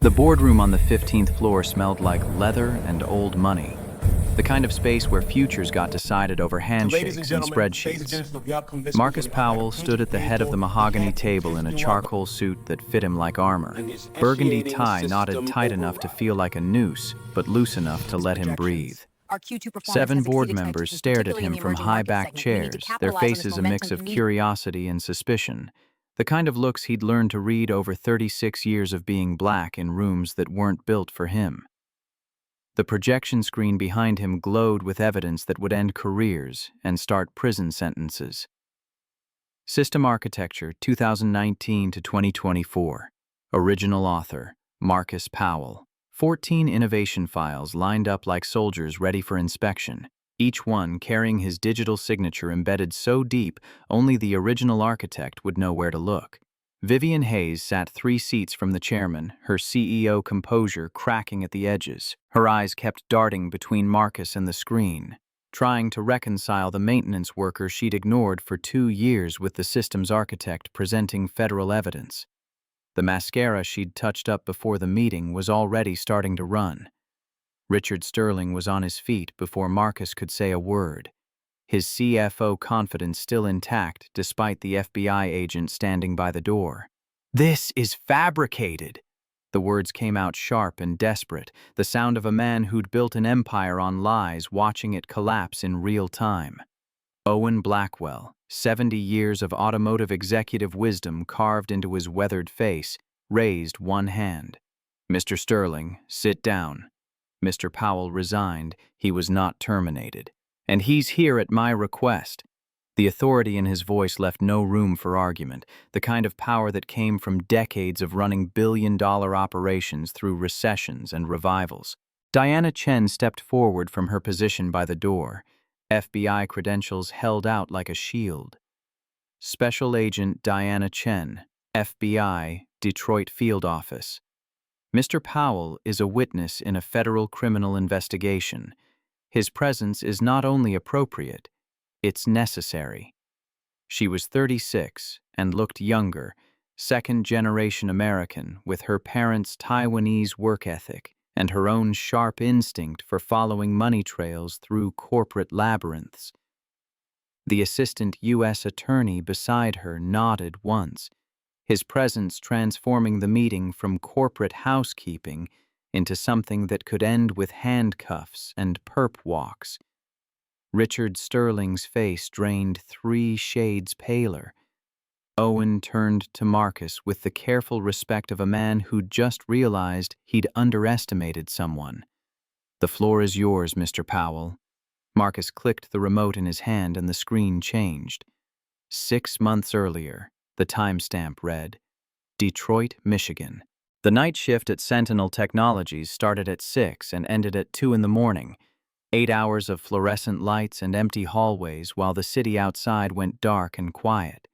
The boardroom on the 15th floor smelled like leather and old money, the kind of space where futures got decided over handshakes and spreadsheets. Marcus Powell stood at the head of the mahogany table in a charcoal suit that fit him like armor. Burgundy tie knotted tight enough to feel like a noose, but loose enough to let him breathe. Seven board members stared at him from high-backed chairs, their faces a mix of curiosity and suspicion, the kind of looks he'd learned to read over 36 years of being black in rooms that weren't built for him. The projection screen behind him glowed with evidence that would end careers and start prison sentences. System Architecture, 2019 to 2024. Original author, Marcus Powell. 14 innovation files lined up like soldiers ready for inspection, each one carrying his digital signature embedded so deep only the original architect would know where to look. Vivian Hayes sat 3 seats from the chairman, her CEO composure cracking at the edges. Her eyes kept darting between Marcus and the screen, trying to reconcile the maintenance worker she'd ignored for 2 years with the systems architect presenting federal evidence. The mascara she'd touched up before the meeting was already starting to run. Richard Sterling was on his feet before Marcus could say a word, his CFO confidence still intact despite the FBI agent standing by the door. "This is fabricated." The words came out sharp and desperate, the sound of a man who'd built an empire on lies watching it collapse in real time. Owen Blackwell, 70 years of automotive executive wisdom carved into his weathered face, raised one hand. "Mr. Sterling, sit down." Mr. Powell resigned. He was not terminated. "And he's here at my request." The authority in his voice left no room for argument, the kind of power that came from decades of running billion-dollar operations through recessions and revivals. Diana Chen stepped forward from her position by the door, FBI credentials held out like a shield. Special Agent Diana Chen, FBI, Detroit Field Office. Mr. Powell is a witness in a federal criminal investigation. His presence is not only appropriate, it's necessary. She was 36 and looked younger, second-generation American with her parents' Taiwanese work ethic and her own sharp instinct for following money trails through corporate labyrinths. The assistant U.S. attorney beside her nodded once, his presence transforming the meeting from corporate housekeeping into something that could end with handcuffs and perp walks. Richard Sterling's face drained 3 shades paler. Owen turned to Marcus with the careful respect of a man who'd just realized he'd underestimated someone. "The floor is yours, Mr. Powell." Marcus clicked the remote in his hand and the screen changed. 6 months earlier, the timestamp read, Detroit, Michigan. The night shift at Sentinel Technologies started at 6 and ended at 2 in the morning. 8 hours of fluorescent lights and empty hallways while the city outside went dark and quiet.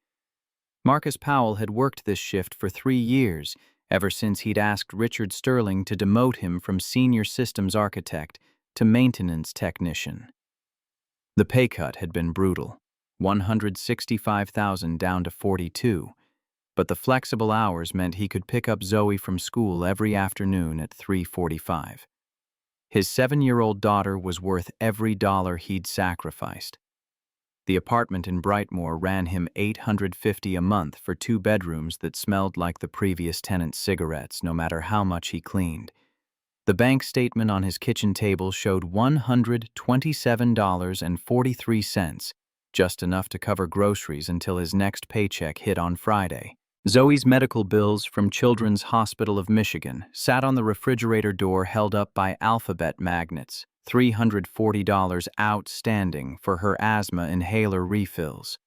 Marcus Powell had worked this shift for 3 years, ever since he'd asked Richard Sterling to demote him from senior systems architect to maintenance technician. The pay cut had been brutal, $165,000 down to $42,000, but the flexible hours meant he could pick up Zoe from school every afternoon at 3:45. His 7-year-old daughter was worth every dollar he'd sacrificed. The apartment in Brightmoor ran him $850 a month for 2 bedrooms that smelled like the previous tenant's cigarettes, no matter how much he cleaned. The bank statement on his kitchen table showed $127.43, just enough to cover groceries until his next paycheck hit on Friday. Zoe's medical bills from Children's Hospital of Michigan sat on the refrigerator door held up by alphabet magnets, $340 outstanding for her asthma inhaler refills.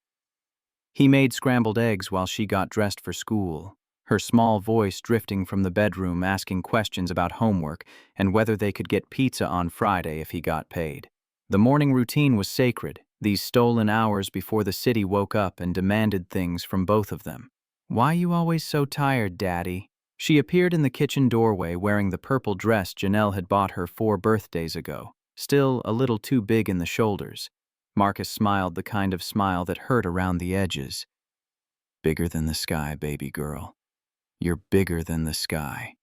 He made scrambled eggs while she got dressed for school, her small voice drifting from the bedroom asking questions about homework and whether they could get pizza on Friday if he got paid. The morning routine was sacred, these stolen hours before the city woke up and demanded things from both of them. "Why you always so tired, Daddy?" She appeared in the kitchen doorway wearing the purple dress Janelle had bought her 4 birthdays ago, still a little too big in the shoulders. Marcus smiled the kind of smile that hurt around the edges. "Bigger than the sky, baby girl. You're bigger than the sky."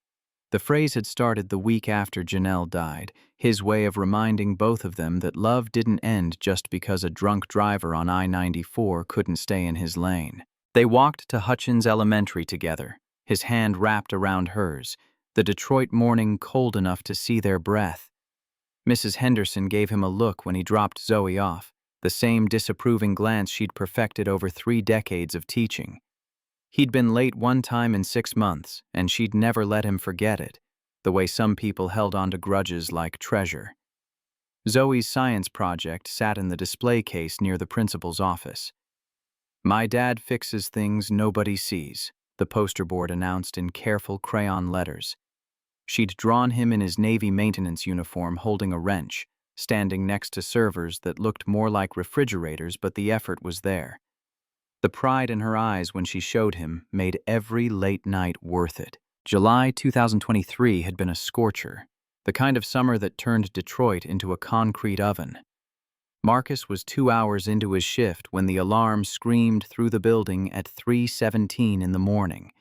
The phrase had started the week after Janelle died, his way of reminding both of them that love didn't end just because a drunk driver on I-94 couldn't stay in his lane. They walked to Hutchins Elementary together, his hand wrapped around hers, the Detroit morning cold enough to see their breath. Mrs. Henderson gave him a look when he dropped Zoe off, the same disapproving glance she'd perfected over 3 decades of teaching. He'd been late one time in 6 months, and she'd never let him forget it, the way some people held on to grudges like treasure. Zoe's science project sat in the display case near the principal's office. "My dad fixes things nobody sees," the poster board announced in careful crayon letters. She'd drawn him in his Navy maintenance uniform holding a wrench, standing next to servers that looked more like refrigerators, but the effort was there. The pride in her eyes when she showed him made every late night worth it. July 2023 had been a scorcher, the kind of summer that turned Detroit into a concrete oven. Marcus was 2 hours into his shift when the alarm screamed through the building at 3:17 in the morning.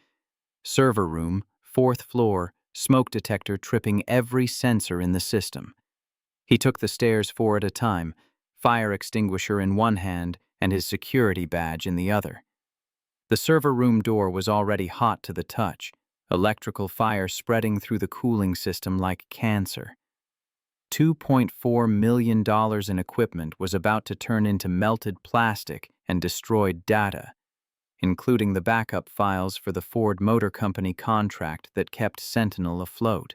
Server room, 4th floor, smoke detector tripping every sensor in the system. He took the stairs 4 at a time, fire extinguisher in one hand and his security badge in the other. The server room door was already hot to the touch, electrical fire spreading through the cooling system like cancer. $2.4 million in equipment was about to turn into melted plastic and destroyed data, including the backup files for the Ford Motor Company contract that kept Sentinel afloat.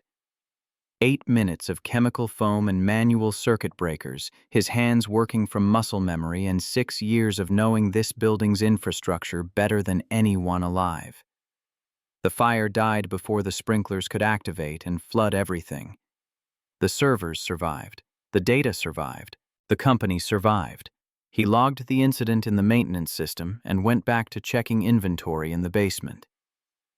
8 minutes of chemical foam and manual circuit breakers, his hands working from muscle memory, and 6 years of knowing this building's infrastructure better than anyone alive. The fire died before the sprinklers could activate and flood everything. The servers survived. The data survived. The company survived. He logged the incident in the maintenance system and went back to checking inventory in the basement.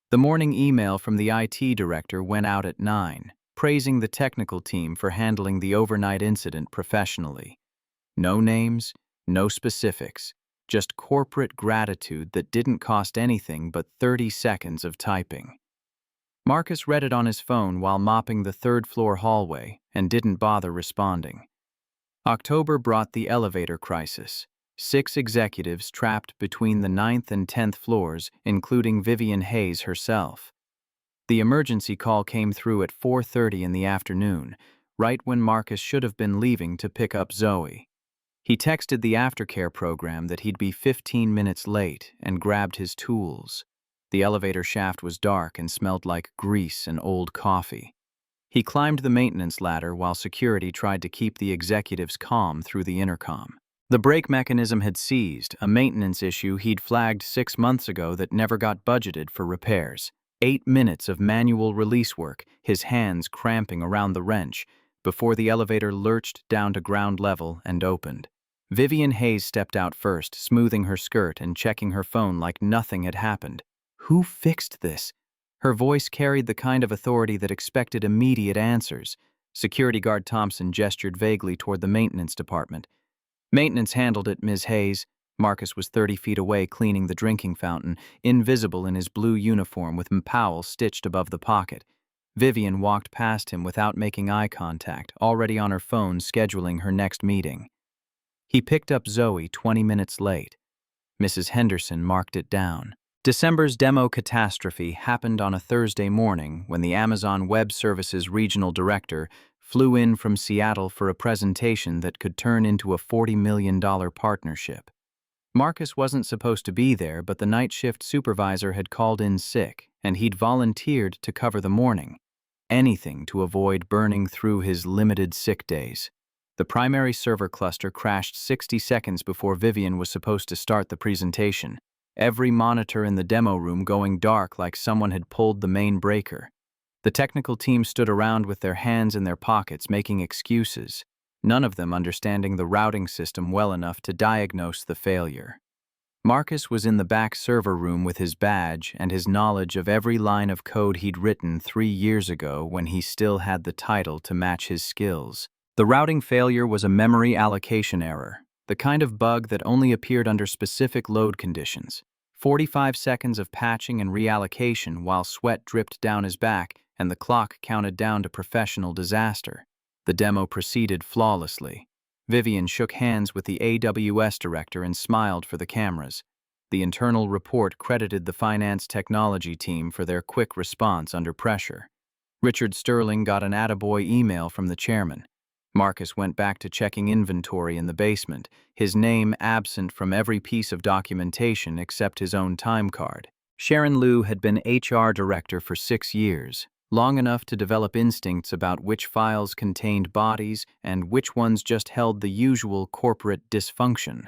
The morning email from the IT director went out at 9, praising the technical team for handling the overnight incident professionally. No names, no specifics, just corporate gratitude that didn't cost anything but 30 seconds of typing. Marcus read it on his phone while mopping the 3rd-floor hallway and didn't bother responding. October brought the elevator crisis. 6 executives trapped between the 9th and 10th floors, including Vivian Hayes herself. The emergency call came through at 4:30 in the afternoon, right when Marcus should have been leaving to pick up Zoe. He texted the aftercare program that he'd be 15 minutes late and grabbed his tools. The elevator shaft was dark and smelled like grease and old coffee. He climbed the maintenance ladder while security tried to keep the executives calm through the intercom. The brake mechanism had seized, a maintenance issue he'd flagged 6 months ago that never got budgeted for repairs. 8 minutes of manual release work, his hands cramping around the wrench, before the elevator lurched down to ground level and opened. Vivian Hayes stepped out first, smoothing her skirt and checking her phone like nothing had happened. "Who fixed this?" Her voice carried the kind of authority that expected immediate answers. Security guard Thompson gestured vaguely toward the maintenance department. "Maintenance handled it, Ms. Hayes." Marcus was 30 feet away cleaning the drinking fountain, invisible in his blue uniform with Powell stitched above the pocket. Vivian walked past him without making eye contact, already on her phone scheduling her next meeting. He picked up Zoe 20 minutes late. Mrs. Henderson marked it down. December's demo catastrophe happened on a Thursday morning when the Amazon Web Services regional director flew in from Seattle for a presentation that could turn into a $40 million partnership. Marcus wasn't supposed to be there, but the night shift supervisor had called in sick, and he'd volunteered to cover the morning. Anything to avoid burning through his limited sick days. The primary server cluster crashed 60 seconds before Vivian was supposed to start the presentation. Every monitor in the demo room going dark like someone had pulled the main breaker. The technical team stood around with their hands in their pockets making excuses, none of them understanding the routing system well enough to diagnose the failure. Marcus was in the back server room with his badge and his knowledge of every line of code he'd written 3 years ago when he still had the title to match his skills. The routing failure was a memory allocation error, the kind of bug that only appeared under specific load conditions. 45 seconds of patching and reallocation while sweat dripped down his back, and the clock counted down to professional disaster. The demo proceeded flawlessly. Vivian shook hands with the AWS director and smiled for the cameras. The internal report credited the finance technology team for their quick response under pressure. Richard Sterling got an attaboy email from the chairman. Marcus went back to checking inventory in the basement, his name absent from every piece of documentation except his own time card. Sharon Liu had been HR director for 6 years, long enough to develop instincts about which files contained bodies and which ones just held the usual corporate dysfunction.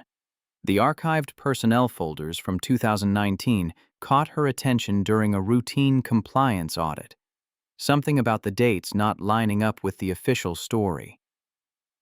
The archived personnel folders from 2019 caught her attention during a routine compliance audit. Something about the dates not lining up with the official story.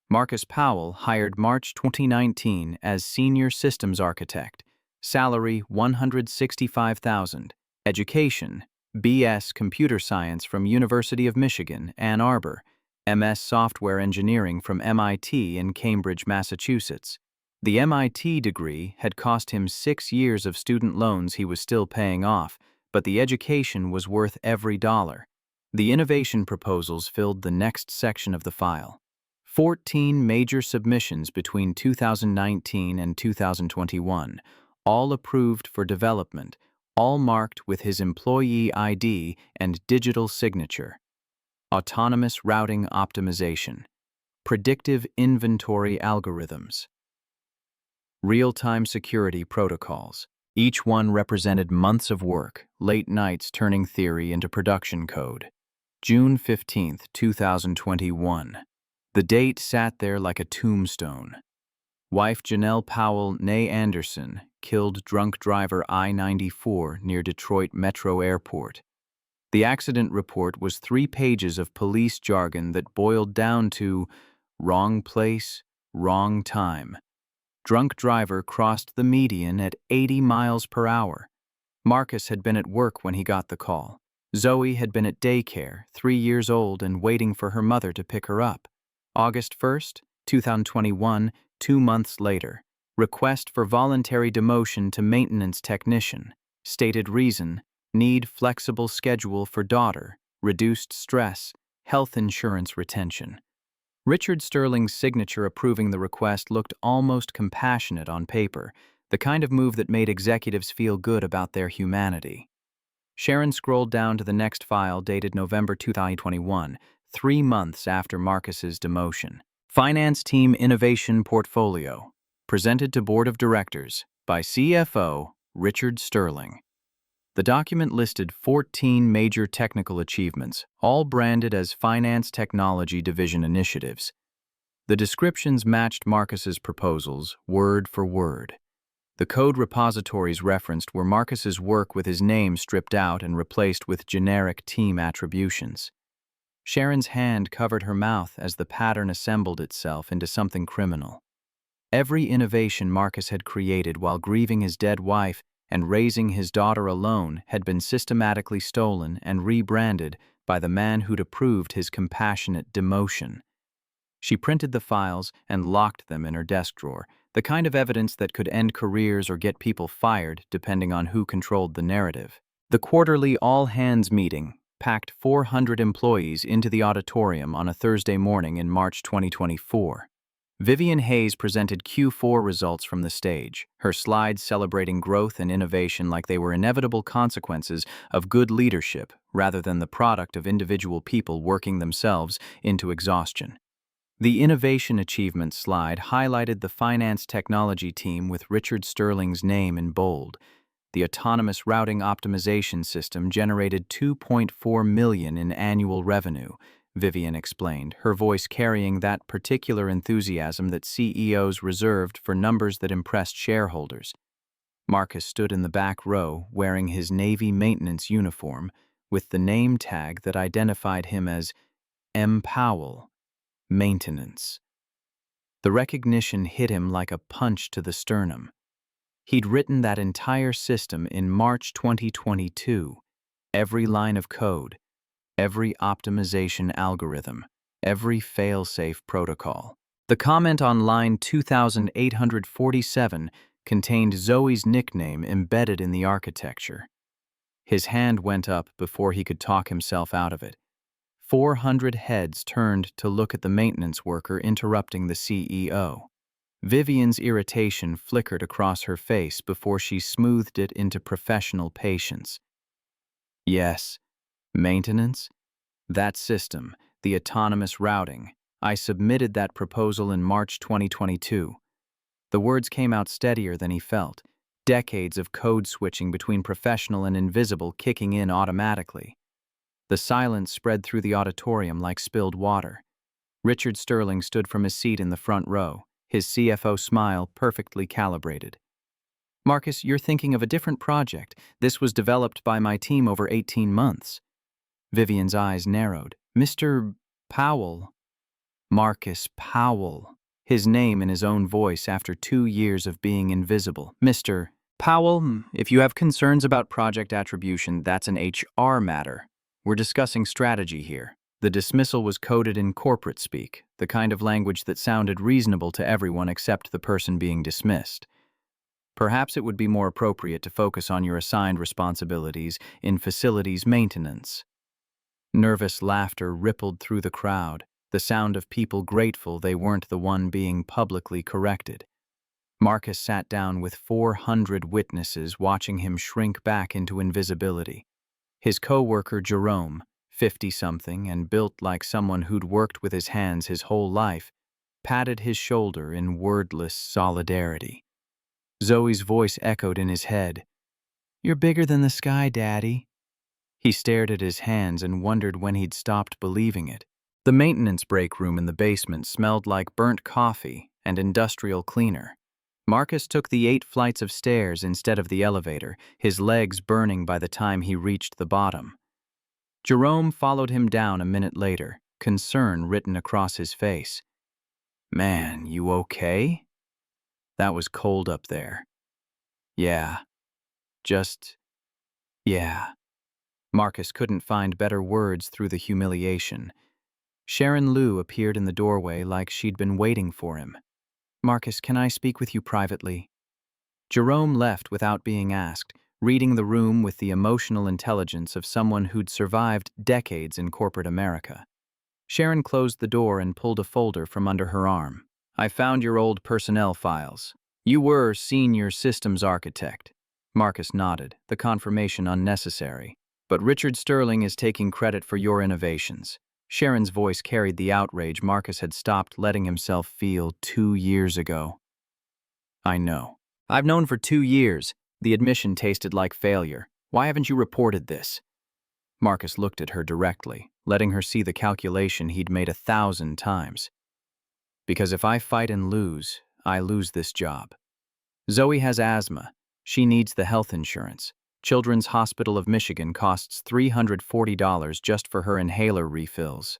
Marcus Powell, hired March 2019 as Senior Systems Architect. Salary $165,000. Education: B.S. Computer Science from University of Michigan, Ann Arbor. M.S. Software Engineering from MIT in Cambridge, Massachusetts. The MIT degree had cost him 6 years of student loans he was still paying off, but the education was worth every dollar. The innovation proposals filled the next section of the file. 14 major submissions between 2019 and 2021, all approved for development, all marked with his employee ID and digital signature. Autonomous routing optimization. Predictive inventory algorithms. Real-time security protocols. Each one represented months of work, late nights turning theory into production code. June 15, 2021. The date sat there like a tombstone. Wife Janelle Powell, née Anderson, killed drunk driver I-94 near Detroit Metro Airport. The accident report was 3 pages of police jargon that boiled down to wrong place, wrong time. Drunk driver crossed the median at 80 miles per hour. Marcus had been at work when he got the call. Zoe had been at daycare, 3 years old and waiting for her mother to pick her up. August 1st, 2021, 2 months later. Request for voluntary demotion to maintenance technician. Stated reason: need flexible schedule for daughter, reduced stress, health insurance retention. Richard Sterling's signature approving the request looked almost compassionate on paper, the kind of move that made executives feel good about their humanity. Sharon scrolled down to the next file dated November 2021, 3 months after Marcus's demotion. Finance Team Innovation Portfolio. Presented to Board of Directors by CFO Richard Sterling. The document listed 14 major technical achievements, all branded as Finance Technology Division initiatives. The descriptions matched Marcus's proposals, word for word. The code repositories referenced were Marcus's work with his name stripped out and replaced with generic team attributions. Sharon's hand covered her mouth as the pattern assembled itself into something criminal. Every innovation Marcus had created while grieving his dead wife and raising his daughter alone had been systematically stolen and rebranded by the man who'd approved his compassionate demotion. She printed the files and locked them in her desk drawer, the kind of evidence that could end careers or get people fired depending on who controlled the narrative. The quarterly all-hands meeting packed 400 employees into the auditorium on a Thursday morning in March 2024. Vivian Hayes presented Q4 results from the stage, her slides celebrating growth and innovation like they were inevitable consequences of good leadership rather than the product of individual people working themselves into exhaustion. The Innovation Achievements slide highlighted the finance technology team with Richard Sterling's name in bold. The autonomous routing optimization system generated $2.4 million in annual revenue, Vivian explained, her voice carrying that particular enthusiasm that CEOs reserved for numbers that impressed shareholders. Marcus stood in the back row wearing his Navy maintenance uniform with the name tag that identified him as M. Powell, Maintenance. The recognition hit him like a punch to the sternum. He'd written that entire system in March 2022, every line of code, every optimization algorithm, every fail-safe protocol. The comment on line 2847 contained Zoe's nickname embedded in the architecture. His hand went up before he could talk himself out of it. 400 heads turned to look at the maintenance worker interrupting the CEO. Vivian's irritation flickered across her face before she smoothed it into professional patience. Yes, maintenance? That system, the autonomous routing. I submitted that proposal in March 2022. The words came out steadier than he felt, decades of code switching between professional and invisible kicking in automatically. The silence spread through the auditorium like spilled water. Richard Sterling stood from his seat in the front row, his CFO smile perfectly calibrated. Marcus, you're thinking of a different project. This was developed by my team over 18 months. Vivian's eyes narrowed. Mr. Powell. Marcus Powell. His name in his own voice after 2 years of being invisible. Mr. Powell, if you have concerns about project attribution, that's an HR matter. We're discussing strategy here. The dismissal was coded in corporate speak, the kind of language that sounded reasonable to everyone except the person being dismissed. Perhaps it would be more appropriate to focus on your assigned responsibilities in facilities maintenance. Nervous laughter rippled through the crowd, the sound of people grateful they weren't the one being publicly corrected. Marcus sat down with 400 witnesses watching him shrink back into invisibility. His co-worker Jerome, 50-something and built like someone who'd worked with his hands his whole life, patted his shoulder in wordless solidarity. Zoe's voice echoed in his head. "You're bigger than the sky, Daddy." He stared at his hands and wondered when he'd stopped believing it. The maintenance break room in the basement smelled like burnt coffee and industrial cleaner. Marcus took the 8 flights of stairs instead of the elevator, his legs burning by the time he reached the bottom. Jerome followed him down a minute later, concern written across his face. "Man, you okay?" That was cold up there. Yeah. Yeah. Marcus couldn't find better words through the humiliation. Sharon Liu appeared in the doorway like she'd been waiting for him. "Marcus, can I speak with you privately?" Jerome left without being asked, reading the room with the emotional intelligence of someone who'd survived decades in corporate America. Sharon closed the door and pulled a folder from under her arm. "I found your old personnel files. You were senior systems architect." Marcus nodded, the confirmation unnecessary. "But Richard Sterling is taking credit for your innovations." Sharon's voice carried the outrage Marcus had stopped letting himself feel 2 years ago. "I know. I've known for 2 years. The admission tasted like failure. Why haven't you reported this?" Marcus looked at her directly, letting her see the calculation he'd made 1,000 times. "Because if I fight and lose, I lose this job. Zoe has asthma. She needs the health insurance. Children's Hospital of Michigan costs $340 just for her inhaler refills.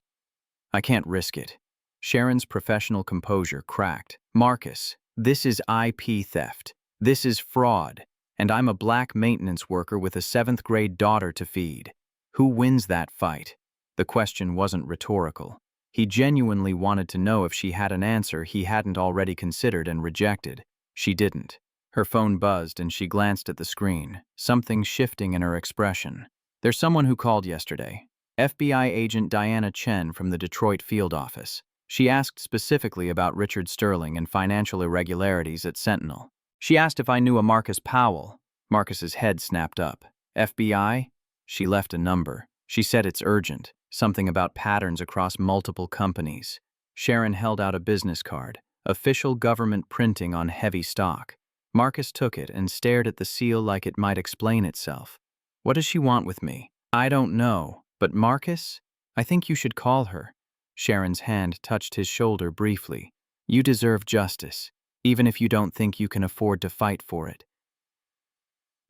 I can't risk it." Sharon's professional composure cracked. "Marcus, this is IP theft. This is fraud. And I'm a black maintenance worker with a 7th-grade daughter to feed. Who wins that fight?" The question wasn't rhetorical. He genuinely wanted to know if she had an answer he hadn't already considered and rejected. She didn't. Her phone buzzed and she glanced at the screen, something shifting in her expression. "There's someone who called yesterday. FBI agent Diana Chen from the Detroit field office. She asked specifically about Richard Sterling and financial irregularities at Sentinel. She asked if I knew a Marcus Powell." Marcus's head snapped up. "FBI?" She left a number. She said it's urgent, something about patterns across multiple companies. Sharon held out a business card, official government printing on heavy stock. Marcus took it and stared at the seal like it might explain itself. "What does she want with me?" "I don't know, but Marcus, I think you should call her." Sharon's hand touched his shoulder briefly. "You deserve justice, even if you don't think you can afford to fight for it."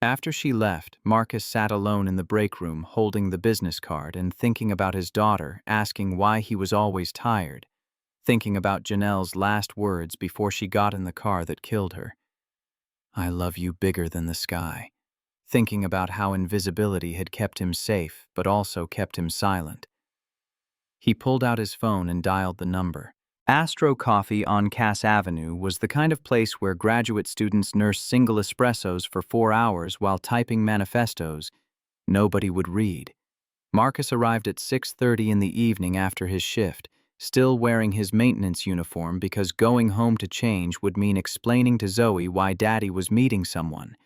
After she left, Marcus sat alone in the break room holding the business card and thinking about his daughter, asking why he was always tired, thinking about Janelle's last words before she got in the car that killed her. "I love you bigger than the sky." Thinking about how invisibility had kept him safe but also kept him silent. He pulled out his phone and dialed the number. Astro Coffee on Cass Avenue was the kind of place where graduate students nursed single espressos for 4 hours while typing manifestos, Nobody would read. Marcus arrived at 6:30 in the evening after his shift, still wearing his maintenance uniform because going home to change would mean explaining to Zoe why Daddy was meeting someone.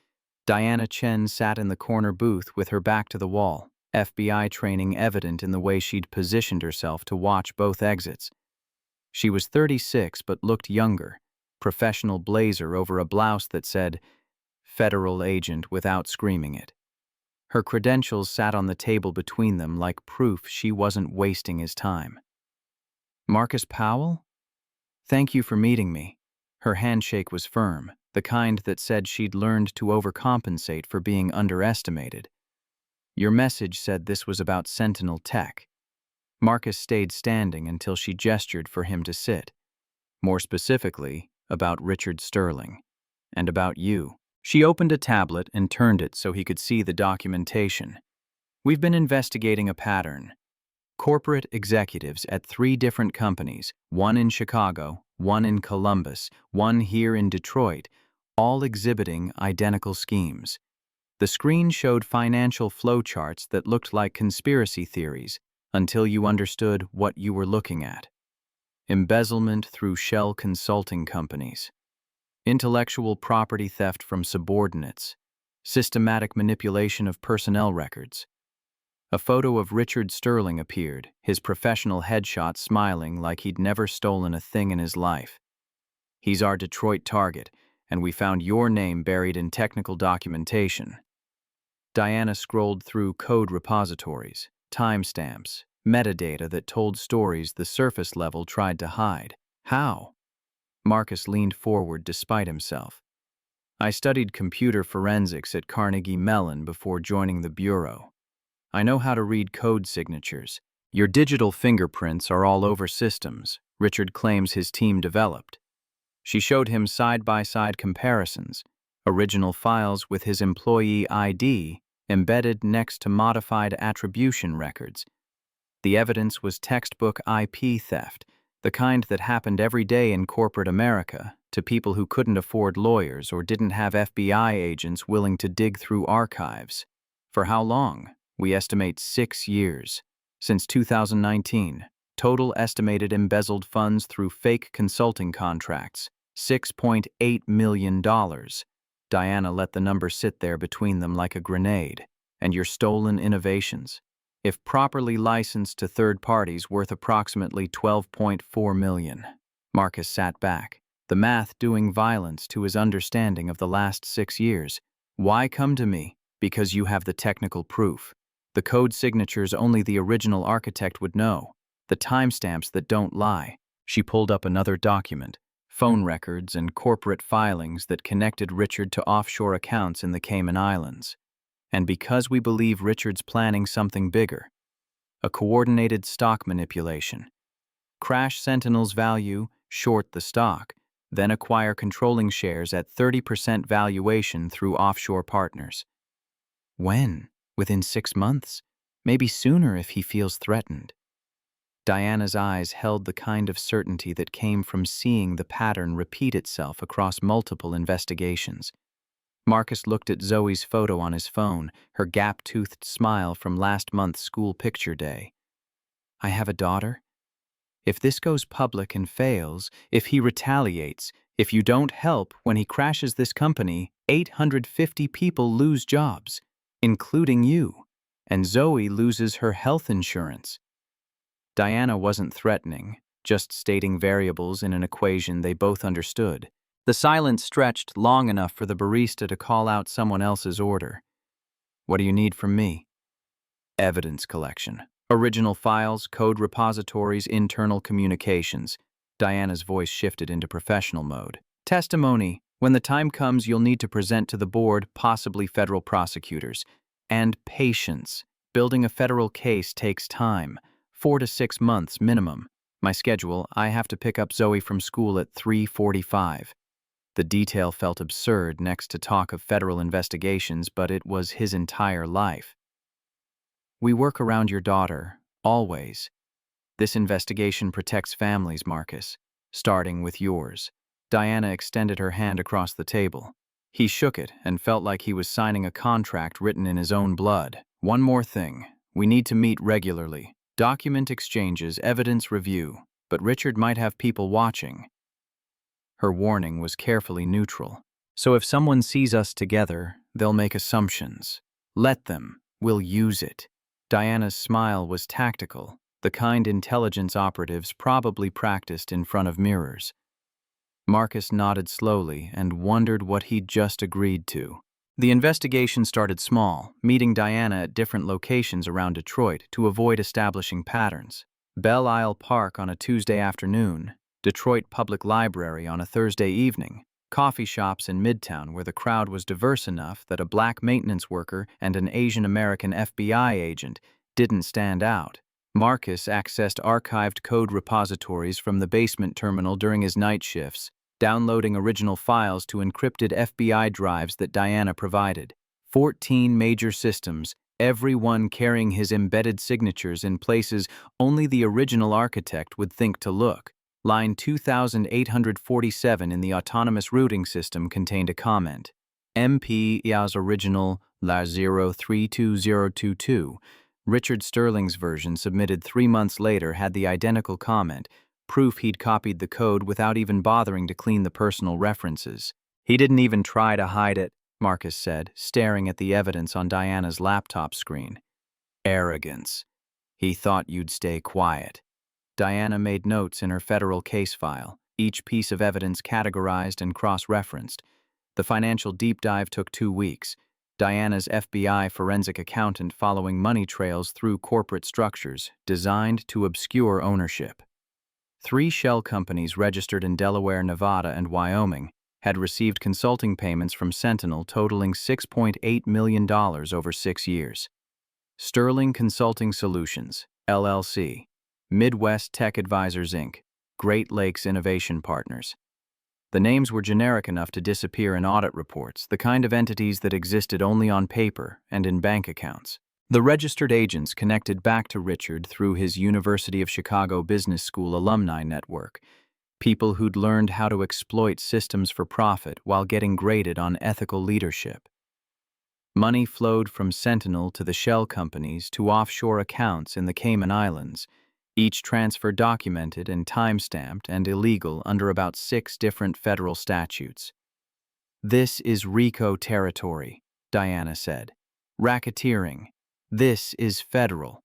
Diana Chen sat in the corner booth with her back to the wall, FBI training evident in the way she'd positioned herself to watch both exits. She was 36 but looked younger, professional blazer over a blouse that said, "Federal Agent," without screaming it. Her credentials sat on the table between them like proof she wasn't wasting his time. "Marcus Powell? Thank you for meeting me." Her handshake was firm, the kind that said she'd learned to overcompensate for being underestimated. "Your message said this was about Sentinel Tech." Marcus stayed standing until she gestured for him to sit. "More specifically, about Richard Sterling. And about you." She opened a tablet and turned it so he could see the documentation. "We've been investigating a pattern. Corporate executives at 3 different companies, one in Chicago, one in Columbus, one here in Detroit, all exhibiting identical schemes. The screen showed financial flowcharts that looked like conspiracy theories until you understood what you were looking at. Embezzlement through shell consulting companies. Intellectual property theft from subordinates. Systematic manipulation of personnel records." A photo of Richard Sterling appeared, his professional headshot smiling like he'd never stolen a thing in his life. "He's our Detroit target, and we found your name buried in technical documentation." Diana scrolled through code repositories, timestamps, metadata that told stories the surface level tried to hide. "How?" Marcus leaned forward despite himself. "I studied computer forensics at Carnegie Mellon before joining the Bureau. I know how to read code signatures. Your digital fingerprints are all over systems Richard claims his team developed." She showed him side-by-side comparisons, original files with his employee ID embedded next to modified attribution records. The evidence was textbook IP theft, the kind that happened every day in corporate America to people who couldn't afford lawyers or didn't have FBI agents willing to dig through archives. For how long? We estimate 6 years. Since 2019, total estimated embezzled funds through fake consulting contracts, $6.8 million. Diana let the number sit there between them like a grenade. "And your stolen innovations, if properly licensed to third parties, worth approximately $12.4 million. Marcus sat back, the math doing violence to his understanding of the last 6 years. "Why come to me? Because you have the technical proof. The code signatures only the original architect would know. The timestamps that don't lie." She pulled up another document, phone records and corporate filings that connected Richard to offshore accounts in the Cayman Islands. "And because we believe Richard's planning something bigger. A coordinated stock manipulation. Crash Sentinel's value, short the stock, then acquire controlling shares at 30% valuation through offshore partners." "When? Within 6 months? Maybe sooner if he feels threatened." Diana's eyes held the kind of certainty that came from seeing the pattern repeat itself across multiple investigations. Marcus looked at Zoe's photo on his phone, her gap-toothed smile from last month's school picture day. "I have a daughter. If this goes public and fails, if he retaliates, if you don't help when he crashes this company, 850 people lose jobs, including you, and Zoe loses her health insurance." Diana wasn't threatening, just stating variables in an equation they both understood. The silence stretched long enough for the barista to call out someone else's order. "What do you need from me?" "Evidence collection. Original files, code repositories, internal communications." Diana's voice shifted into professional mode. "Testimony. When the time comes, you'll need to present to the board, possibly federal prosecutors. And patience. Building a federal case takes time. 4 to 6 months minimum. My schedule, I have to pick up Zoe from school at 3:45. The detail felt absurd next to talk of federal investigations, but it was his entire life. "We work around your daughter, always. This investigation protects families, Marcus, starting with yours." Diana extended her hand across the table. He shook it and felt like he was signing a contract written in his own blood. One more thing. We need to meet regularly. Document exchanges, evidence review. But Richard might have people watching. Her warning was carefully neutral. So if someone sees us together, they'll make assumptions. Let them. We'll use it. Diana's smile was tactical, the kind intelligence operatives probably practiced in front of mirrors. Marcus nodded slowly and wondered what he'd just agreed to. The investigation started small, meeting Diana at different locations around Detroit to avoid establishing patterns. Belle Isle Park on a Tuesday afternoon, Detroit Public Library on a Thursday evening, coffee shops in Midtown where the crowd was diverse enough that a black maintenance worker and an Asian American FBI agent didn't stand out. Marcus accessed archived code repositories from the basement terminal during his night shifts, downloading original files to encrypted FBI drives that Diana provided. 14 major systems, every one carrying his embedded signatures in places only the original architect would think to look. Line 2847 in the autonomous routing system contained a comment. MP Ya's original La 032022. Richard Sterling's version, submitted 3 months later, had the identical comment, proof he'd copied the code without even bothering to clean the personal references. He didn't even try to hide it, Marcus said, staring at the evidence on Diana's laptop screen. Arrogance. He thought you'd stay quiet. Diana made notes in her federal case file, each piece of evidence categorized and cross-referenced. The financial deep dive took 2 weeks. Diana's FBI forensic accountant following money trails through corporate structures designed to obscure ownership. 3 shell companies registered in Delaware, Nevada, and Wyoming had received consulting payments from Sentinel totaling $6.8 million over 6 years. Sterling Consulting Solutions, LLC, Midwest Tech Advisors, Inc., Great Lakes Innovation Partners. The names were generic enough to disappear in audit reports, the kind of entities that existed only on paper and in bank accounts. The registered agents connected back to Richard through his University of Chicago Business School alumni network, people who'd learned how to exploit systems for profit while getting graded on ethical leadership. Money flowed from Sentinel to the shell companies to offshore accounts in the Cayman Islands, each transfer documented and time-stamped and illegal under about 6 different federal statutes. This is RICO territory, Diana said. Racketeering. This is federal.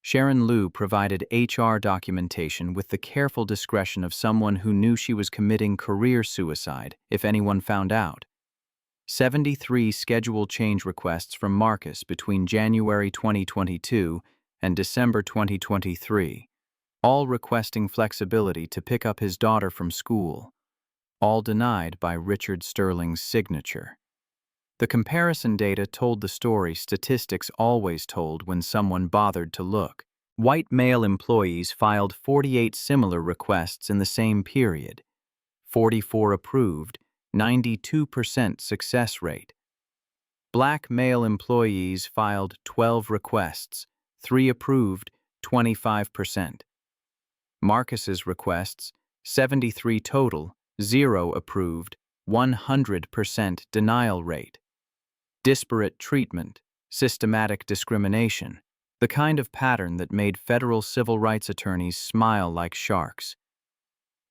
Sharon Liu provided HR documentation with the careful discretion of someone who knew she was committing career suicide if anyone found out. 73 schedule change requests from Marcus between January 2022 and December 2023, all requesting flexibility to pick up his daughter from school, all denied by Richard Sterling's signature. The comparison data told the story statistics always told when someone bothered to look. White male employees filed 48 similar requests in the same period. 44 approved, 92% success rate. Black male employees filed 12 requests, 3 approved, 25%. Marcus's requests, 73 total, 0 approved, 100% denial rate. Disparate treatment, systematic discrimination, the kind of pattern that made federal civil rights attorneys smile like sharks.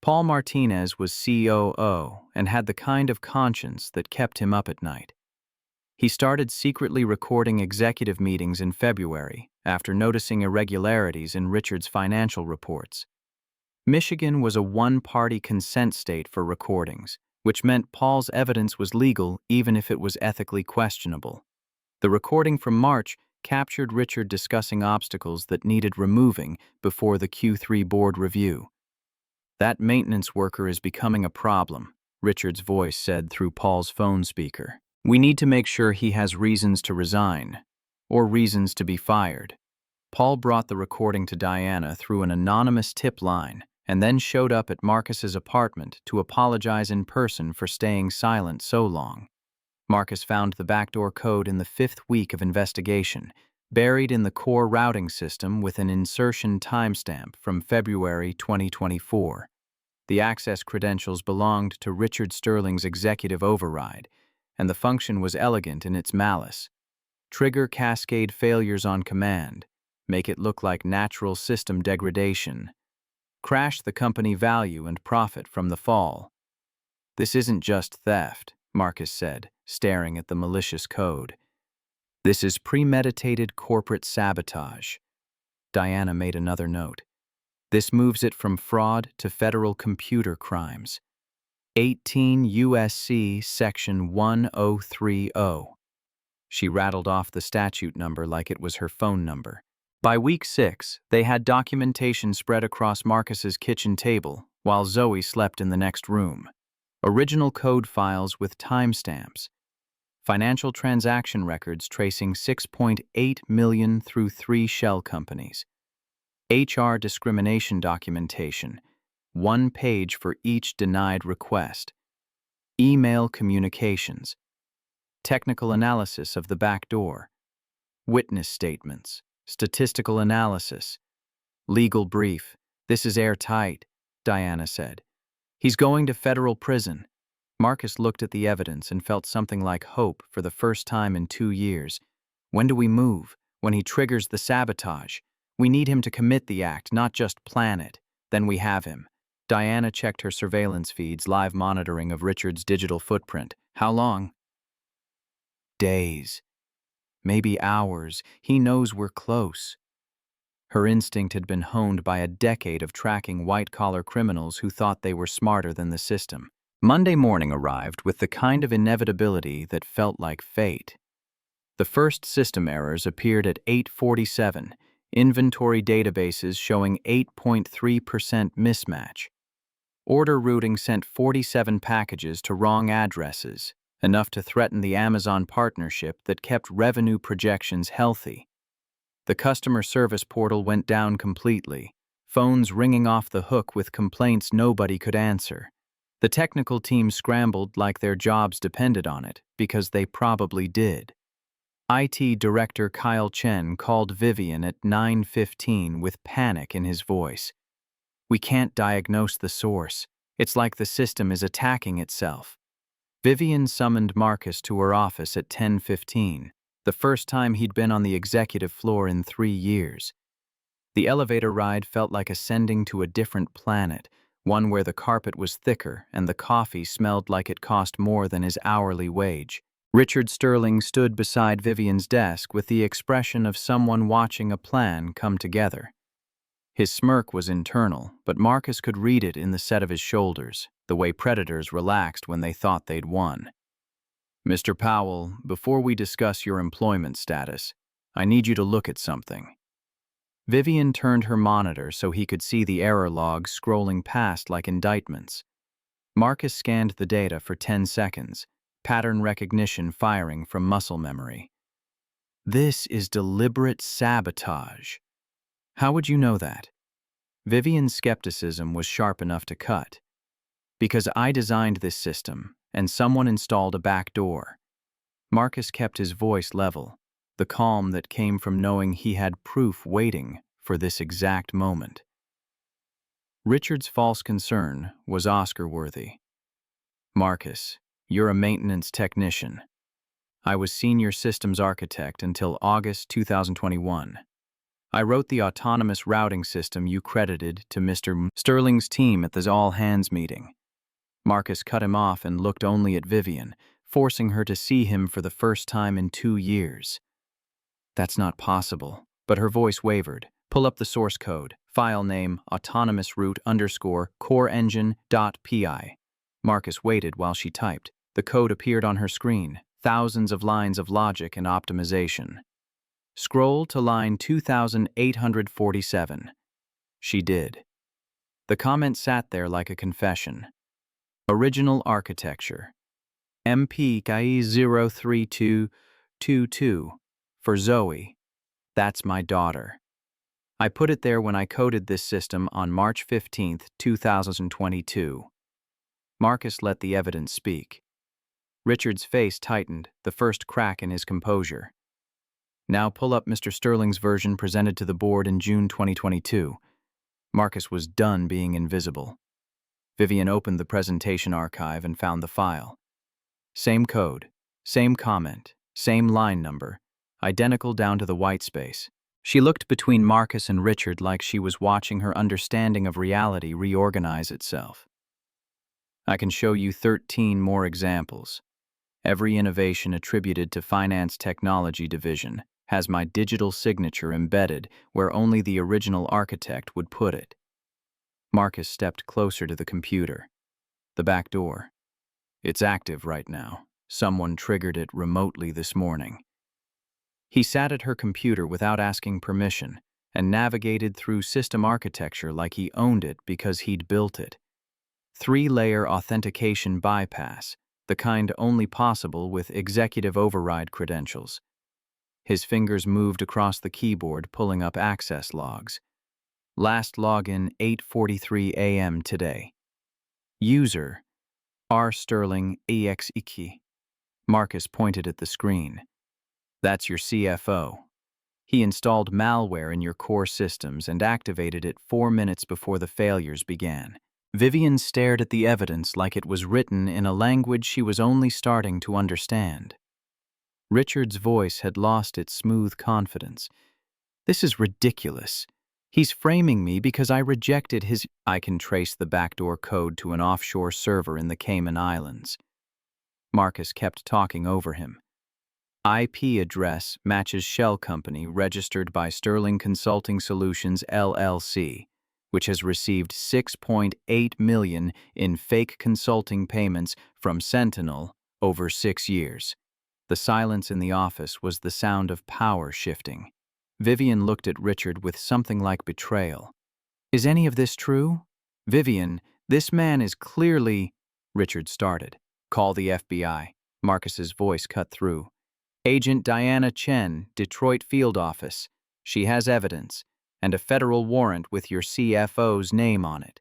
Paul Martinez was COO and had the kind of conscience that kept him up at night. He started secretly recording executive meetings in February after noticing irregularities in Richard's financial reports. Michigan was a one-party consent state for recordings, which meant Paul's evidence was legal even if it was ethically questionable. The recording from March captured Richard discussing obstacles that needed removing before the Q3 board review. "That maintenance worker is becoming a problem," Richard's voice said through Paul's phone speaker. "We need to make sure he has reasons to resign, or reasons to be fired." Paul brought the recording to Diana through an anonymous tip line and then showed up at Marcus's apartment to apologize in person for staying silent so long. Marcus found the backdoor code in the 5th week of investigation, buried in the core routing system with an insertion timestamp from February 2024. The access credentials belonged to Richard Sterling's executive override, and the function was elegant in its malice. Trigger cascade failures on command. Make it look like natural system degradation. Crash the company value and profit from the fall. This isn't just theft, Marcus said, staring at the malicious code. This is premeditated corporate sabotage. Diana made another note. This moves it from fraud to federal computer crimes. 18 U.S.C. Section 1030. She rattled off the statute number like it was her phone number. By week 6, they had documentation spread across Marcus's kitchen table while Zoe slept in the next room. Original code files with timestamps. Financial transaction records tracing 6.8 million through 3 shell companies. HR discrimination documentation, 1 page for each denied request. Email communications. Technical analysis of the back door. Witness statements. Statistical analysis. Legal brief. This is airtight, Diana said. He's going to federal prison. Marcus looked at the evidence and felt something like hope for the first time in 2 years. When do we move? When he triggers the sabotage. We need him to commit the act, not just plan it. Then we have him. Diana checked her surveillance feeds, live monitoring of Richard's digital footprint. How long? Days. Maybe hours. He knows we're close. Her instinct had been honed by a decade of tracking white-collar criminals who thought they were smarter than the system. Monday morning arrived with the kind of inevitability that felt like fate. The first system errors appeared at 8:47, inventory databases showing 8.3% mismatch. Order routing sent 47 packages to wrong addresses, enough to threaten the Amazon partnership that kept revenue projections healthy. The customer service portal went down completely, phones ringing off the hook with complaints nobody could answer. The technical team scrambled like their jobs depended on it, because they probably did. IT Director Kyle Chen called Vivian at 9:15 with panic in his voice. We can't diagnose the source. It's like the system is attacking itself. Vivian summoned Marcus to her office at 10:15, the first time he'd been on the executive floor in 3 years. The elevator ride felt like ascending to a different planet, one where the carpet was thicker and the coffee smelled like it cost more than his hourly wage. Richard Sterling stood beside Vivian's desk with the expression of someone watching a plan come together. His smirk was internal, but Marcus could read it in the set of his shoulders, the way predators relaxed when they thought they'd won. Mr. Powell, before we discuss your employment status, I need you to look at something. Vivian turned her monitor so he could see the error logs scrolling past like indictments. Marcus scanned the data for 10 seconds, pattern recognition firing from muscle memory. This is deliberate sabotage. How would you know that? Vivian's skepticism was sharp enough to cut. Because I designed this system, and someone installed a back door. Marcus kept his voice level, the calm that came from knowing he had proof waiting for this exact moment. Richard's false concern was Oscar-worthy. Marcus, you're a maintenance technician. I was senior systems architect until August 2021. I wrote the autonomous routing system you credited to Mr. Sterling's team at the all-hands meeting. Marcus cut him off and looked only at Vivian, forcing her to see him for the first time in 2 years. That's not possible, but her voice wavered. Pull up the source code, file name, autonomousroute_coreengine.py. Marcus waited while she typed. The code appeared on her screen, thousands of lines of logic and optimization. Scroll to line 2847. She did. The comment sat there like a confession. Original architecture. MP KI 03222. For Zoe. That's my daughter. I put it there when I coded this system on March 15, 2022. Marcus let the evidence speak. Richard's face tightened, the first crack in his composure. Now pull up Mr. Sterling's version presented to the board in June 2022. Marcus was done being invisible. Vivian opened the presentation archive and found the file. Same code, same comment, same line number, identical down to the white space. She looked between Marcus and Richard like she was watching her understanding of reality reorganize itself. I can show you 13 more examples. Every innovation attributed to Finance Technology Division has my digital signature embedded where only the original architect would put it. Marcus stepped closer to the computer. The back door. It's active right now. Someone triggered it remotely this morning. He sat at her computer without asking permission and navigated through system architecture like he owned it because he'd built it. 3-layer authentication bypass, the kind only possible with executive override credentials. His fingers moved across the keyboard, pulling up access logs. Last login 8:43 a.m. today. User R. Sterling EXEKey. Marcus pointed at the screen. That's your CFO. He installed malware in your core systems and activated it 4 minutes before the failures began. Vivian stared at the evidence like it was written in a language she was only starting to understand. Richard's voice had lost its smooth confidence. This is ridiculous. He's framing me because I rejected his... I can trace the backdoor code to an offshore server in the Cayman Islands. Marcus kept talking over him. IP address matches shell company registered by Sterling Consulting Solutions LLC, which has received $6.8 million in fake consulting payments from Sentinel over 6 years. The silence in the office was the sound of power shifting. Vivian looked at Richard with something like betrayal. Is any of this true? Vivian, this man is clearly... Richard started. Call the FBI. Marcus's voice cut through. Agent Diana Chen, Detroit Field Office. She has evidence, and a federal warrant with your CFO's name on it.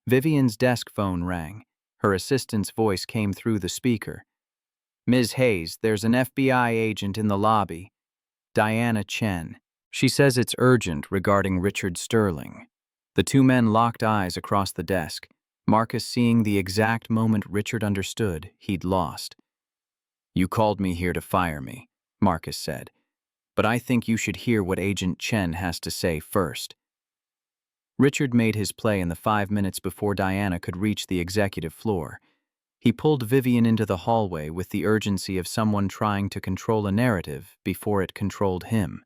Vivian's desk phone rang. Her assistant's voice came through the speaker. Ms. Hayes, there's an FBI agent in the lobby. Diana Chen. She says it's urgent regarding Richard Sterling. The two men locked eyes across the desk, Marcus seeing the exact moment Richard understood he'd lost. You called me here to fire me, Marcus said, but I think you should hear what Agent Chen has to say first. Richard made his play in the 5 minutes before Diana could reach the executive floor. He pulled Vivian into the hallway with the urgency of someone trying to control a narrative before it controlled him.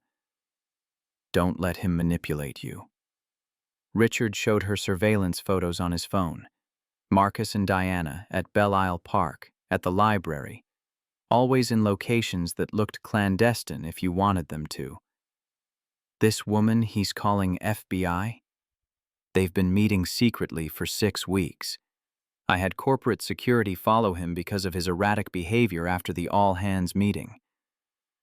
Don't let him manipulate you. Richard showed her surveillance photos on his phone. Marcus and Diana at Belle Isle Park, at the library, always in locations that looked clandestine if you wanted them to. This woman he's calling FBI? They've been meeting secretly for 6 weeks. I had corporate security follow him because of his erratic behavior after the all-hands meeting.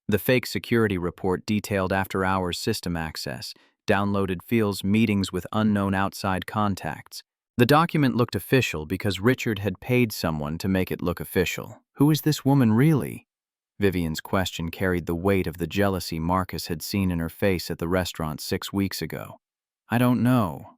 The fake security report detailed after-hours system access, downloaded fields, meetings with unknown outside contacts. The document looked official because Richard had paid someone to make it look official. Who is this woman really? Vivian's question carried the weight of the jealousy Marcus had seen in her face at the restaurant 6 weeks ago. I don't know.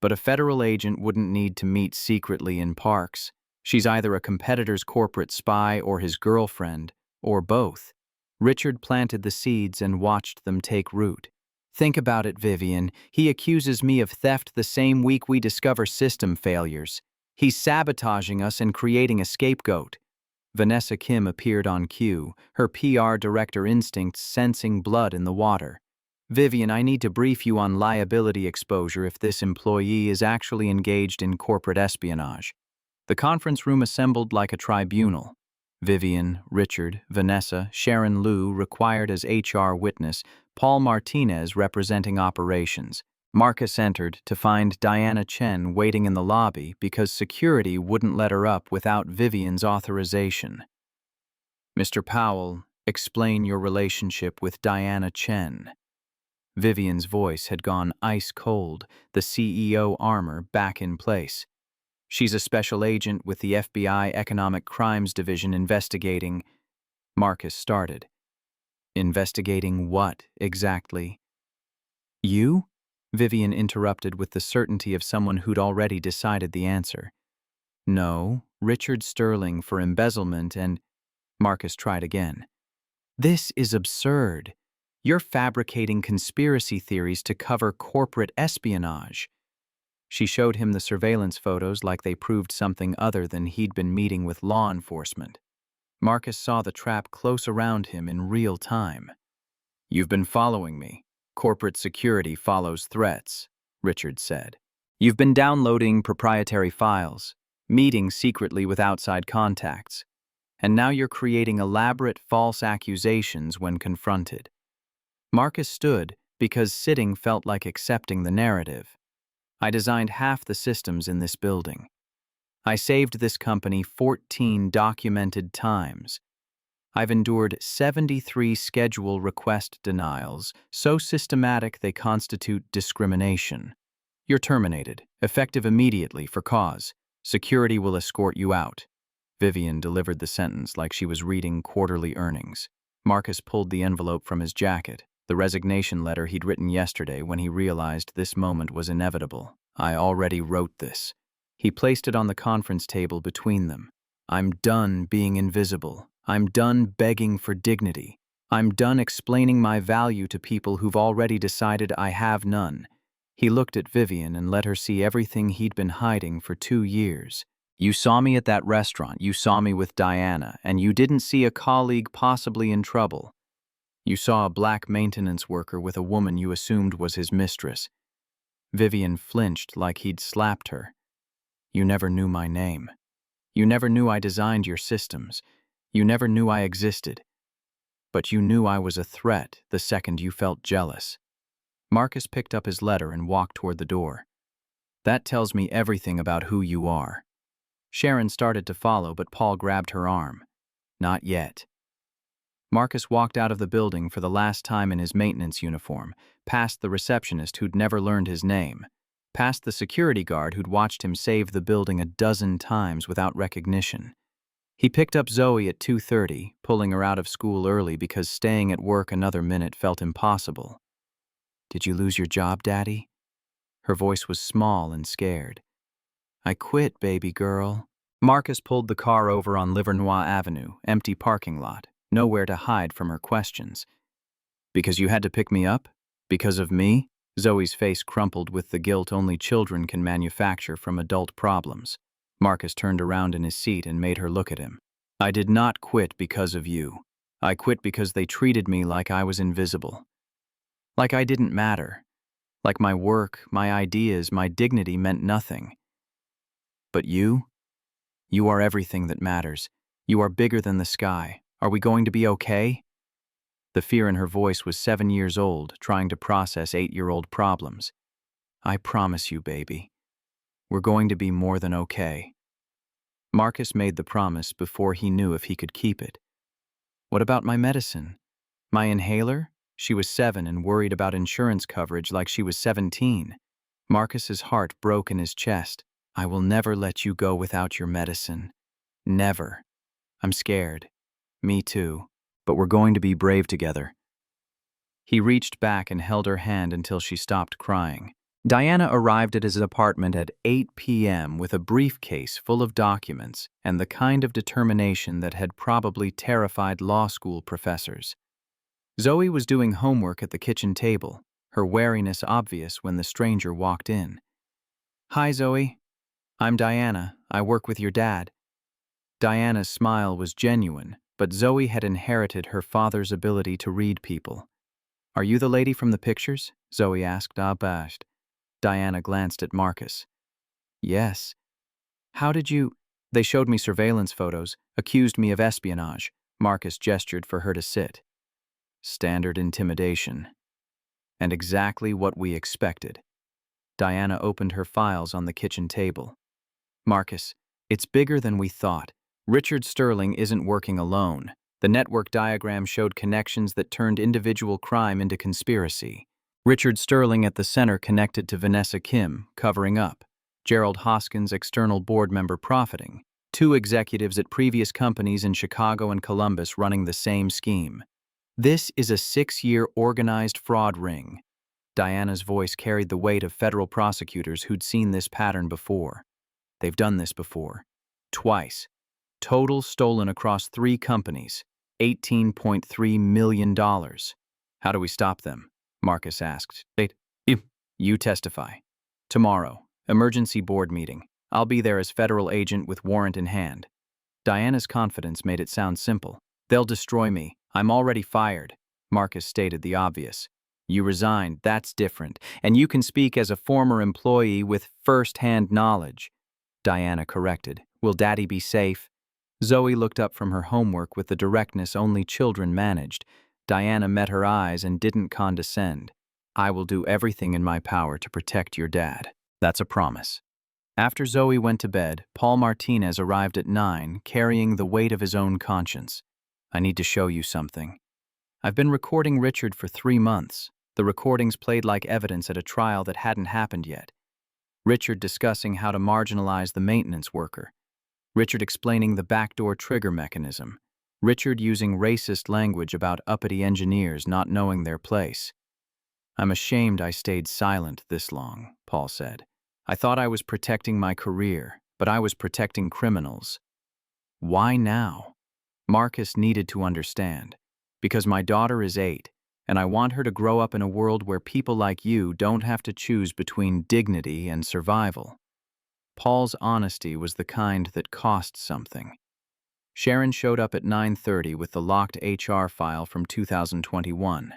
But a federal agent wouldn't need to meet secretly in parks. She's either a competitor's corporate spy or his girlfriend, or both. Richard planted the seeds and watched them take root. Think about it, Vivian. He accuses me of theft the same week we discover system failures. He's sabotaging us and creating a scapegoat. Vanessa Kim appeared on cue, her PR director instincts sensing blood in the water. Vivian, I need to brief you on liability exposure if this employee is actually engaged in corporate espionage. The conference room assembled like a tribunal. Vivian, Richard, Vanessa, Sharon Liu required as HR witness, Paul Martinez representing operations. Marcus entered to find Diana Chen waiting in the lobby because security wouldn't let her up without Vivian's authorization. Mr. Powell, explain your relationship with Diana Chen. Vivian's voice had gone ice cold, the CEO armor back in place. She's a special agent with the FBI Economic Crimes Division investigating... Marcus started. Investigating what, exactly? You? Vivian interrupted with the certainty of someone who'd already decided the answer. No, Richard Sterling for embezzlement and... Marcus tried again. This is absurd. You're fabricating conspiracy theories to cover corporate espionage. She showed him the surveillance photos like they proved something other than he'd been meeting with law enforcement. Marcus saw the trap close around him in real time. "You've been following me. Corporate security follows threats," Richard said. "You've been downloading proprietary files, meeting secretly with outside contacts, and now you're creating elaborate false accusations when confronted." Marcus stood because sitting felt like accepting the narrative. "I designed half the systems in this building. I saved this company 14 documented times. I've endured 73 schedule request denials, so systematic they constitute discrimination. You're terminated, effective immediately for cause. Security will escort you out." Vivian delivered the sentence like she was reading quarterly earnings. Marcus pulled the envelope from his jacket, the resignation letter he'd written yesterday when he realized this moment was inevitable. "I already wrote this." He placed it on the conference table between them. "I'm done being invisible. I'm done begging for dignity. I'm done explaining my value to people who've already decided I have none." He looked at Vivian and let her see everything he'd been hiding for 2 years. "You saw me at that restaurant, you saw me with Diana, and you didn't see a colleague possibly in trouble. You saw a black maintenance worker with a woman you assumed was his mistress." Vivian flinched like he'd slapped her. "You never knew my name. You never knew I designed your systems. You never knew I existed. But you knew I was a threat the second you felt jealous." Marcus picked up his letter and walked toward the door. "That tells me everything about who you are." Sharon started to follow, but Paul grabbed her arm. "Not yet." Marcus walked out of the building for the last time in his maintenance uniform, past the receptionist who'd never learned his name, past the security guard who'd watched him save the building a dozen times without recognition. He picked up Zoe at 2:30, pulling her out of school early because staying at work another minute felt impossible. "Did you lose your job, Daddy?" Her voice was small and scared. "I quit, baby girl." Marcus pulled the car over on Livernois Avenue, empty parking lot, nowhere to hide from her questions. "Because you had to pick me up? Because of me?" Zoe's face crumpled with the guilt only children can manufacture from adult problems. Marcus turned around in his seat and made her look at him. "I did not quit because of you. I quit because they treated me like I was invisible. Like I didn't matter. Like my work, my ideas, my dignity meant nothing. But you are everything that matters. You are bigger than the sky. Are we going to be okay?" The fear in her voice was 7 years old, trying to process 8-year-old problems. "I promise you, baby. We're going to be more than okay." Marcus made the promise before he knew if he could keep it. "What about my medicine? My inhaler?" She was 7 and worried about insurance coverage like she was 17. Marcus's heart broke in his chest. "I will never let you go without your medicine. Never. I'm scared. Me too. But we're going to be brave together." He reached back and held her hand until she stopped crying. Diana arrived at his apartment at 8 p.m. with a briefcase full of documents and the kind of determination that had probably terrified law school professors. Zoe was doing homework at the kitchen table, her wariness obvious when the stranger walked in. "Hi, Zoe. I'm Diana. I work with your dad." Diana's smile was genuine, but Zoe had inherited her father's ability to read people. "Are you the lady from the pictures?" Zoe asked, abashed. Diana glanced at Marcus. "Yes." "How did you—" "They showed me surveillance photos, accused me of espionage." Marcus gestured for her to sit. "Standard intimidation. And exactly what we expected." Diana opened her files on the kitchen table. "Marcus, it's bigger than we thought. Richard Sterling isn't working alone. The network diagram showed connections that turned individual crime into conspiracy. Richard Sterling at the center connected to Vanessa Kim, covering up. Gerald Hoskins, external board member, profiting. 2 executives at previous companies in Chicago and Columbus running the same scheme. This is a 6-year organized fraud ring." Diana's voice carried the weight of federal prosecutors who'd seen this pattern before. "They've done this before. Twice. Total stolen across 3 companies. $18.3 million. How do we stop them? Marcus asked. You testify. Tomorrow, emergency board meeting. I'll be there as federal agent with warrant in hand. Diana's confidence made it sound simple. They'll destroy me. I'm already fired. Marcus stated the obvious. You resigned, that's different, and you can speak as a former employee with first-hand knowledge. Diana corrected. Will Daddy be safe? Zoe looked up from her homework with the directness only children managed. Diana met her eyes and didn't condescend. I will do everything in my power to protect your dad. That's a promise. After Zoe went to bed, Paul Martinez arrived at 9, carrying the weight of his own conscience. I need to show you something. I've been recording Richard for 3 months. The recordings played like evidence at a trial that hadn't happened yet. Richard discussing how to marginalize the maintenance worker. Richard explaining the backdoor trigger mechanism. Richard using racist language about uppity engineers not knowing their place. I'm ashamed I stayed silent this long, Paul said. I thought I was protecting my career, but I was protecting criminals. Why now? Marcus needed to understand. Because my daughter is 8, and I want her to grow up in a world where people like you don't have to choose between dignity and survival. Paul's honesty was the kind that cost something. Sharon showed up at 9:30 with the locked HR file from 2021.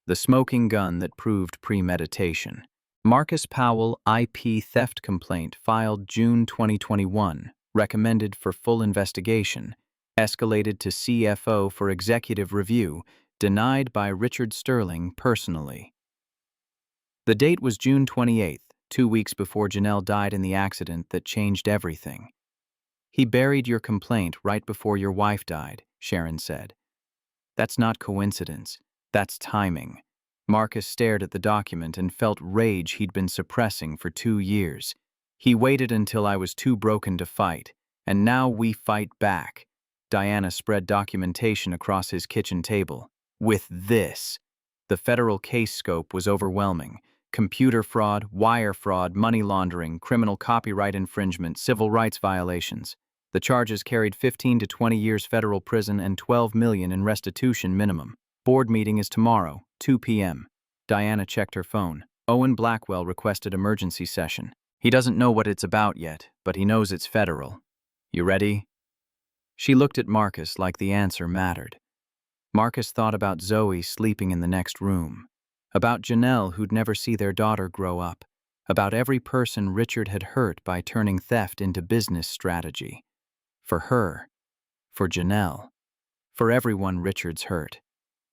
The smoking gun that proved premeditation. Marcus Powell IP theft complaint filed June 2021, recommended for full investigation, escalated to CFO for executive review, denied by Richard Sterling personally. The date was June 28th, 2 weeks before Janelle died in the accident that changed everything. He buried your complaint right before your wife died, Sharon said. That's not coincidence. That's timing. Marcus stared at the document and felt rage he'd been suppressing for 2 years. He waited until I was too broken to fight, and now we fight back. Diana spread documentation across his kitchen table. With this, the federal case scope was overwhelming. Computer fraud, wire fraud, money laundering, criminal copyright infringement, civil rights violations. The charges carried 15 to 20 years federal prison and $12 million in restitution minimum. Board meeting is tomorrow, 2 p.m. Diana checked her phone. Owen Blackwell requested emergency session. He doesn't know what it's about yet, but he knows it's federal. You ready? She looked at Marcus like the answer mattered. Marcus thought about Zoe sleeping in the next room, about Janelle who'd never see their daughter grow up, about every person Richard had hurt by turning theft into business strategy. For her, for Janelle, for everyone Richard's hurt.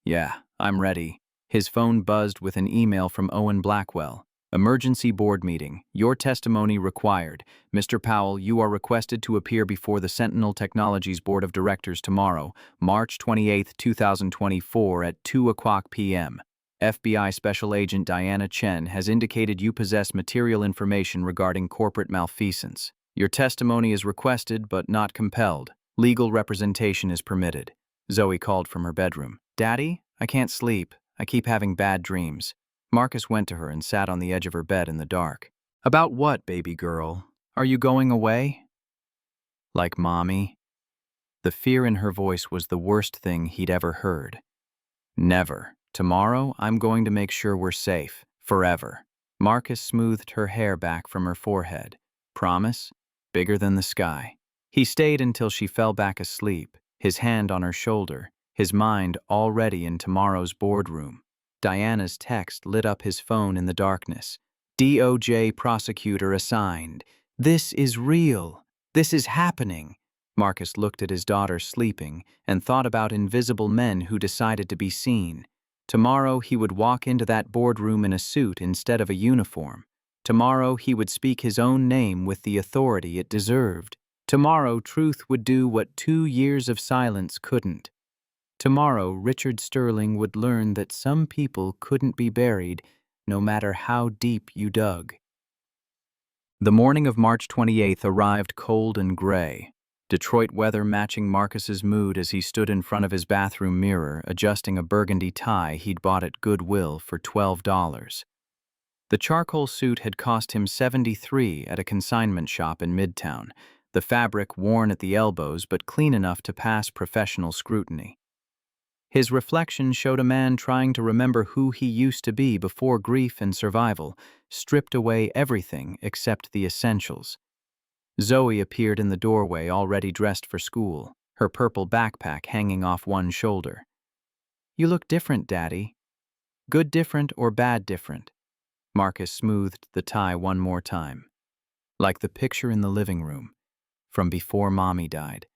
Yeah, I'm ready. His phone buzzed with an email from Owen Blackwell. Emergency board meeting. Your testimony required. Mr. Powell, you are requested to appear before the Sentinel Technologies Board of Directors tomorrow, March 28, 2024 at 2:00 p.m. FBI Special Agent Diana Chen has indicated you possess material information regarding corporate malfeasance. Your testimony is requested but not compelled. Legal representation is permitted. Zoe called from her bedroom. Daddy, I can't sleep. I keep having bad dreams. Marcus went to her and sat on the edge of her bed in the dark. About what, baby girl? Are you going away? Like Mommy? The fear in her voice was the worst thing he'd ever heard. Never. Tomorrow, I'm going to make sure we're safe. Forever. Marcus smoothed her hair back from her forehead. Promise? Bigger than the sky. He stayed until she fell back asleep, his hand on her shoulder, his mind already in tomorrow's boardroom. Diana's text lit up his phone in the darkness. DOJ prosecutor assigned. This is real. This is happening. Marcus looked at his daughter sleeping and thought about invisible men who decided to be seen. Tomorrow he would walk into that boardroom in a suit instead of a uniform. Tomorrow he would speak his own name with the authority it deserved. Tomorrow truth would do what 2 years of silence couldn't. Tomorrow Richard Sterling would learn that some people couldn't be buried no matter how deep you dug. The morning of March 28th arrived cold and gray. Detroit weather matching Marcus's mood as he stood in front of his bathroom mirror adjusting a burgundy tie he'd bought at Goodwill for $12. The charcoal suit had cost him $73 at a consignment shop in Midtown, the fabric worn at the elbows but clean enough to pass professional scrutiny. His reflection showed a man trying to remember who he used to be before grief and survival stripped away everything except the essentials. Zoe appeared in the doorway, already dressed for school, her purple backpack hanging off one shoulder. "You look different, Daddy." "Good different or bad different?" Marcus smoothed the tie one more time. "Like the picture in the living room, from before Mommy died."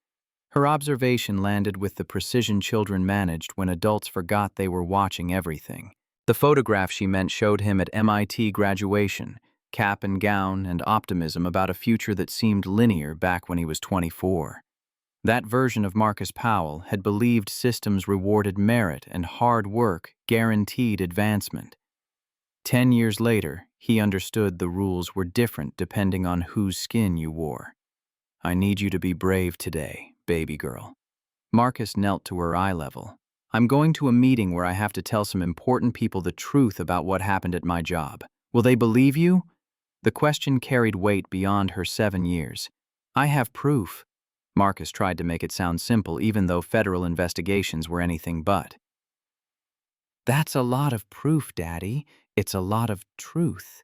Her observation landed with the precision children managed when adults forgot they were watching everything. The photograph she meant showed him at MIT graduation, cap and gown and optimism about a future that seemed linear back when he was 24. That version of Marcus Powell had believed systems rewarded merit and hard work guaranteed advancement. 10 years later, he understood the rules were different depending on whose skin you wore. "I need you to be brave today, baby girl." Marcus knelt to her eye level. "I'm going to a meeting where I have to tell some important people the truth about what happened at my job. Will they believe you?" The question carried weight beyond her 7 years. "I have proof." Marcus tried to make it sound simple, even though federal investigations were anything but. "That's a lot of proof, Daddy. It's a lot of truth."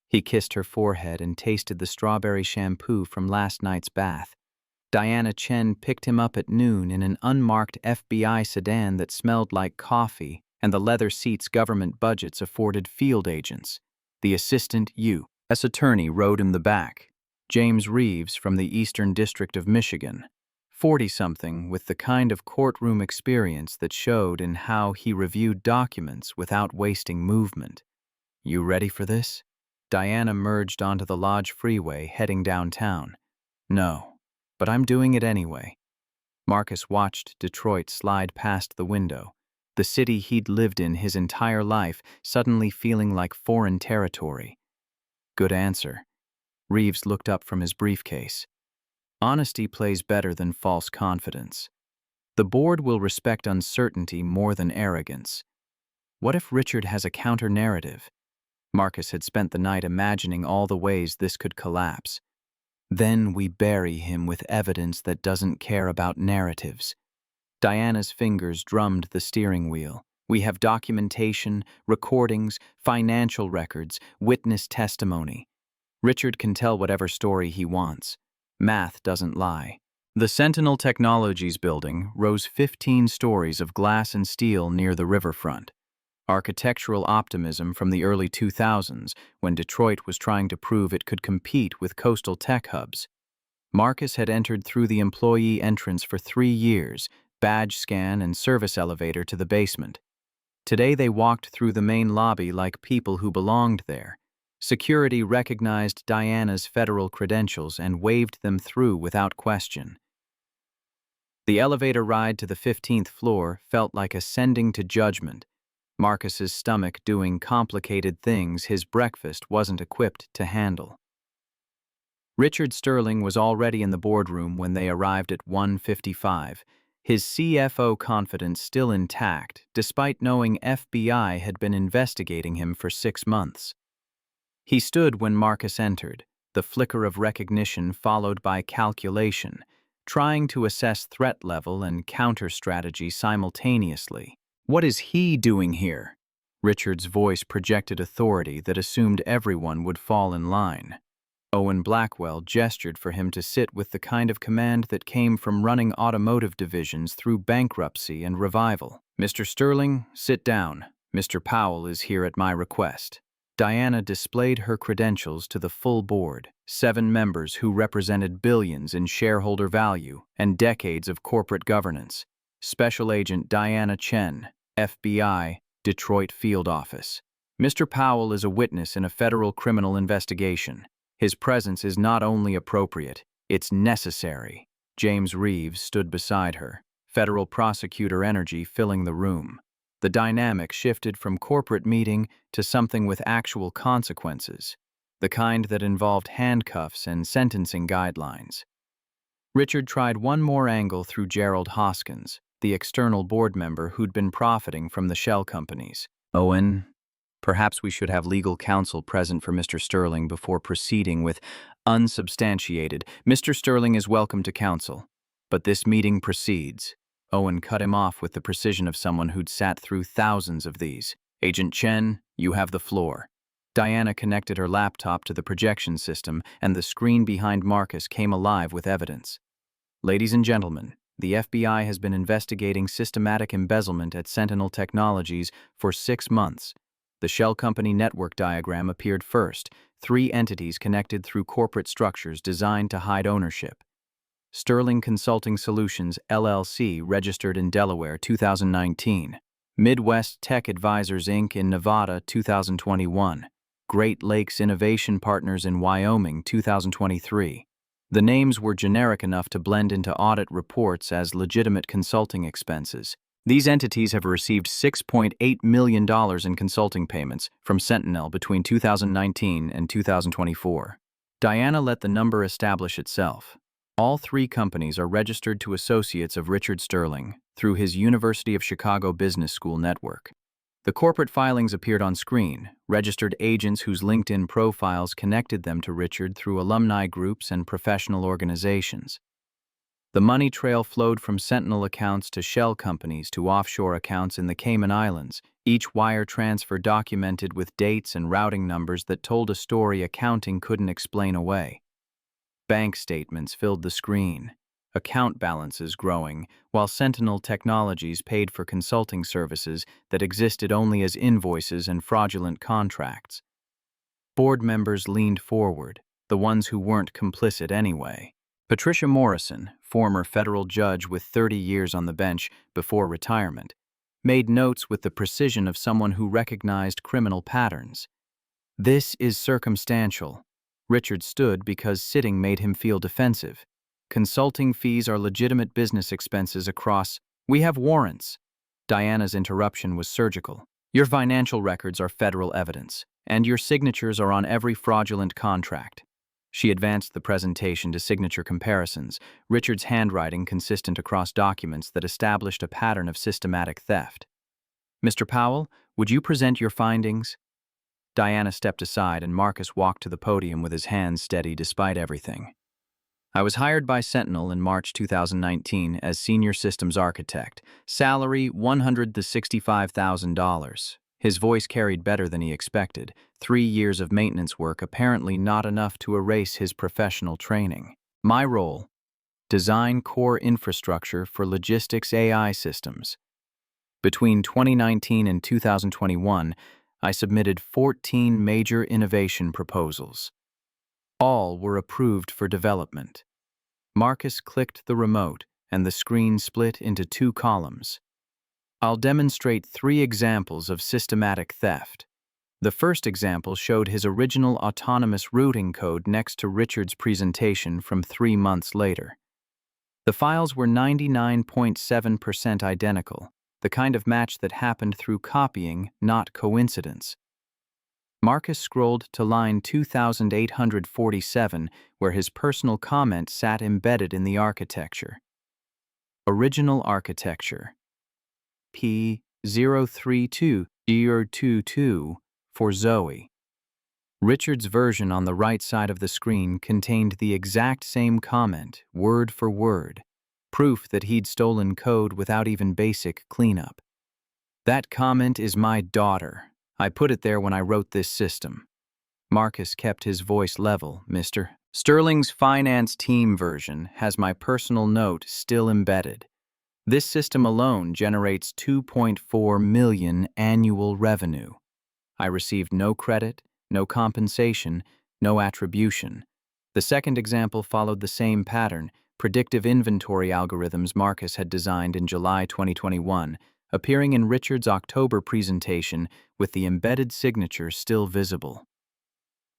He kissed her forehead and tasted the strawberry shampoo from last night's bath. Diana Chen picked him up at noon in an unmarked FBI sedan that smelled like coffee and the leather seats government budgets afforded field agents. The assistant U.S. attorney rode in the back, James Reeves from the Eastern District of Michigan, 40-something with the kind of courtroom experience that showed in how he reviewed documents without wasting movement. "You ready for this?" Diana merged onto the Lodge freeway, heading downtown. "No, but I'm doing it anyway." Marcus watched Detroit slide past the window, the city he'd lived in his entire life suddenly feeling like foreign territory. "Good answer." Reeves looked up from his briefcase. "Honesty plays better than false confidence. The board will respect uncertainty more than arrogance. What if Richard has a counter-narrative?" Marcus had spent the night imagining all the ways this could collapse. "Then we bury him with evidence that doesn't care about narratives." Diana's fingers drummed the steering wheel. "We have documentation, recordings, financial records, witness testimony. Richard can tell whatever story he wants. Math doesn't lie." The Sentinel Technologies building rose 15 stories of glass and steel near the riverfront. Architectural optimism from the early 2000s, when Detroit was trying to prove it could compete with coastal tech hubs. Marcus had entered through the employee entrance for 3 years, badge scan and service elevator to the basement. Today they walked through the main lobby like people who belonged there. Security recognized Diana's federal credentials and waved them through without question. The elevator ride to the 15th floor felt like ascending to judgment. Marcus's stomach doing complicated things his breakfast wasn't equipped to handle. Richard Sterling was already in the boardroom when they arrived at 1:55, his CFO confidence still intact, despite knowing FBI had been investigating him for 6 months. He stood when Marcus entered, the flicker of recognition followed by calculation, trying to assess threat level and counter strategy simultaneously. "What is he doing here?" Richard's voice projected authority that assumed everyone would fall in line. Owen Blackwell gestured for him to sit with the kind of command that came from running automotive divisions through bankruptcy and revival. "Mr. Sterling, sit down. Mr. Powell is here at my request." Diana displayed her credentials to the full board, 7 members who represented billions in shareholder value and decades of corporate governance. Special Agent Diana Chen, FBI, Detroit Field Office. "Mr. Powell is a witness in a federal criminal investigation. His presence is not only appropriate, it's necessary." James Reeves stood beside her, federal prosecutor energy filling the room. The dynamic shifted from corporate meeting to something with actual consequences, the kind that involved handcuffs and sentencing guidelines. Richard tried one more angle through Gerald Hoskins, the external board member who'd been profiting from the shell companies. "Owen, perhaps we should have legal counsel present for Mr. Sterling before proceeding with unsubstantiated. Mr. Sterling is welcome to counsel, but this meeting proceeds." Owen cut him off with the precision of someone who'd sat through thousands of these. "Agent Chen, you have the floor." Diana connected her laptop to the projection system, and the screen behind Marcus came alive with evidence. "Ladies and gentlemen, the FBI has been investigating systematic embezzlement at Sentinel Technologies for 6 months. The shell company network diagram appeared first, 3 entities connected through corporate structures designed to hide ownership. Sterling Consulting Solutions, LLC, registered in Delaware, 2019. Midwest Tech Advisors, Inc. in Nevada, 2021. Great Lakes Innovation Partners in Wyoming, 2023. The names were generic enough to blend into audit reports as legitimate consulting expenses. These entities have received $6.8 million in consulting payments from Sentinel between 2019 and 2024. Diana let the number establish itself. All 3 companies are registered to associates of Richard Sterling through his University of Chicago Business School network. The corporate filings appeared on screen, registered agents whose LinkedIn profiles connected them to Richard through alumni groups and professional organizations. The money trail flowed from Sentinel accounts to shell companies to offshore accounts in the Cayman Islands, each wire transfer documented with dates and routing numbers that told a story accounting couldn't explain away. Bank statements filled the screen, account balances growing, while Sentinel Technologies paid for consulting services that existed only as invoices and fraudulent contracts. Board members leaned forward, the ones who weren't complicit anyway. Patricia Morrison, former federal judge with 30 years on the bench before retirement, made notes with the precision of someone who recognized criminal patterns. "This is circumstantial." Richard stood because sitting made him feel defensive. "Consulting fees are legitimate business expenses across. We have warrants." Diana's interruption was surgical. "Your financial records are federal evidence, and your signatures are on every fraudulent contract." She advanced the presentation to signature comparisons, Richard's handwriting consistent across documents that established a pattern of systematic theft. "Mr. Powell, would you present your findings?" Diana stepped aside and Marcus walked to the podium with his hands steady despite everything. "I was hired by Sentinel in March 2019 as Senior Systems Architect. Salary, $165,000. His voice carried better than he expected. 3 years of maintenance work apparently not enough to erase his professional training. My role: design core infrastructure for logistics AI systems. Between 2019 and 2021, I submitted 14 major innovation proposals. All were approved for development." Marcus clicked the remote, and the screen split into 2 columns. "I'll demonstrate 3 examples of systematic theft." The first example showed his original autonomous routing code next to Richard's presentation from 3 months later. The files were 99.7% identical, the kind of match that happened through copying, not coincidence. Marcus scrolled to line 2847, where his personal comment sat embedded in the architecture. "Original architecture. P032-022 for Zoe." Richard's version on the right side of the screen contained the exact same comment, word for word, proof that he'd stolen code without even basic cleanup. "That comment is my daughter. I put it there when I wrote this system." Marcus kept his voice level, "Mr. Sterling's finance team version has my personal note still embedded. This system alone generates $2.4 million annual revenue. I received no credit, no compensation, no attribution." The second example followed the same pattern, predictive inventory algorithms Marcus had designed in July 2021, appearing in Richard's October presentation with the embedded signature still visible.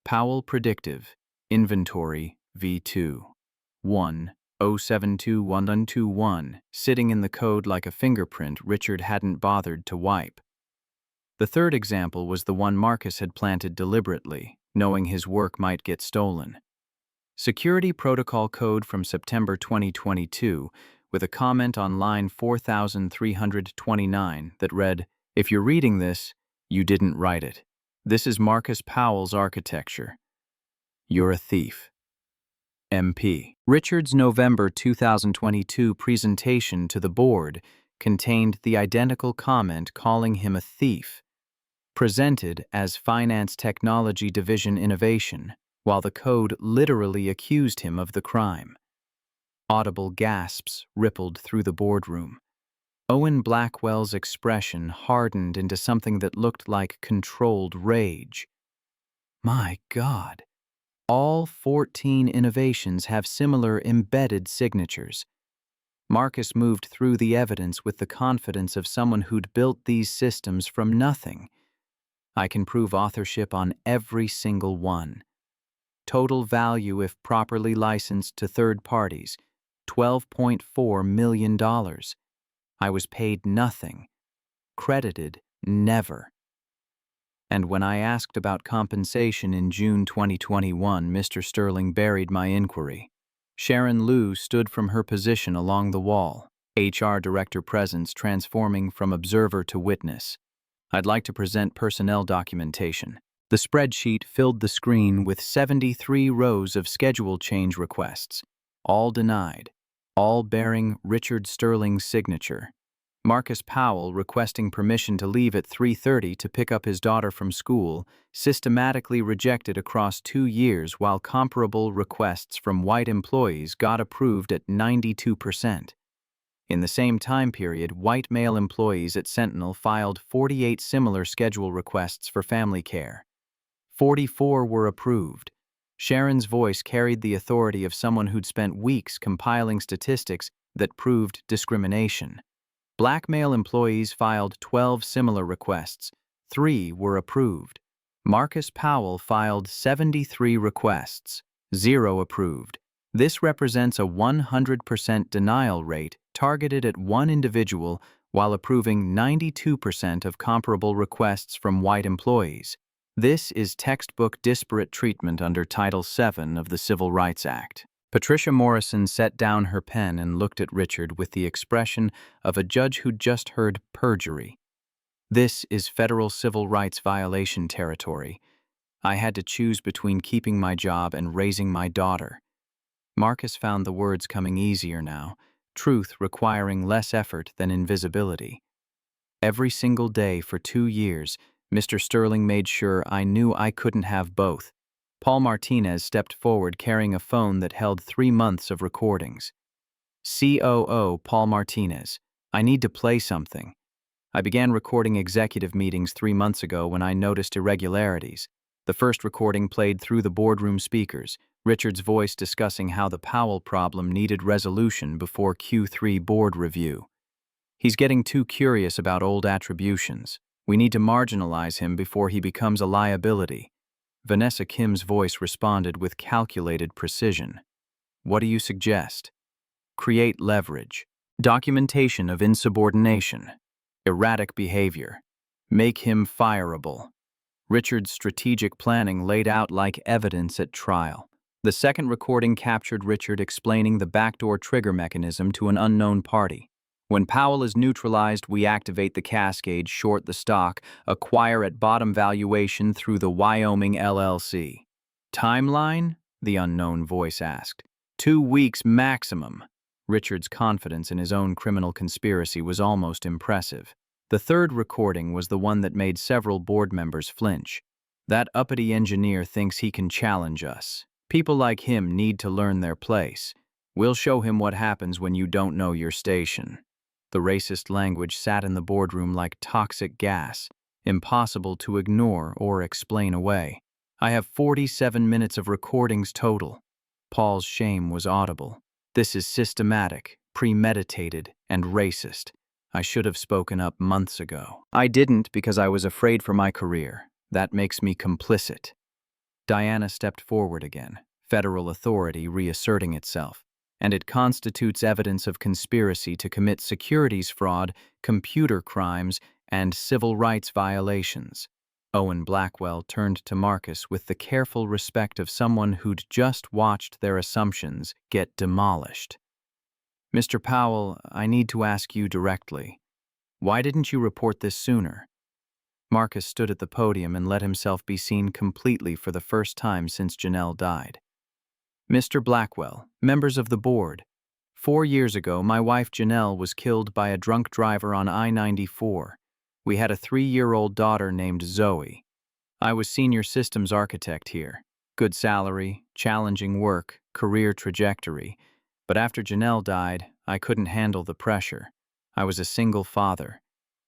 "Powell Predictive Inventory V2 1072121, sitting in the code like a fingerprint Richard hadn't bothered to wipe." The third example was the one Marcus had planted deliberately, knowing his work might get stolen. Security Protocol Code from September 2022, with a comment on line 4329 that read, "If you're reading this, you didn't write it. This is Marcus Powell's architecture. You're a thief." MP. Richard's November 2022 presentation to the board contained the identical comment calling him a thief, presented as Finance Technology Division innovation, while the code literally accused him of the crime. Audible gasps rippled through the boardroom. Owen Blackwell's expression hardened into something that looked like controlled rage. My God. All 14 innovations have similar embedded signatures. Marcus moved through the evidence with the confidence of someone who'd built these systems from nothing. I can prove authorship on every single one. Total value if properly licensed to third parties, $12.4 million. I was paid nothing. Credited never. And when I asked about compensation in June 2021, Mr. Sterling buried my inquiry. Sharon Liu stood from her position along the wall, HR director presence transforming from observer to witness. I'd like to present personnel documentation. The spreadsheet filled the screen with 73 rows of schedule change requests, all denied, all bearing Richard Sterling's signature. Marcus Powell requesting permission to leave at 3:30 to pick up his daughter from school, systematically rejected across 2 years, while comparable requests from white employees got approved at 92%. In the same time period, white male employees at Sentinel filed 48 similar schedule requests for family care. 44 were approved. Sharon's voice carried the authority of someone who'd spent weeks compiling statistics that proved discrimination. Black male employees filed 12 similar requests. 3 were approved. Marcus Powell filed 73 requests. 0 approved. This represents a 100% denial rate targeted at one individual while approving 92% of comparable requests from white employees. This is textbook disparate treatment under Title VII of the Civil Rights Act. Patricia Morrison set down her pen and looked at Richard with the expression of a judge who'd just heard perjury. This is federal civil rights violation territory. I had to choose between keeping my job and raising my daughter. Marcus found the words coming easier now, truth requiring less effort than invisibility. Every single day for 2 years, Mr. Sterling made sure I knew I couldn't have both. Paul Martinez stepped forward carrying a phone that held 3 months of recordings. COO Paul Martinez, I need to play something. I began recording executive meetings 3 months ago when I noticed irregularities. The first recording played through the boardroom speakers, Richard's voice discussing how the Powell problem needed resolution before Q3 board review. He's getting too curious about old attributions. We need to marginalize him before he becomes a liability. Vanessa Kim's voice responded with calculated precision. What do you suggest? Create leverage. Documentation of insubordination. Erratic behavior. Make him fireable. Richard's strategic planning laid out like evidence at trial. The second recording captured Richard explaining the backdoor trigger mechanism to an unknown party. When Powell is neutralized, we activate the cascade, short the stock, acquire at bottom valuation through the Wyoming LLC. Timeline? The unknown voice asked. 2 weeks maximum. Richard's confidence in his own criminal conspiracy was almost impressive. The third recording was the one that made several board members flinch. That uppity engineer thinks he can challenge us. People like him need to learn their place. We'll show him what happens when you don't know your station. The racist language sat in the boardroom like toxic gas, impossible to ignore or explain away. I have 47 minutes of recordings total. Paul's shame was audible. This is systematic, premeditated, and racist. I should have spoken up months ago. I didn't because I was afraid for my career. That makes me complicit. Diana stepped forward again, federal authority reasserting itself. And it constitutes evidence of conspiracy to commit securities fraud, computer crimes, and civil rights violations. Owen Blackwell turned to Marcus with the careful respect of someone who'd just watched their assumptions get demolished. Mr. Powell, I need to ask you directly. Why didn't you report this sooner? Marcus stood at the podium and let himself be seen completely for the first time since Janelle died. Mr. Blackwell, members of the board. 4 years ago, my wife Janelle was killed by a drunk driver on I-94. We had a 3-year-old daughter named Zoe. I was senior systems architect here. Good salary, challenging work, career trajectory. But after Janelle died, I couldn't handle the pressure. I was a single father.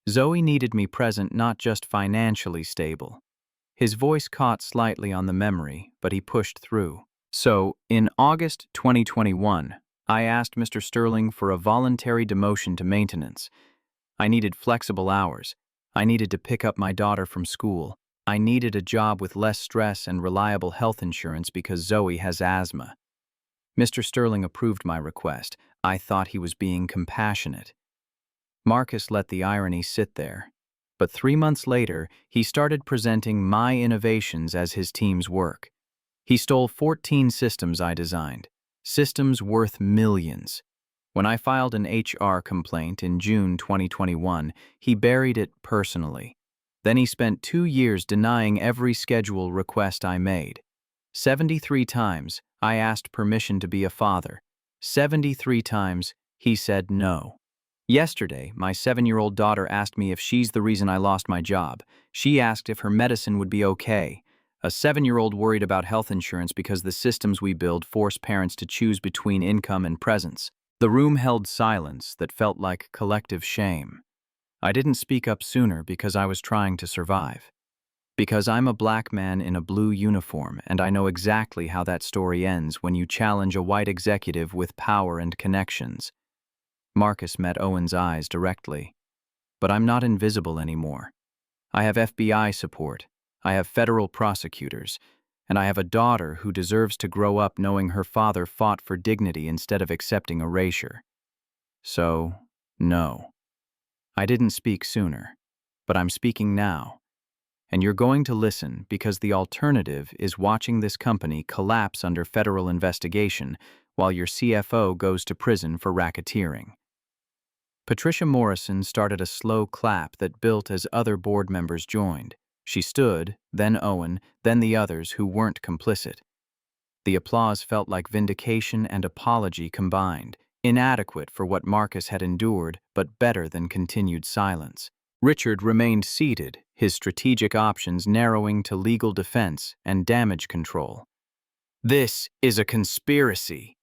Zoe needed me present, not just financially stable. His voice caught slightly on the memory, but he pushed through. So, in August 2021, I asked Mr. Sterling for a voluntary demotion to maintenance. I needed flexible hours. I needed to pick up my daughter from school. I needed a job with less stress and reliable health insurance because Zoe has asthma. Mr. Sterling approved my request. I thought he was being compassionate. Marcus let the irony sit there. But 3 months later, he started presenting my innovations as his team's work. He stole 14 systems I designed, systems worth millions. When I filed an HR complaint in June 2021, he buried it personally. Then he spent 2 years denying every schedule request I made. 73 times I asked permission to be a father. 73 times he said no. Yesterday, my 7-year-old daughter asked me if she's the reason I lost my job. She asked if her medicine would be okay. A 7-year-old worried about health insurance because the systems we build force parents to choose between income and presence. The room held silence that felt like collective shame. I didn't speak up sooner because I was trying to survive. Because I'm a black man in a blue uniform, and I know exactly how that story ends when you challenge a white executive with power and connections. Marcus met Owen's eyes directly. But I'm not invisible anymore. I have FBI support. I have federal prosecutors. And I have a daughter who deserves to grow up knowing her father fought for dignity instead of accepting erasure. So, no. I didn't speak sooner. But I'm speaking now. And you're going to listen because the alternative is watching this company collapse under federal investigation while your CFO goes to prison for racketeering. Patricia Morrison started a slow clap that built as other board members joined. She stood, then Owen, then the others who weren't complicit. The applause felt like vindication and apology combined, inadequate for what Marcus had endured, but better than continued silence. Richard remained seated, his strategic options narrowing to legal defense and damage control. "This is a conspiracy."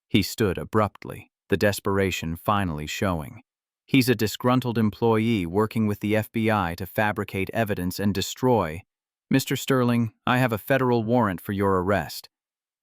He stood abruptly, the desperation finally showing. He's a disgruntled employee working with the FBI to fabricate evidence and destroy. "Mr. Sterling, I have a federal warrant for your arrest."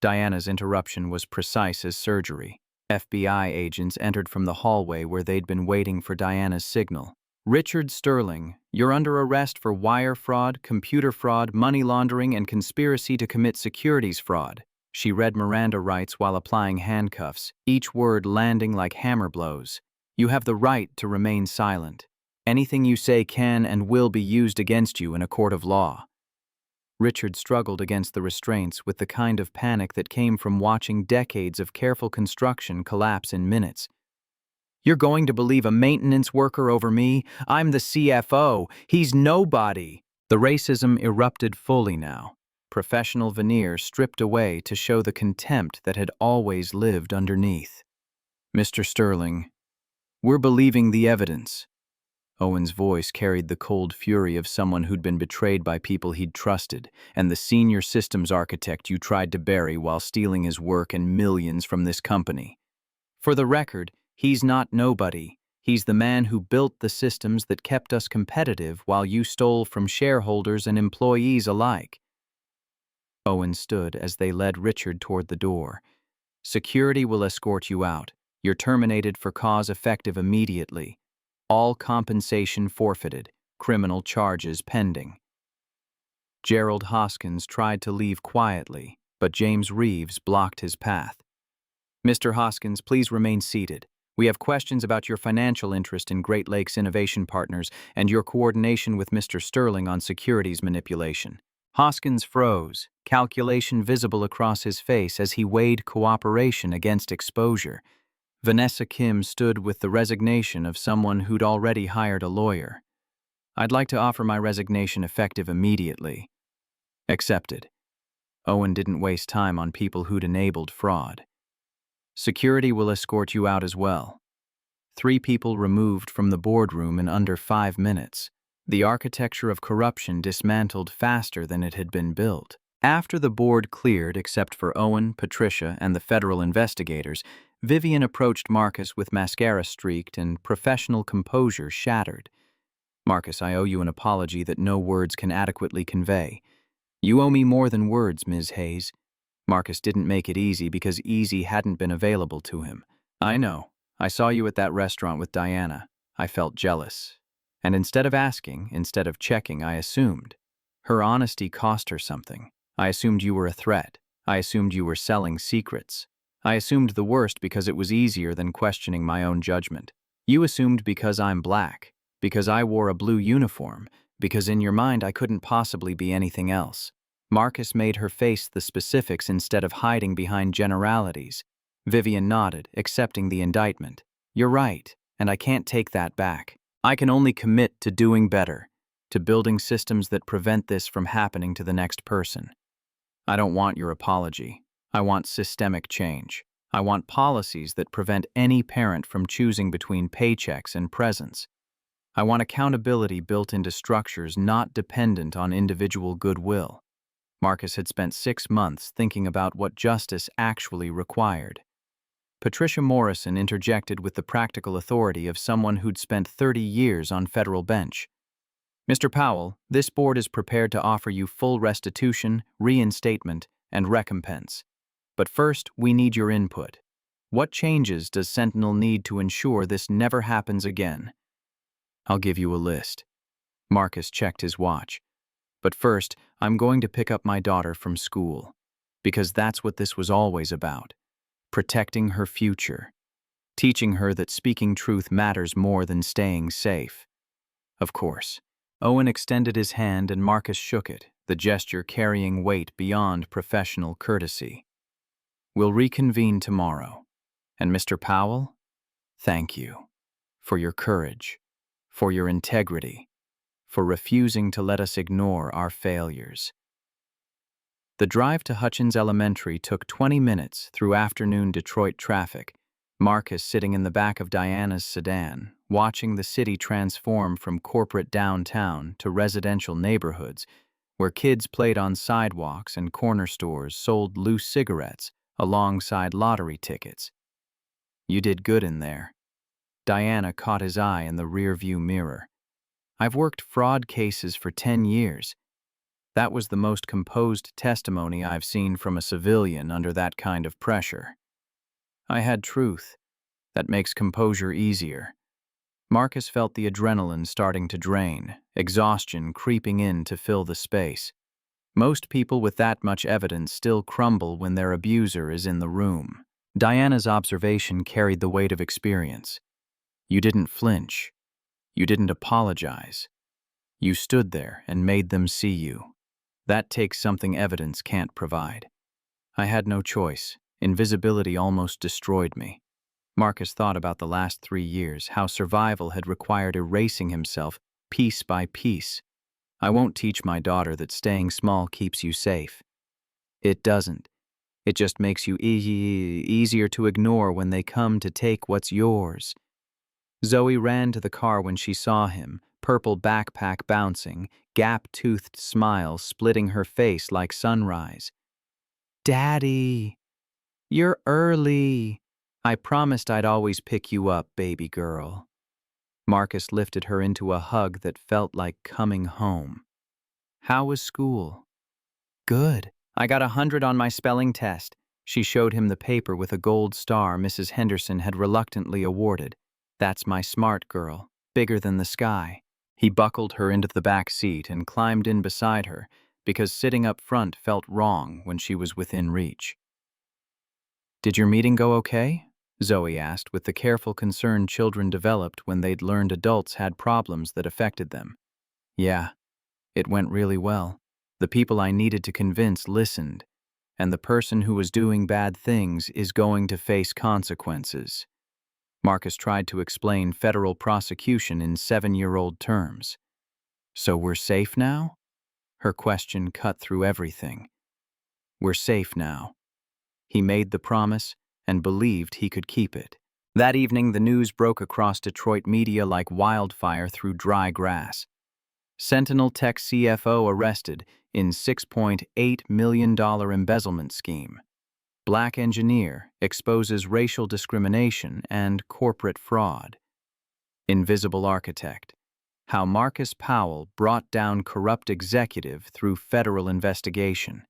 Diana's interruption was precise as surgery. FBI agents entered from the hallway where they'd been waiting for Diana's signal. "Richard Sterling, you're under arrest for wire fraud, computer fraud, money laundering, and conspiracy to commit securities fraud." She read Miranda rights while applying handcuffs, each word landing like hammer blows. "You have the right to remain silent. Anything you say can and will be used against you in a court of law." Richard struggled against the restraints with the kind of panic that came from watching decades of careful construction collapse in minutes. "You're going to believe a maintenance worker over me? I'm the CFO. He's nobody." The racism erupted fully now. Professional veneer stripped away to show the contempt that had always lived underneath. "Mr. Sterling, we're believing the evidence." Owen's voice carried the cold fury of someone who'd been betrayed by people he'd trusted, and the senior systems architect you tried to bury while stealing his work and millions from this company. For the record, he's not nobody. He's the man who built the systems that kept us competitive while you stole from shareholders and employees alike. Owen stood as they led Richard toward the door. "Security will escort you out. You're terminated for cause effective immediately. All compensation forfeited. Criminal charges pending." Gerald Hoskins tried to leave quietly, but James Reeves blocked his path. "Mr. Hoskins, please remain seated. We have questions about your financial interest in Great Lakes Innovation Partners and your coordination with Mr. Sterling on securities manipulation." Hoskins froze, calculation visible across his face as he weighed cooperation against exposure. Vanessa Kim stood with the resignation of someone who'd already hired a lawyer. "I'd like to offer my resignation effective immediately." "Accepted." Owen didn't waste time on people who'd enabled fraud. Security will escort you out as well. 3 people removed from the boardroom in under 5 minutes. The architecture of corruption dismantled faster than it had been built. After the board cleared, except for Owen, Patricia, and the federal investigators, Vivian approached Marcus with mascara streaked and professional composure shattered. "Marcus, I owe you an apology that no words can adequately convey. You owe me more than words, Ms. Hayes." Marcus didn't make it easy because easy hadn't been available to him. "I know. I saw you at that restaurant with Diana. I felt jealous. And instead of asking, instead of checking, I assumed. Her honesty cost her something. I assumed you were a threat. I assumed you were selling secrets. I assumed the worst because it was easier than questioning my own judgment. You assumed because I'm black, because I wore a blue uniform, because in your mind I couldn't possibly be anything else." Marcus made her face the specifics instead of hiding behind generalities. Vivian nodded, accepting the indictment. "You're right, and I can't take that back. I can only commit to doing better, to building systems that prevent this from happening to the next person. I don't want your apology. I want systemic change. I want policies that prevent any parent from choosing between paychecks and presents. I want accountability built into structures not dependent on individual goodwill." Marcus had spent 6 months thinking about what justice actually required. Patricia Morrison interjected with the practical authority of someone who'd spent 30 years on federal bench. "Mr. Powell, this board is prepared to offer you full restitution, reinstatement, and recompense. But first, we need your input. What changes does Sentinel need to ensure this never happens again?" "I'll give you a list." Marcus checked his watch. "But first, I'm going to pick up my daughter from school. Because that's what this was always about. Protecting her future. Teaching her that speaking truth matters more than staying safe." Of course. Owen extended his hand and Marcus shook it, the gesture carrying weight beyond professional courtesy. "We'll reconvene tomorrow. And Mr. Powell, thank you. For your courage. For your integrity. For refusing to let us ignore our failures." The drive to Hutchins Elementary took 20 minutes through afternoon Detroit traffic, Marcus sitting in the back of Diana's sedan, watching the city transform from corporate downtown to residential neighborhoods, where kids played on sidewalks and corner stores sold loose cigarettes alongside lottery tickets. "You did good in there." Diana caught his eye in the rearview mirror. "I've worked fraud cases for 10 years. That was the most composed testimony I've seen from a civilian under that kind of pressure. I had truth. That makes composure easier." Marcus felt the adrenaline starting to drain, exhaustion creeping in to fill the space. Most people with that much evidence still crumble when their abuser is in the room. Diana's observation carried the weight of experience. "You didn't flinch. You didn't apologize. You stood there and made them see you. That takes something evidence can't provide." "I had no choice. Invisibility almost destroyed me." Marcus thought about the last 3 years, how survival had required erasing himself piece by piece. "I won't teach my daughter that staying small keeps you safe. It doesn't. It just makes you easier to ignore when they come to take what's yours." Zoe ran to the car when she saw him, purple backpack bouncing, gap-toothed smile splitting her face like sunrise. "Daddy, you're early. I promised I'd always pick you up, baby girl." Marcus lifted her into a hug that felt like coming home. "How was school?" "Good. I got 100 on my spelling test." She showed him the paper with a gold star Mrs. Henderson had reluctantly awarded. "That's my smart girl, bigger than the sky." He buckled her into the back seat and climbed in beside her, because sitting up front felt wrong when she was within reach. "Did your meeting go okay?" Zoe asked with the careful concern children developed when they'd learned adults had problems that affected them. "Yeah, it went really well. The people I needed to convince listened, and the person who was doing bad things is going to face consequences." Marcus tried to explain federal prosecution in 7-year-old terms. "So we're safe now?" Her question cut through everything. "We're safe now." He made the promise and believed he could keep it. That evening, the news broke across Detroit media like wildfire through dry grass. Sentinel Tech CFO arrested in $6.8 million embezzlement scheme. Black engineer exposes racial discrimination and corporate fraud. Invisible architect. How Marcus Powell brought down corrupt executive through federal investigation.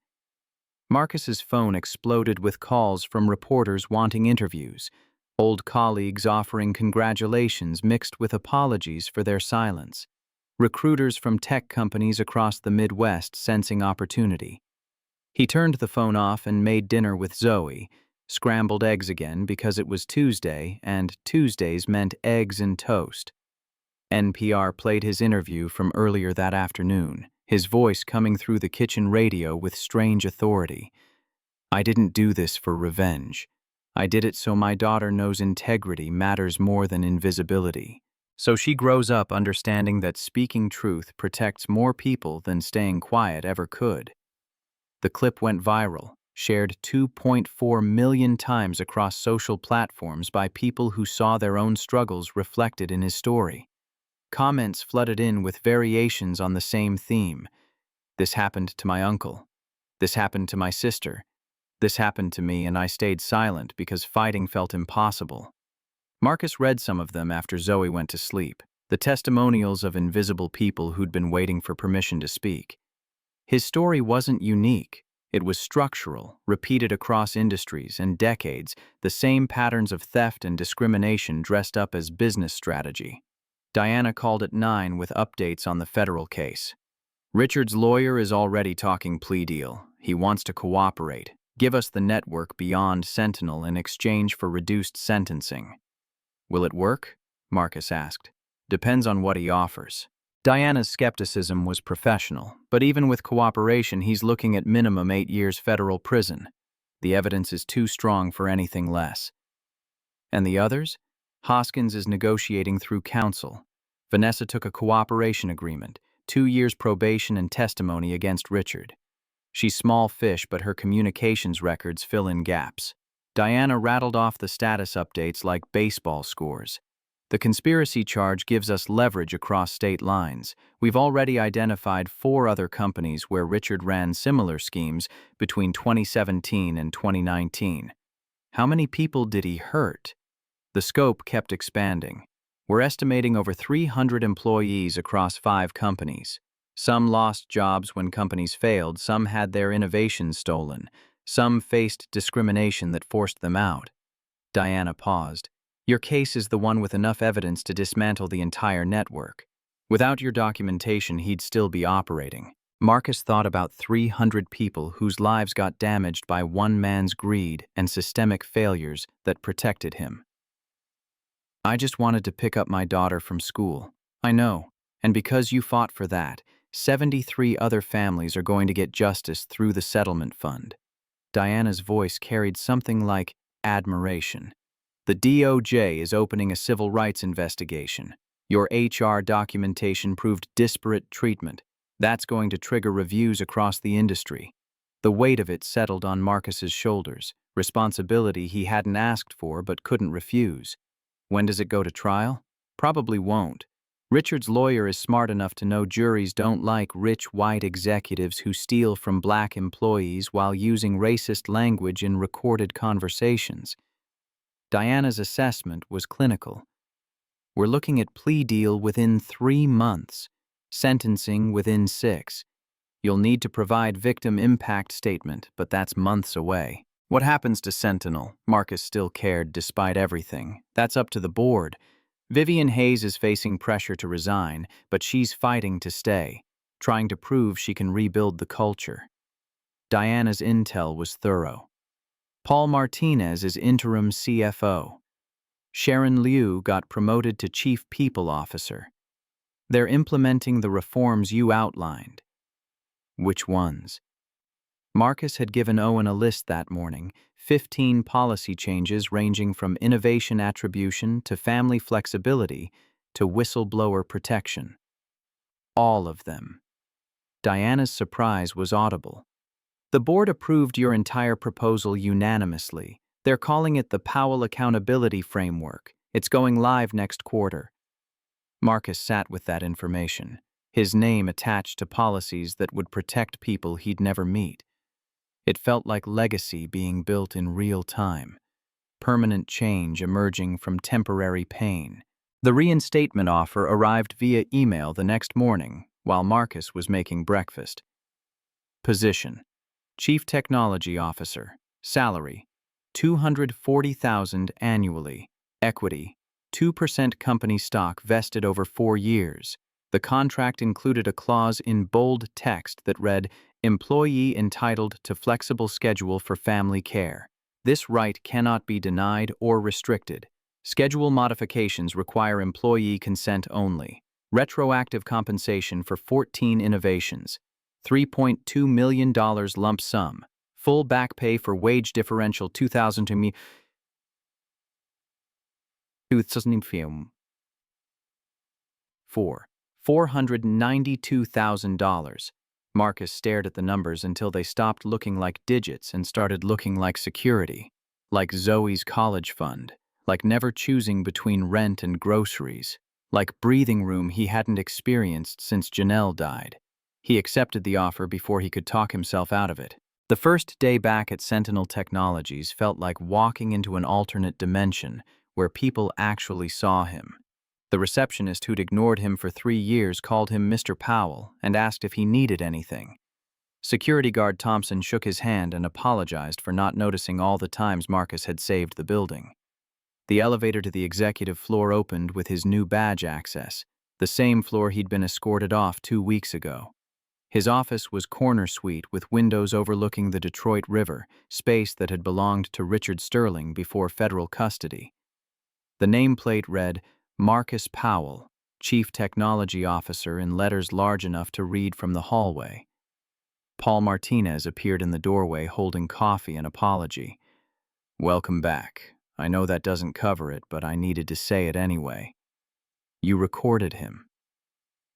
Marcus's phone exploded with calls from reporters wanting interviews, old colleagues offering congratulations mixed with apologies for their silence, recruiters from tech companies across the Midwest sensing opportunity. He turned the phone off and made dinner with Zoe, scrambled eggs again because it was Tuesday, and Tuesdays meant eggs and toast. NPR played his interview from earlier that afternoon, his voice coming through the kitchen radio with strange authority. "I didn't do this for revenge. I did it so my daughter knows integrity matters more than invisibility. So she grows up understanding that speaking truth protects more people than staying quiet ever could." The clip went viral, shared 2.4 million times across social platforms by people who saw their own struggles reflected in his story. Comments flooded in with variations on the same theme. "This happened to my uncle. This happened to my sister. This happened to me and I stayed silent because fighting felt impossible." Marcus read some of them after Zoe went to sleep, the testimonials of invisible people who'd been waiting for permission to speak. His story wasn't unique. It was structural, repeated across industries and decades, the same patterns of theft and discrimination dressed up as business strategy. Diana called at 9 with updates on the federal case. "Richard's lawyer is already talking plea deal. He wants to cooperate. Give us the network beyond Sentinel in exchange for reduced sentencing." "Will it work?" Marcus asked. "Depends on what he offers." Diana's skepticism was professional, but even with cooperation, he's looking at minimum 8 years federal prison. The evidence is too strong for anything less. And the others? Hoskins is negotiating through counsel. Vanessa took a cooperation agreement, 2 years probation and testimony against Richard. She's small fish, but her communications records fill in gaps. Diana rattled off the status updates like baseball scores. "The conspiracy charge gives us leverage across state lines. We've already identified 4 other companies where Richard ran similar schemes between 2017 and 2019. How many people did he hurt?" The scope kept expanding. "We're estimating over 300 employees across 5 companies. Some lost jobs when companies failed, some had their innovations stolen, some faced discrimination that forced them out." Diana paused. "Your case is the one with enough evidence to dismantle the entire network. Without your documentation, he'd still be operating." Marcus thought about 300 people whose lives got damaged by one man's greed and systemic failures that protected him. "I just wanted to pick up my daughter from school. I know, and because you fought for that, 73 other families are going to get justice through the settlement fund." Diana's voice carried something like admiration. "The DOJ is opening a civil rights investigation. Your HR documentation proved disparate treatment. That's going to trigger reviews across the industry." The weight of it settled on Marcus's shoulders, responsibility he hadn't asked for but couldn't refuse. When does it go to trial? Probably won't. Richard's lawyer is smart enough to know juries don't like rich white executives who steal from black employees while using racist language in recorded conversations. Diana's assessment was clinical. "We're looking at plea deal within 3 months, sentencing within 6. You'll need to provide victim impact statement, but that's months away." What happens to Sentinel? Marcus still cared despite everything. That's up to the board. Vivian Hayes is facing pressure to resign, but she's fighting to stay, trying to prove she can rebuild the culture. Diana's intel was thorough. Paul Martinez is interim CFO. Sharon Liu got promoted to Chief People Officer. They're implementing the reforms you outlined. Which ones? Marcus had given Owen a list that morning, 15 policy changes ranging from innovation attribution to family flexibility to whistleblower protection. All of them. Diana's surprise was audible. The board approved your entire proposal unanimously. They're calling it the Powell Accountability Framework. It's going live next quarter. Marcus sat with that information, his name attached to policies that would protect people he'd never meet. It felt like legacy being built in real time, permanent change emerging from temporary pain. The reinstatement offer arrived via email the next morning while Marcus was making breakfast. Position: Chief Technology Officer. Salary: $240,000 annually. Equity: 2% company stock vested over 4 years. The contract included a clause in bold text that read, "Employee entitled to flexible schedule for family care. This right cannot be denied or restricted. Schedule modifications require employee consent only. Retroactive compensation for 14 innovations. $3.2 million lump sum. Full back pay for wage differential 2000 to me. 4. $492,000. Marcus stared at the numbers until they stopped looking like digits and started looking like security. Like Zoe's college fund. Like never choosing between rent and groceries. Like breathing room he hadn't experienced since Janelle died. He accepted the offer before he could talk himself out of it. The first day back at Sentinel Technologies felt like walking into an alternate dimension where people actually saw him. The receptionist who'd ignored him for 3 years called him Mr. Powell and asked if he needed anything. Security guard Thompson shook his hand and apologized for not noticing all the times Marcus had saved the building. The elevator to the executive floor opened with his new badge access, the same floor he'd been escorted off 2 weeks ago. His office was corner suite with windows overlooking the Detroit River, space that had belonged to Richard Sterling before federal custody. The nameplate read, "Marcus Powell, Chief Technology Officer," in letters large enough to read from the hallway. Paul Martinez appeared in the doorway holding coffee and apology. "Welcome back. I know that doesn't cover it, but I needed to say it anyway. You recorded him.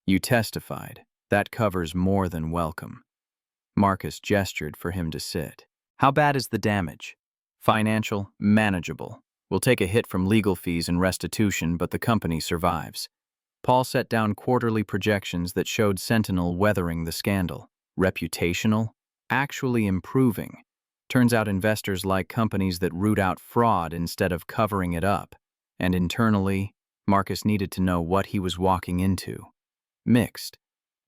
You testified. That covers more than welcome." Marcus gestured for him to sit. "How bad is the damage?" "Financial, manageable. We'll take a hit from legal fees and restitution, but the company survives." Paul set down quarterly projections that showed Sentinel weathering the scandal. Reputational? Actually improving. Turns out investors like companies that root out fraud instead of covering it up. And internally, Marcus needed to know what he was walking into. Mixed.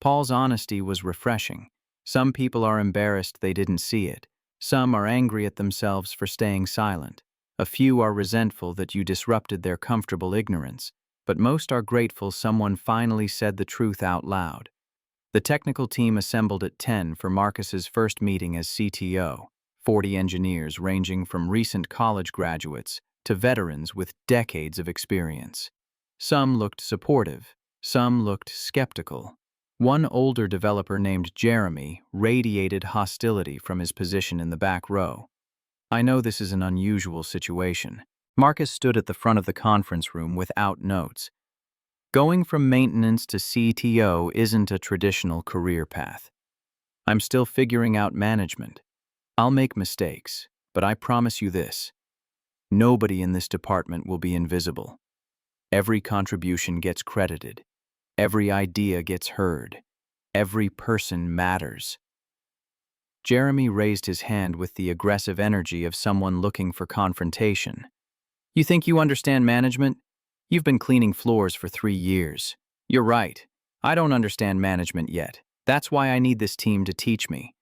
Paul's honesty was refreshing. Some people are embarrassed they didn't see it. Some are angry at themselves for staying silent. A few are resentful that you disrupted their comfortable ignorance. But most are grateful someone finally said the truth out loud. The technical team assembled at 10 for Marcus's first meeting as CTO. 40 engineers ranging from recent college graduates to veterans with decades of experience. Some looked supportive. Some looked skeptical. One older developer named Jeremy radiated hostility from his position in the back row. "I know this is an unusual situation." Marcus stood at the front of the conference room without notes. "Going from maintenance to CTO isn't a traditional career path. I'm still figuring out management. I'll make mistakes, but I promise you this. Nobody in this department will be invisible. Every contribution gets credited. Every idea gets heard. Every person matters." Jeremy raised his hand with the aggressive energy of someone looking for confrontation. "You think you understand management? You've been cleaning floors for 3 years. You're right. I don't understand management yet. That's why I need this team to teach me."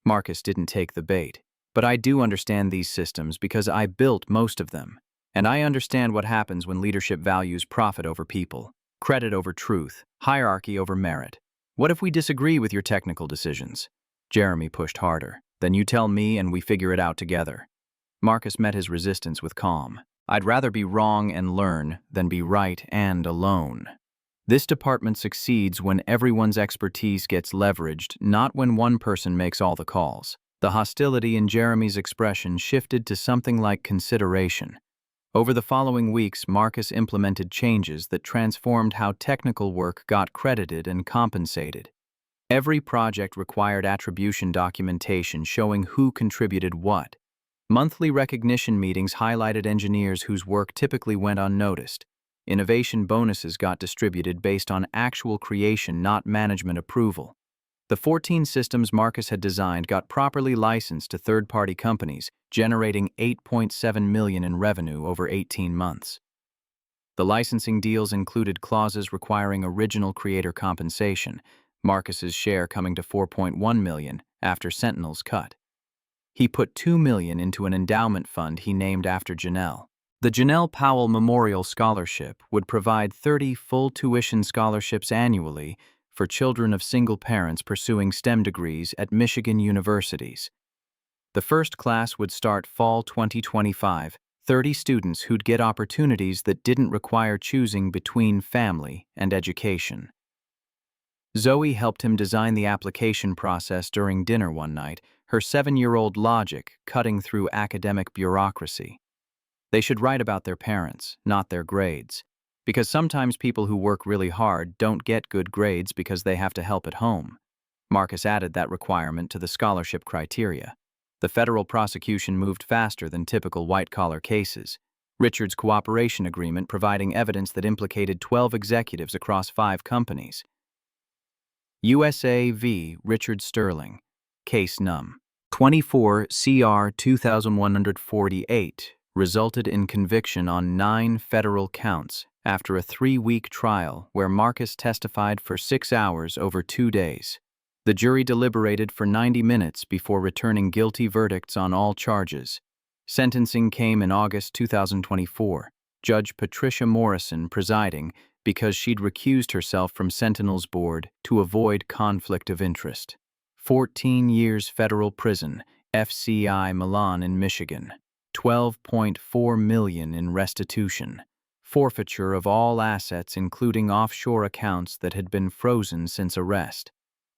Marcus didn't take the bait. "But I do understand these systems because I built most of them. And I understand what happens when leadership values profit over people. Credit over truth, hierarchy over merit. What if we disagree with your technical decisions?" Jeremy pushed harder. "Then you tell me and we figure it out together." Marcus met his resistance with calm. "I'd rather be wrong and learn than be right and alone. This department succeeds when everyone's expertise gets leveraged, not when one person makes all the calls." The hostility in Jeremy's expression shifted to something like consideration. Over the following weeks, Marcus implemented changes that transformed how technical work got credited and compensated. Every project required attribution documentation showing who contributed what. Monthly recognition meetings highlighted engineers whose work typically went unnoticed. Innovation bonuses got distributed based on actual creation, not management approval. The 14 systems Marcus had designed got properly licensed to third-party companies, generating $8.7 million in revenue over 18 months. The licensing deals included clauses requiring original creator compensation, Marcus's share coming to $4.1 million after Sentinel's cut. He put $2 million into an endowment fund he named after Janelle. The Janelle Powell Memorial Scholarship would provide 30 full tuition scholarships annually for children of single parents pursuing STEM degrees at Michigan universities. The first class would start fall 2025, 30 students who'd get opportunities that didn't require choosing between family and education. Zoe helped him design the application process during dinner one night, her 7-year-old logic cutting through academic bureaucracy. They should write about their parents, not their grades, because sometimes people who work really hard don't get good grades because they have to help at home. Marcus added that requirement to the scholarship criteria. The federal prosecution moved faster than typical white-collar cases. Richard's cooperation agreement providing evidence that implicated 12 executives across 5 companies. USA v. Richard Sterling, Case Num. 24 CR 2148 resulted in conviction on 9 federal counts after a 3-week trial where Marcus testified for 6 hours over 2 days. The jury deliberated for 90 minutes before returning guilty verdicts on all charges. Sentencing came in August 2024, Judge Patricia Morrison presiding because she'd recused herself from Sentinel's board to avoid conflict of interest. 14 years federal prison, FCI Milan in Michigan. $12.4 million in restitution. Forfeiture of all assets including offshore accounts that had been frozen since arrest.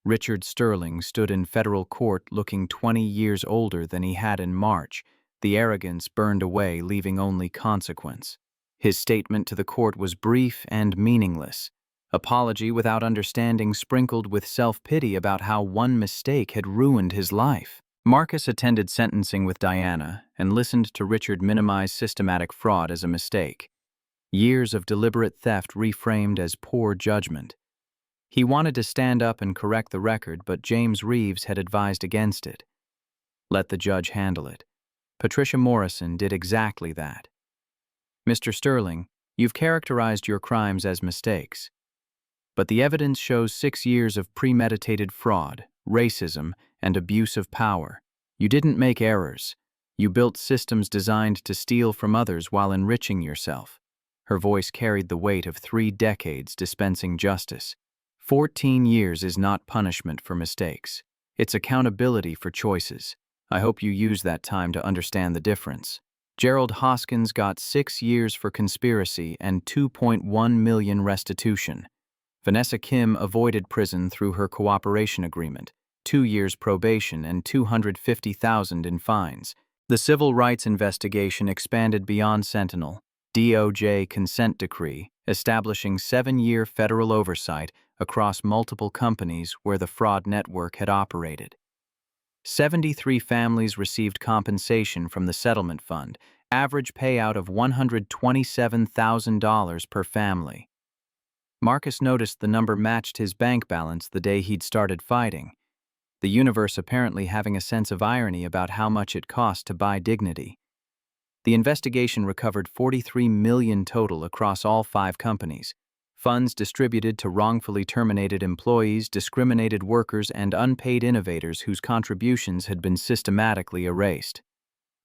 Richard Sterling stood in federal court looking 20 years older than he had in March, the arrogance burned away leaving only consequence. His statement to the court was brief and meaningless. Apology without understanding sprinkled with self-pity about how one mistake had ruined his life. Marcus attended sentencing with Diana and listened to Richard minimize systematic fraud as a mistake. Years of deliberate theft reframed as poor judgment. He wanted to stand up and correct the record, but James Reeves had advised against it. Let the judge handle it. Patricia Morrison did exactly that. Mr. Sterling, you've characterized your crimes as mistakes. But the evidence shows 6 years of premeditated fraud, racism, and abuse of power. You didn't make errors. You built systems designed to steal from others while enriching yourself. Her voice carried the weight of 3 decades dispensing justice. 14 years is not punishment for mistakes. It's accountability for choices. I hope you use that time to understand the difference. Gerald Hoskins got 6 years for conspiracy and $2.1 million restitution. Vanessa Kim avoided prison through her cooperation agreement, 2 years probation and $250,000 in fines. The civil rights investigation expanded beyond Sentinel. DOJ consent decree, establishing 7-year federal oversight across multiple companies where the fraud network had operated. 73 families received compensation from the settlement fund, average payout of $127,000 per family. Marcus noticed the number matched his bank balance the day he'd started fighting, the universe apparently having a sense of irony about how much it cost to buy dignity. The investigation recovered $43 million total across all 5 companies. Funds distributed to wrongfully terminated employees, discriminated workers, and unpaid innovators whose contributions had been systematically erased.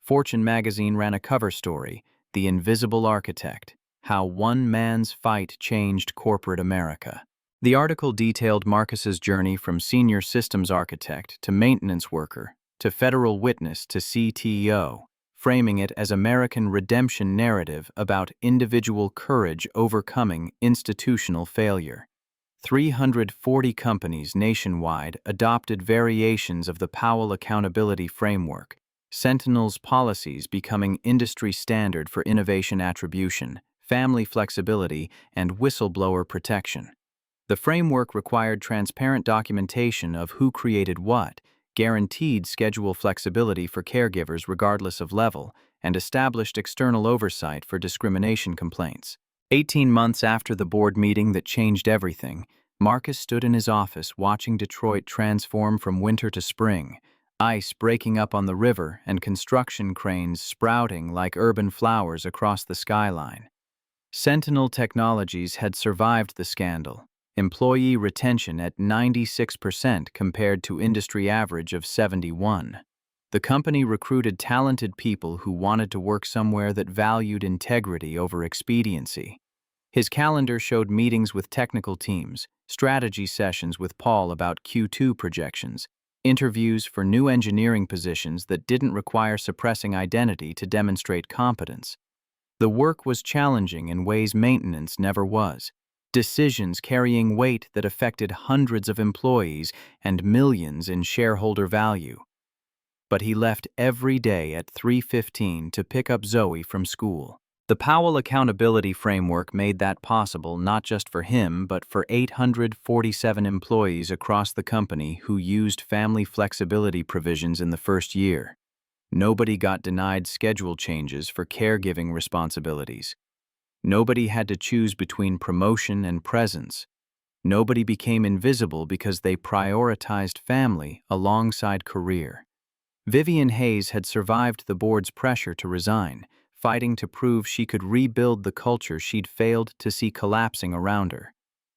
Fortune magazine ran a cover story, The Invisible Architect, How One Man's Fight Changed Corporate America. The article detailed Marcus's journey from senior systems architect to maintenance worker to federal witness to CTO, framing it as American redemption narrative about individual courage overcoming institutional failure. 340 companies nationwide adopted variations of the Powell Accountability Framework, Sentinel's policies becoming industry standard for innovation attribution, family flexibility, and whistleblower protection. The framework required transparent documentation of who created what, guaranteed schedule flexibility for caregivers regardless of level, and established external oversight for discrimination complaints. 18 months after the board meeting that changed everything, Marcus stood in his office watching Detroit transform from winter to spring, ice breaking up on the river and construction cranes sprouting like urban flowers across the skyline. Sentinel Technologies had survived the scandal, employee retention at 96% compared to industry average of 71%. The company recruited talented people who wanted to work somewhere that valued integrity over expediency. His calendar showed meetings with technical teams, strategy sessions with Paul about Q2 projections, interviews for new engineering positions that didn't require suppressing identity to demonstrate competence. The work was challenging in ways maintenance never was. Decisions carrying weight that affected hundreds of employees and millions in shareholder value. But he left every day at 3:15 to pick up Zoe from school. The Powell Accountability Framework made that possible not just for him but for 847 employees across the company who used family flexibility provisions in the first year. Nobody got denied schedule changes for caregiving responsibilities. Nobody had to choose between promotion and presence. Nobody became invisible because they prioritized family alongside career. Vivian Hayes had survived the board's pressure to resign, fighting to prove she could rebuild the culture she'd failed to see collapsing around her.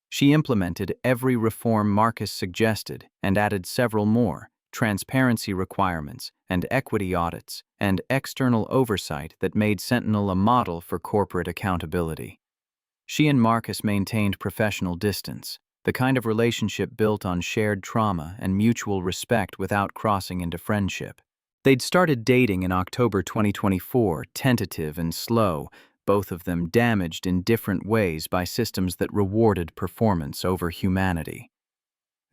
She implemented every reform Marcus suggested and added several more: transparency requirements and equity audits and external oversight that made Sentinel a model for corporate accountability. She and Marcus maintained professional distance, the kind of relationship built on shared trauma and mutual respect without crossing into friendship. They'd started dating in October 2024, tentative and slow, both of them damaged in different ways by systems that rewarded performance over humanity.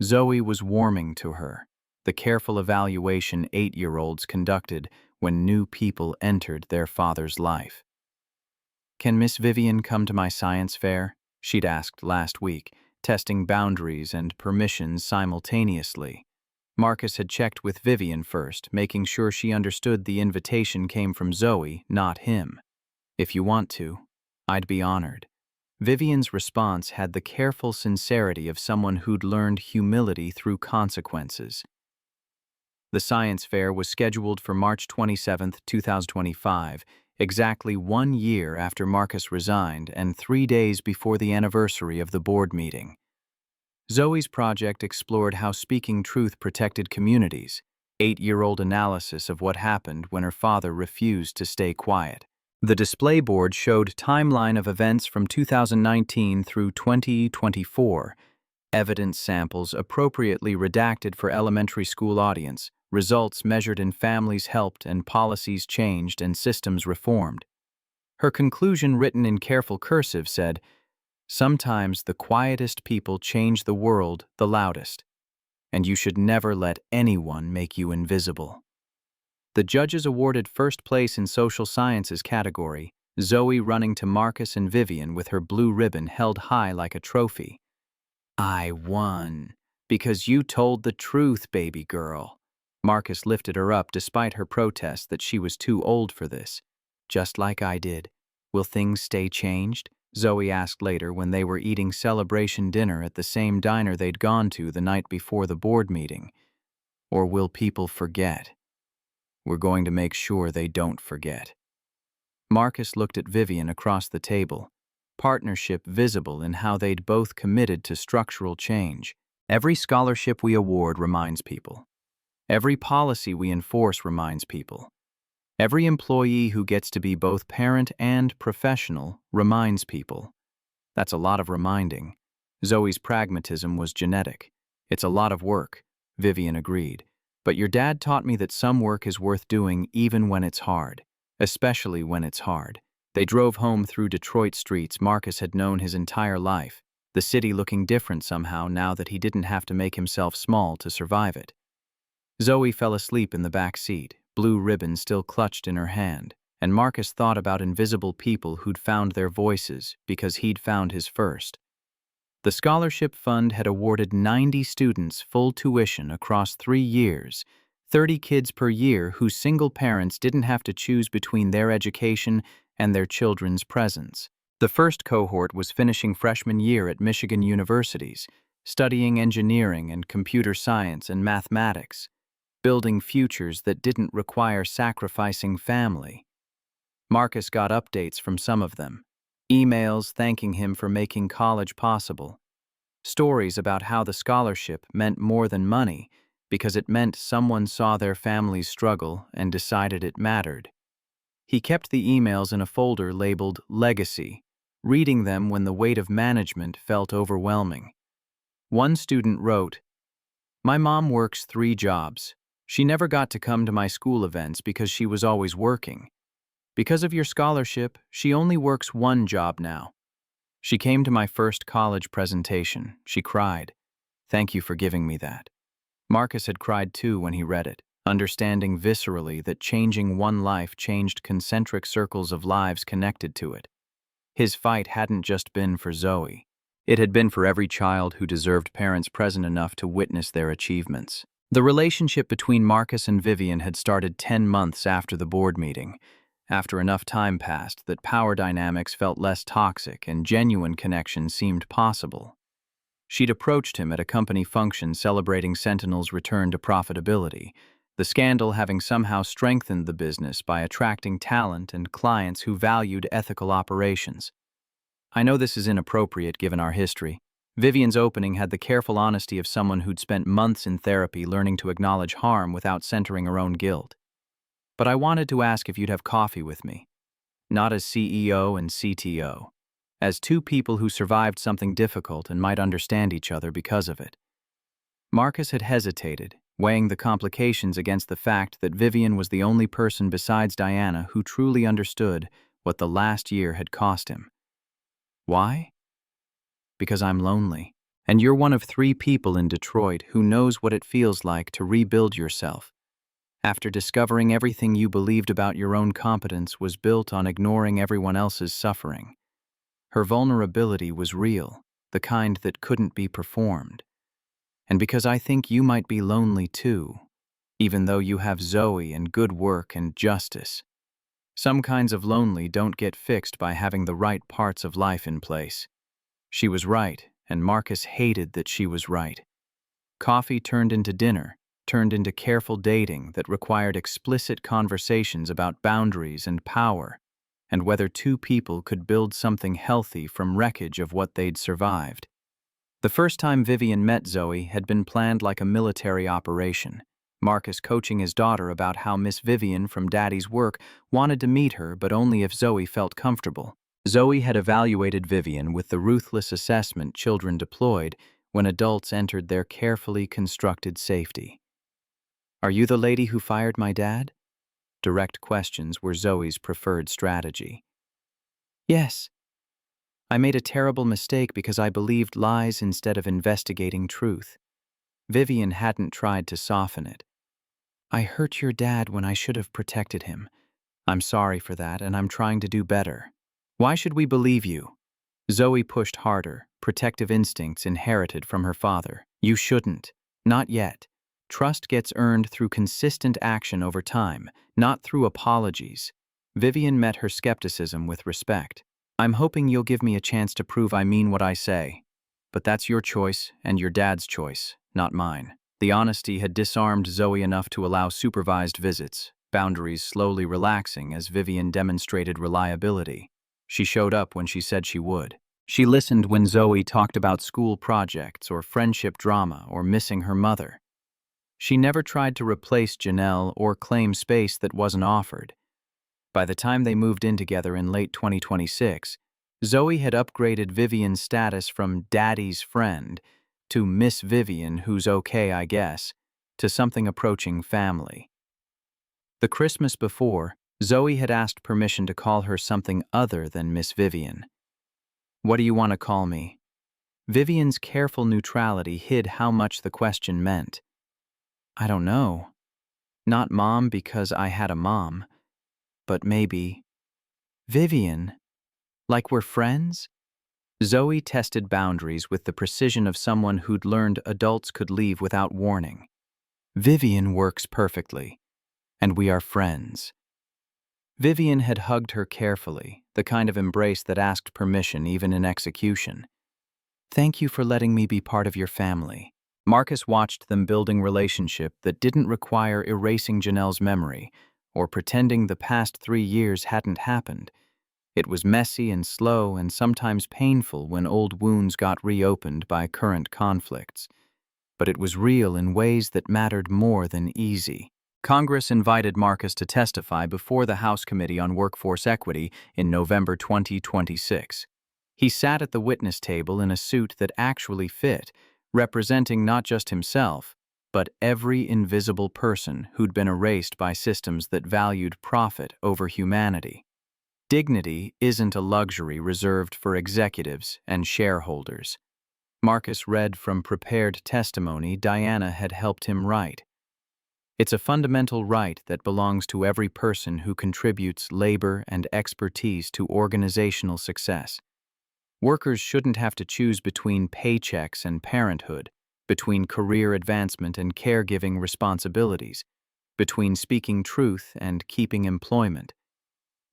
Zoe was warming to her, the careful evaluation 8-year-olds conducted when new people entered their father's life. "Can Miss Vivian come to my science fair?" she'd asked last week, testing boundaries and permissions simultaneously. Marcus had checked with Vivian first, making sure she understood the invitation came from Zoe, not him. "If you want to, I'd be honored." Vivian's response had the careful sincerity of someone who'd learned humility through consequences. The science fair was scheduled for March 27, 2025, exactly 1 year after Marcus resigned and 3 days before the anniversary of the board meeting. Zoe's project explored how speaking truth protected communities, 8-year-old analysis of what happened when her father refused to stay quiet. The display board showed timeline of events from 2019 through 2024, evidence samples appropriately redacted for elementary school audience, results measured in families helped and policies changed and systems reformed. Her conclusion, written in careful cursive, said, "Sometimes the quietest people change the world the loudest, and you should never let anyone make you invisible." The judges awarded first place in social sciences category, Zoe running to Marcus and Vivian with her blue ribbon held high like a trophy. "I won, because you told the truth, baby girl." Marcus lifted her up despite her protest that she was too old for this. "Just like I did. Will things stay changed?" Zoe asked later when they were eating celebration dinner at the same diner they'd gone to the night before the board meeting. "Or will people forget?" "We're going to make sure they don't forget." Marcus looked at Vivian across the table, partnership visible in how they'd both committed to structural change. "Every scholarship we award reminds people. Every policy we enforce reminds people. Every employee who gets to be both parent and professional reminds people." That's a lot of reminding. Zoe's pragmatism was genetic. "It's a lot of work," Vivian agreed. "But your dad taught me that some work is worth doing even when it's hard, especially when it's hard." They drove home through Detroit streets Marcus had known his entire life, the city looking different somehow now that he didn't have to make himself small to survive it. Zoe fell asleep in the back seat, blue ribbon still clutched in her hand, and Marcus thought about invisible people who'd found their voices because he'd found his first. The scholarship fund had awarded 90 students full tuition across 3 years, 30 kids per year whose single parents didn't have to choose between their education and their children's presence. The first cohort was finishing freshman year at Michigan universities, studying engineering and computer science and mathematics, building futures that didn't require sacrificing family. Marcus got updates from some of them, emails thanking him for making college possible, stories about how the scholarship meant more than money because it meant someone saw their family's struggle and decided it mattered. He kept the emails in a folder labeled Legacy, reading them when the weight of management felt overwhelming. One student wrote, "My mom works 3 jobs. She never got to come to my school events because she was always working. Because of your scholarship, she only works 1 job now. She came to my first college presentation. She cried. Thank you for giving me that." Marcus had cried too when he read it, understanding viscerally that changing one life changed concentric circles of lives connected to it. His fight hadn't just been for Zoe. It had been for every child who deserved parents present enough to witness their achievements. The relationship between Marcus and Vivian had started 10 months after the board meeting, after enough time passed that power dynamics felt less toxic and genuine connection seemed possible. She'd approached him at a company function celebrating Sentinel's return to profitability, the scandal having somehow strengthened the business by attracting talent and clients who valued ethical operations. I know this is inappropriate given our history. Vivian's opening had the careful honesty of someone who'd spent months in therapy learning to acknowledge harm without centering her own guilt. But I wanted to ask if you'd have coffee with me, not as CEO and CTO, as 2 people who survived something difficult and might understand each other because of it. Marcus had hesitated, weighing the complications against the fact that Vivian was the only person besides Diana who truly understood what the last year had cost him. Why? Because I'm lonely, and you're one of 3 people in Detroit who knows what it feels like to rebuild yourself. After discovering everything you believed about your own competence was built on ignoring everyone else's suffering. Her vulnerability was real, the kind that couldn't be performed. And because I think you might be lonely too, even though you have Zoe and good work and justice. Some kinds of lonely don't get fixed by having the right parts of life in place. She was right, and Marcus hated that she was right. Coffee turned into dinner, turned into careful dating that required explicit conversations about boundaries and power, and whether 2 people could build something healthy from wreckage of what they'd survived. The first time Vivian met Zoe had been planned like a military operation, Marcus coaching his daughter about how Miss Vivian from Daddy's work wanted to meet her but only if Zoe felt comfortable. Zoe had evaluated Vivian with the ruthless assessment children deployed when adults entered their carefully constructed safety. "Are you the lady who fired my dad?" Direct questions were Zoe's preferred strategy. "Yes. I made a terrible mistake because I believed lies instead of investigating truth." Vivian hadn't tried to soften it. "I hurt your dad when I should have protected him. I'm sorry for that, and I'm trying to do better." "Why should we believe you?" Zoe pushed harder, protective instincts inherited from her father. "You shouldn't. Not yet. Trust gets earned through consistent action over time, not through apologies." Vivian met her skepticism with respect. "I'm hoping you'll give me a chance to prove I mean what I say. But that's your choice and your dad's choice, not mine." The honesty had disarmed Zoe enough to allow supervised visits, boundaries slowly relaxing as Vivian demonstrated reliability. She showed up when she said she would. She listened when Zoe talked about school projects or friendship drama or missing her mother. She never tried to replace Janelle or claim space that wasn't offered. By the time they moved in together in late 2026, Zoe had upgraded Vivian's status from Daddy's friend to Miss Vivian, who's okay, I guess, to something approaching family. The Christmas before, Zoe had asked permission to call her something other than Miss Vivian. "What do you want to call me?" Vivian's careful neutrality hid how much the question meant. "I don't know. Not Mom because I had a mom, but maybe Vivian, like we're friends?" Zoe tested boundaries with the precision of someone who'd learned adults could leave without warning. Vivian works perfectly, and we are friends. Vivian had hugged her carefully, the kind of embrace that asked permission even in execution. Thank you for letting me be part of your family. Marcus watched them building relationship that didn't require erasing Janelle's memory or pretending the past 3 years hadn't happened. It was messy and slow and sometimes painful when old wounds got reopened by current conflicts. But it was real in ways that mattered more than easy. Congress invited Marcus to testify before the House Committee on Workforce Equity in November 2026. He sat at the witness table in a suit that actually fit, representing not just himself, but every invisible person who'd been erased by systems that valued profit over humanity. Dignity isn't a luxury reserved for executives and shareholders. Marcus read from prepared testimony Diana had helped him write. It's a fundamental right that belongs to every person who contributes labor and expertise to organizational success. Workers shouldn't have to choose between paychecks and parenthood, between career advancement and caregiving responsibilities, between speaking truth and keeping employment.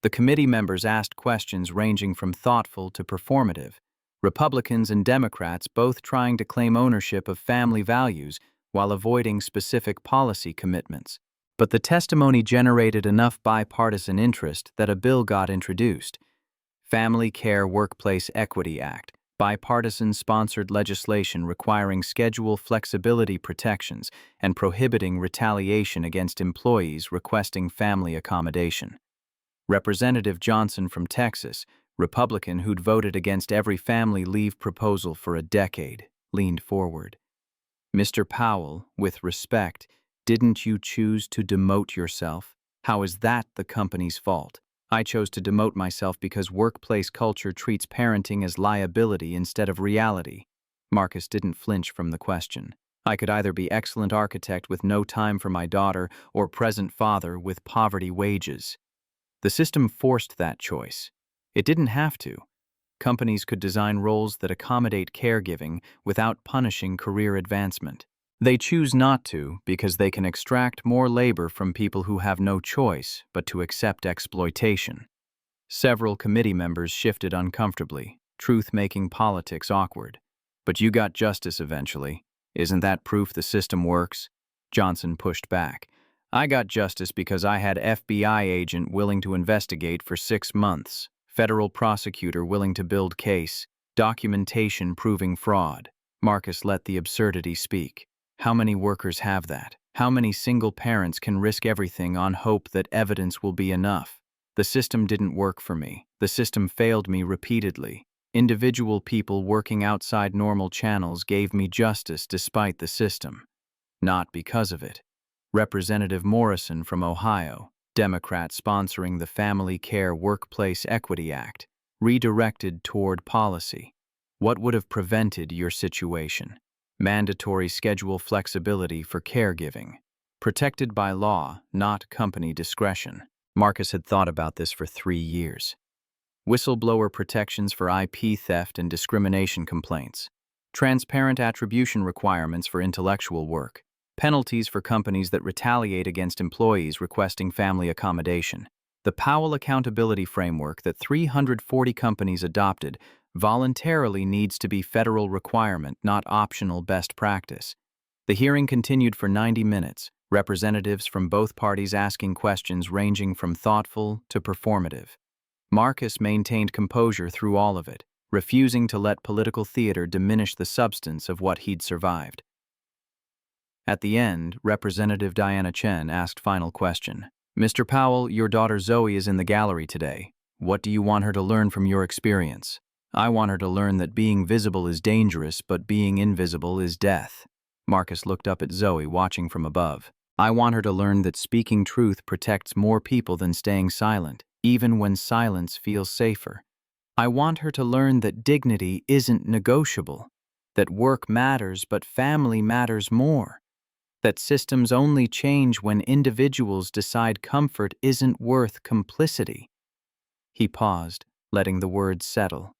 The committee members asked questions ranging from thoughtful to performative, Republicans and Democrats both trying to claim ownership of family values while avoiding specific policy commitments. But the testimony generated enough bipartisan interest that a bill got introduced. Family Care Workplace Equity Act, bipartisan-sponsored legislation requiring schedule flexibility protections and prohibiting retaliation against employees requesting family accommodation. Representative Johnson from Texas, Republican who'd voted against every family leave proposal for a decade, leaned forward. Mr. Powell, with respect, didn't you choose to demote yourself? How is that the company's fault? I chose to demote myself because workplace culture treats parenting as liability instead of reality. Marcus didn't flinch from the question. I could either be excellent architect with no time for my daughter or present father with poverty wages. The system forced that choice. It didn't have to. Companies could design roles that accommodate caregiving without punishing career advancement. They choose not to because they can extract more labor from people who have no choice but to accept exploitation. Several committee members shifted uncomfortably, truth-making politics awkward. But you got justice eventually. Isn't that proof the system works? Johnson pushed back. I got justice because I had FBI agent willing to investigate for 6 months, federal prosecutor willing to build case, documentation proving fraud. Marcus let the absurdity speak. How many workers have that? How many single parents can risk everything on hope that evidence will be enough? The system didn't work for me. The system failed me repeatedly. Individual people working outside normal channels gave me justice despite the system. Not because of it. Representative Morrison from Ohio, Democrat sponsoring the Family Care Workplace Equity Act, redirected toward policy. What would have prevented your situation? Mandatory schedule flexibility for caregiving. Protected by law, not company discretion. Marcus had thought about this for 3 years. Whistleblower protections for IP theft and discrimination complaints. Transparent attribution requirements for intellectual work. Penalties for companies that retaliate against employees requesting family accommodation. The Powell Accountability Framework that 340 companies adopted voluntarily needs to be federal requirement, not optional best practice. The hearing continued for 90 minutes, representatives from both parties asking questions ranging from thoughtful to performative. Marcus maintained composure through all of it, refusing to let political theater diminish the substance of what he'd survived. At the end, Representative Diana Chen asked final question. Mr. Powell, your daughter Zoe is in the gallery today. What do you want her to learn from your experience? I want her to learn that being visible is dangerous, but being invisible is death. Marcus looked up at Zoe, watching from above. I want her to learn that speaking truth protects more people than staying silent, even when silence feels safer. I want her to learn that dignity isn't negotiable, that work matters, but family matters more. That systems only change when individuals decide comfort isn't worth complicity. He paused, letting the words settle.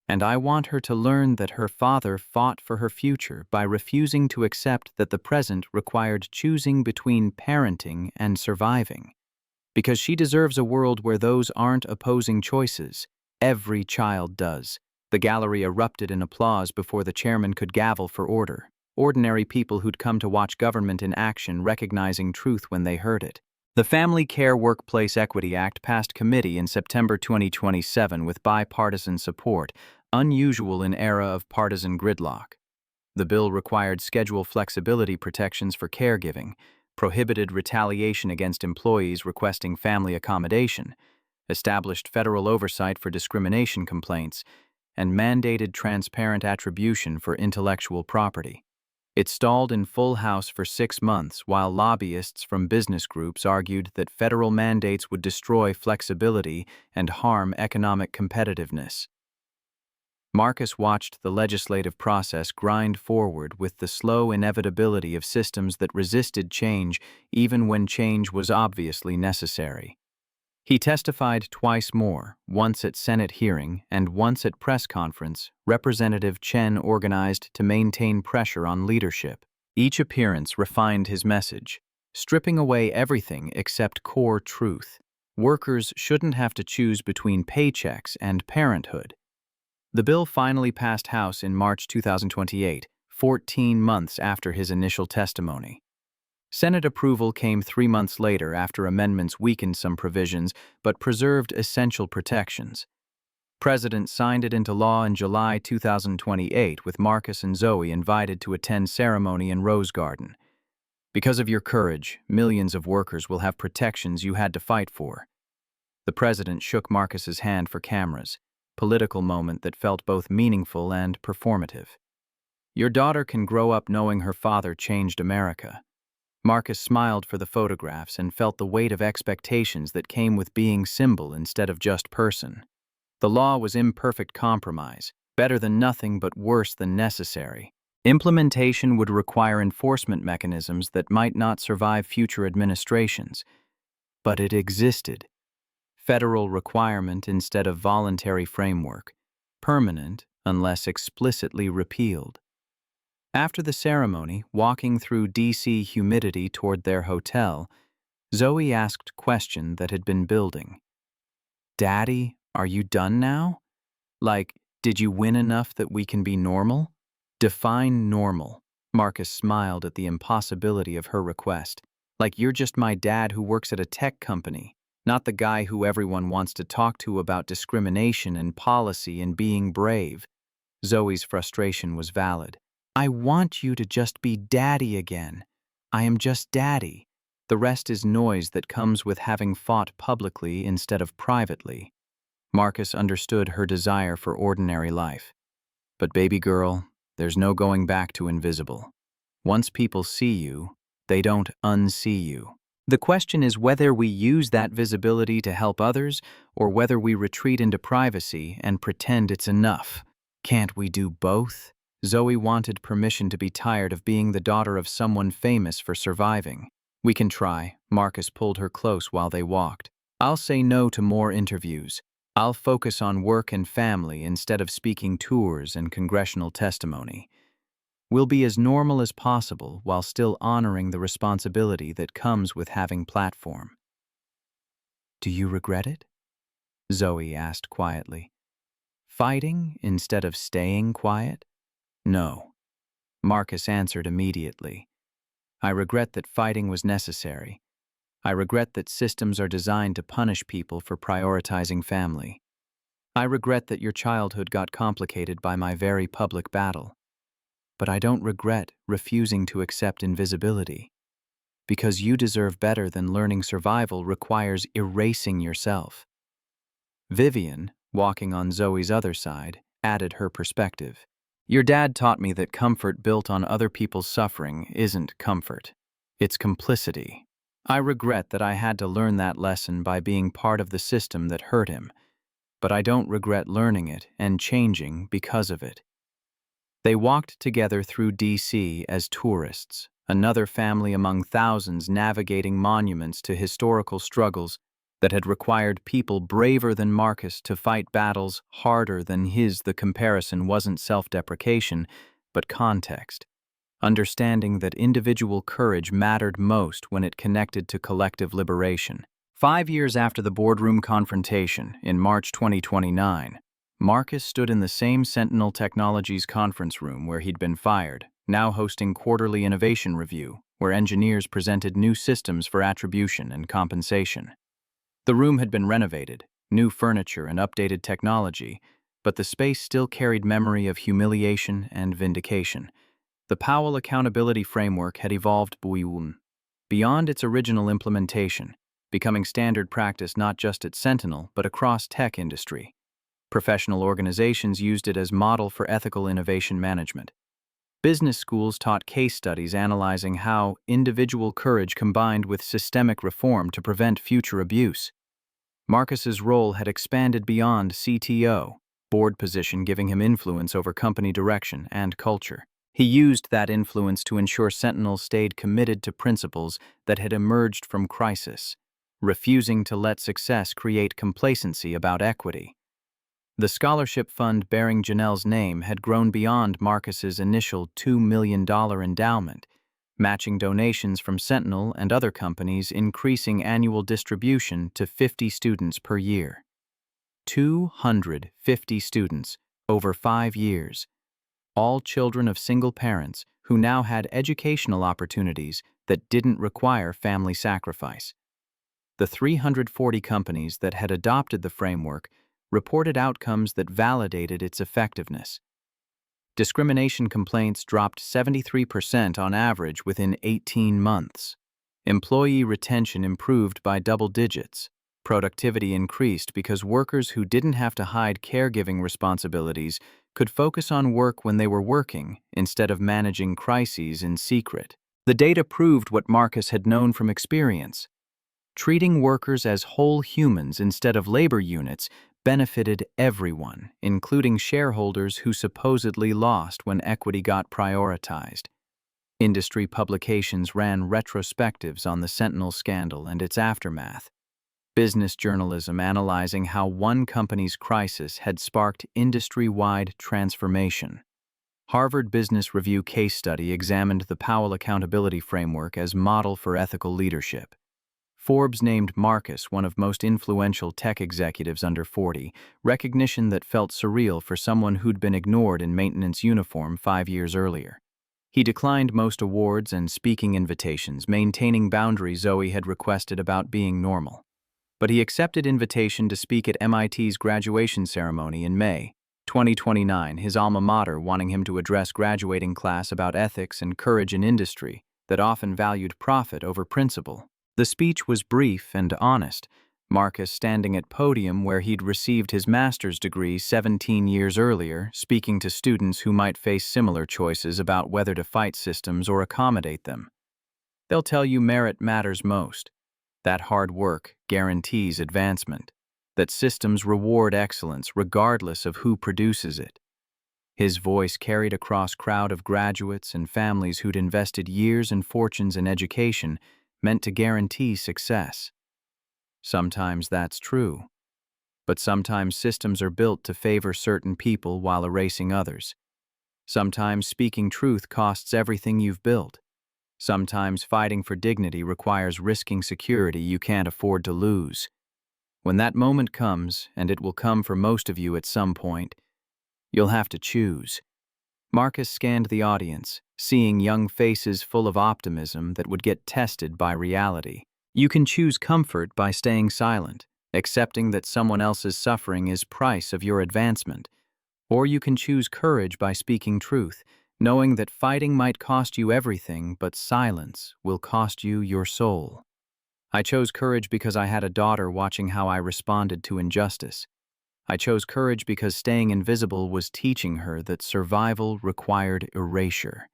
And I want her to learn that her father fought for her future by refusing to accept that the present required choosing between parenting and surviving. Because she deserves a world where those aren't opposing choices. Every child does. The gallery erupted in applause before the chairman could gavel for order. Ordinary people who'd come to watch government in action recognizing truth when they heard it. The Family Care Workplace Equity Act passed committee in September 2027 with bipartisan support, unusual in era of partisan gridlock. The bill required schedule flexibility protections for caregiving, prohibited retaliation against employees requesting family accommodation, established federal oversight for discrimination complaints, and mandated transparent attribution for intellectual property. It stalled in full House for 6 months while lobbyists from business groups argued that federal mandates would destroy flexibility and harm economic competitiveness. Marcus watched the legislative process grind forward with the slow inevitability of systems that resisted change even when change was obviously necessary. He testified twice more, once at Senate hearing and once at press conference Representative Chen organized to maintain pressure on leadership. Each appearance refined his message, stripping away everything except core truth. Workers shouldn't have to choose between paychecks and parenthood. The bill finally passed House in March 2028, 14 months after his initial testimony. Senate approval came 3 months later after amendments weakened some provisions but preserved essential protections. President signed it into law in July 2028 with Marcus and Zoe invited to attend ceremony in Rose Garden. Because of your courage, millions of workers will have protections you had to fight for. The president shook Marcus's hand for cameras, political moment that felt both meaningful and performative. Your daughter can grow up knowing her father changed America. Marcus smiled for the photographs and felt the weight of expectations that came with being symbol instead of just person. The law was imperfect compromise, better than nothing but worse than necessary. Implementation would require enforcement mechanisms that might not survive future administrations. But it existed. Federal requirement instead of voluntary framework, permanent unless explicitly repealed. After the ceremony, walking through D.C. humidity toward their hotel, Zoe asked question that had been building. Daddy, are you done now? Like, did you win enough that we can be normal? Define normal. Marcus smiled at the impossibility of her request. Like you're just my dad who works at a tech company, not the guy who everyone wants to talk to about discrimination and policy and being brave. Zoe's frustration was valid. I want you to just be daddy again. I am just daddy. The rest is noise that comes with having fought publicly instead of privately. Marcus understood her desire for ordinary life. But baby girl, there's no going back to invisible. Once people see you, they don't unsee you. The question is whether we use that visibility to help others or whether we retreat into privacy and pretend it's enough. Can't we do both? Zoe wanted permission to be tired of being the daughter of someone famous for surviving. We can try. Marcus pulled her close while they walked. I'll say no to more interviews. I'll focus on work and family instead of speaking tours and congressional testimony. We'll be as normal as possible while still honoring the responsibility that comes with having platform. Do you regret it? Zoe asked quietly. Fighting instead of staying quiet? No. Marcus answered immediately. I regret that fighting was necessary. I regret that systems are designed to punish people for prioritizing family. I regret that your childhood got complicated by my very public battle. But I don't regret refusing to accept invisibility. Because you deserve better than learning survival requires erasing yourself. Vivian, walking on Zoe's other side, added her perspective. Your dad taught me that comfort built on other people's suffering isn't comfort. It's complicity. I regret that I had to learn that lesson by being part of the system that hurt him, but I don't regret learning it and changing because of it. They walked together through D.C. as tourists, another family among thousands navigating monuments to historical struggles. that had required people braver than Marcus to fight battles harder than his. The comparison wasn't self-deprecation, but context. Understanding that individual courage mattered most when it connected to collective liberation. 5 years after the boardroom confrontation, in March 2029, Marcus stood in the same Sentinel Technologies conference room where he'd been fired, now hosting quarterly innovation review, where engineers presented new systems for attribution and compensation. The room had been renovated, new furniture and updated technology, but the space still carried memory of humiliation and vindication. The Powell Accountability Framework had evolved beyond its original implementation, becoming standard practice not just at Sentinel but across tech industry. Professional organizations used it as model for ethical innovation management. Business schools taught case studies analyzing how individual courage combined with systemic reform to prevent future abuse. Marcus's role had expanded beyond CTO, board position giving him influence over company direction and culture. He used that influence to ensure Sentinel stayed committed to principles that had emerged from crisis, refusing to let success create complacency about equity. The scholarship fund bearing Janelle's name had grown beyond Marcus's initial $2 million endowment, matching donations from Sentinel and other companies, increasing annual distribution to 50 students per year. 250 students over 5 years, all children of single parents who now had educational opportunities that didn't require family sacrifice. The 340 companies that had adopted the framework reported outcomes that validated its effectiveness. Discrimination complaints dropped 73% on average within 18 months. Employee retention improved by double digits. Productivity increased because workers who didn't have to hide caregiving responsibilities could focus on work when they were working instead of managing crises in secret. The data proved what Marcus had known from experience. Treating workers as whole humans instead of labor units benefited everyone, including shareholders who supposedly lost when equity got prioritized. Industry publications ran retrospectives on the Sentinel scandal and its aftermath. Business journalism analyzing how one company's crisis had sparked industry-wide transformation. Harvard Business Review case study examined the Powell Accountability Framework as model for ethical leadership. Forbes named Marcus one of most influential tech executives under 40, recognition that felt surreal for someone who'd been ignored in maintenance uniform 5 years earlier. He declined most awards and speaking invitations, maintaining boundaries Zoe had requested about being normal. But he accepted invitation to speak at MIT's graduation ceremony in May 2029, his alma mater wanting him to address graduating class about ethics and courage in industry that often valued profit over principle. The speech was brief and honest, Marcus standing at podium where he'd received his master's degree 17 years earlier, speaking to students who might face similar choices about whether to fight systems or accommodate them. They'll tell you merit matters most, that hard work guarantees advancement, that systems reward excellence regardless of who produces it. His voice carried across a crowd of graduates and families who'd invested years and fortunes in education meant to guarantee success. Sometimes that's true, but sometimes systems are built to favor certain people while erasing others. Sometimes speaking truth costs everything you've built. Sometimes fighting for dignity requires risking security you can't afford to lose. When that moment comes, and it will come for most of you at some point, you'll have to choose. Marcus scanned the audience, seeing young faces full of optimism that would get tested by reality. You can choose comfort by staying silent, accepting that someone else's suffering is price of your advancement. Or you can choose courage by speaking truth, knowing that fighting might cost you everything, but silence will cost you your soul. I chose courage because I had a daughter watching how I responded to injustice. I chose courage because staying invisible was teaching her that survival required erasure.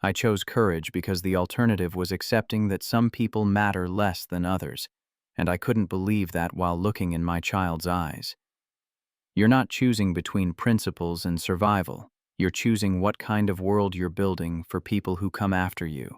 I chose courage because the alternative was accepting that some people matter less than others, and I couldn't believe that while looking in my child's eyes. You're not choosing between principles and survival. You're choosing what kind of world you're building for people who come after you.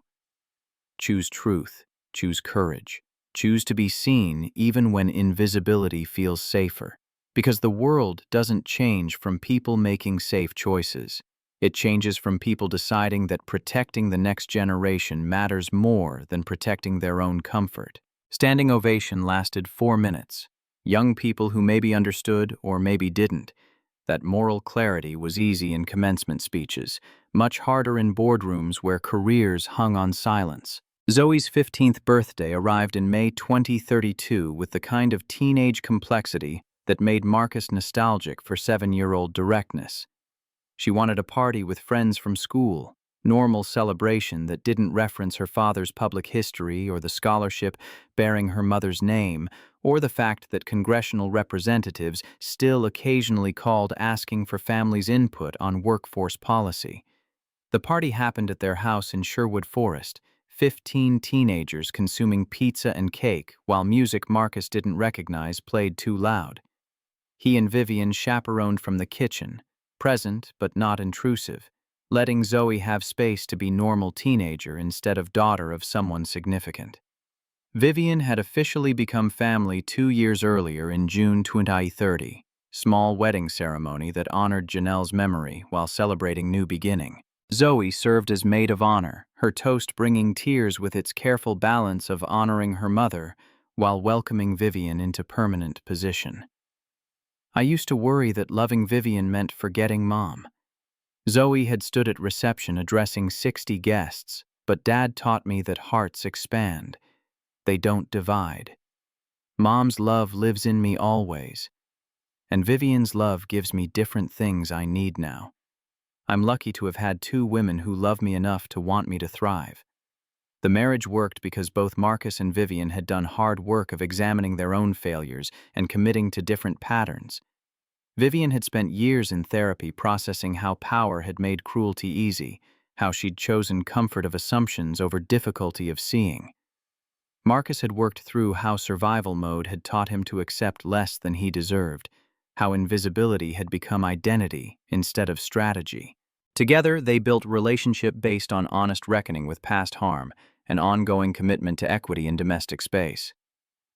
Choose truth. Choose courage. Choose to be seen even when invisibility feels safer. Because the world doesn't change from people making safe choices. It changes from people deciding that protecting the next generation matters more than protecting their own comfort. Standing ovation lasted 4 minutes. Young people who maybe understood or maybe didn't. That moral clarity was easy in commencement speeches, much harder in boardrooms where careers hung on silence. Zoe's 15th birthday arrived in May 2032 with the kind of teenage complexity that made Marcus nostalgic for 7-year-old directness. She wanted a party with friends from school, normal celebration that didn't reference her father's public history or the scholarship bearing her mother's name, or the fact that congressional representatives still occasionally called asking for families' input on workforce policy. The party happened at their house in Sherwood Forest, 15 teenagers consuming pizza and cake while music Marcus didn't recognize played too loud. He and Vivian chaperoned from the kitchen, present but not intrusive, letting Zoe have space to be normal teenager instead of daughter of someone significant. Vivian had officially become family 2 years earlier in June 2030, small wedding ceremony that honored Janelle's memory while celebrating new beginning. Zoe served as maid of honor, her toast bringing tears with its careful balance of honoring her mother while welcoming Vivian into permanent position. I used to worry that loving Vivian meant forgetting Mom. Zoe had stood at reception addressing 60 guests, but Dad taught me that hearts expand. They don't divide. Mom's love lives in me always, and Vivian's love gives me different things I need now. I'm lucky to have had 2 women who love me enough to want me to thrive. The marriage worked because both Marcus and Vivian had done hard work of examining their own failures and committing to different patterns. Vivian had spent years in therapy processing how power had made cruelty easy, how she'd chosen comfort of assumptions over difficulty of seeing. Marcus had worked through how survival mode had taught him to accept less than he deserved, how invisibility had become identity instead of strategy. Together, they built relationship based on honest reckoning with past harm and ongoing commitment to equity in domestic space.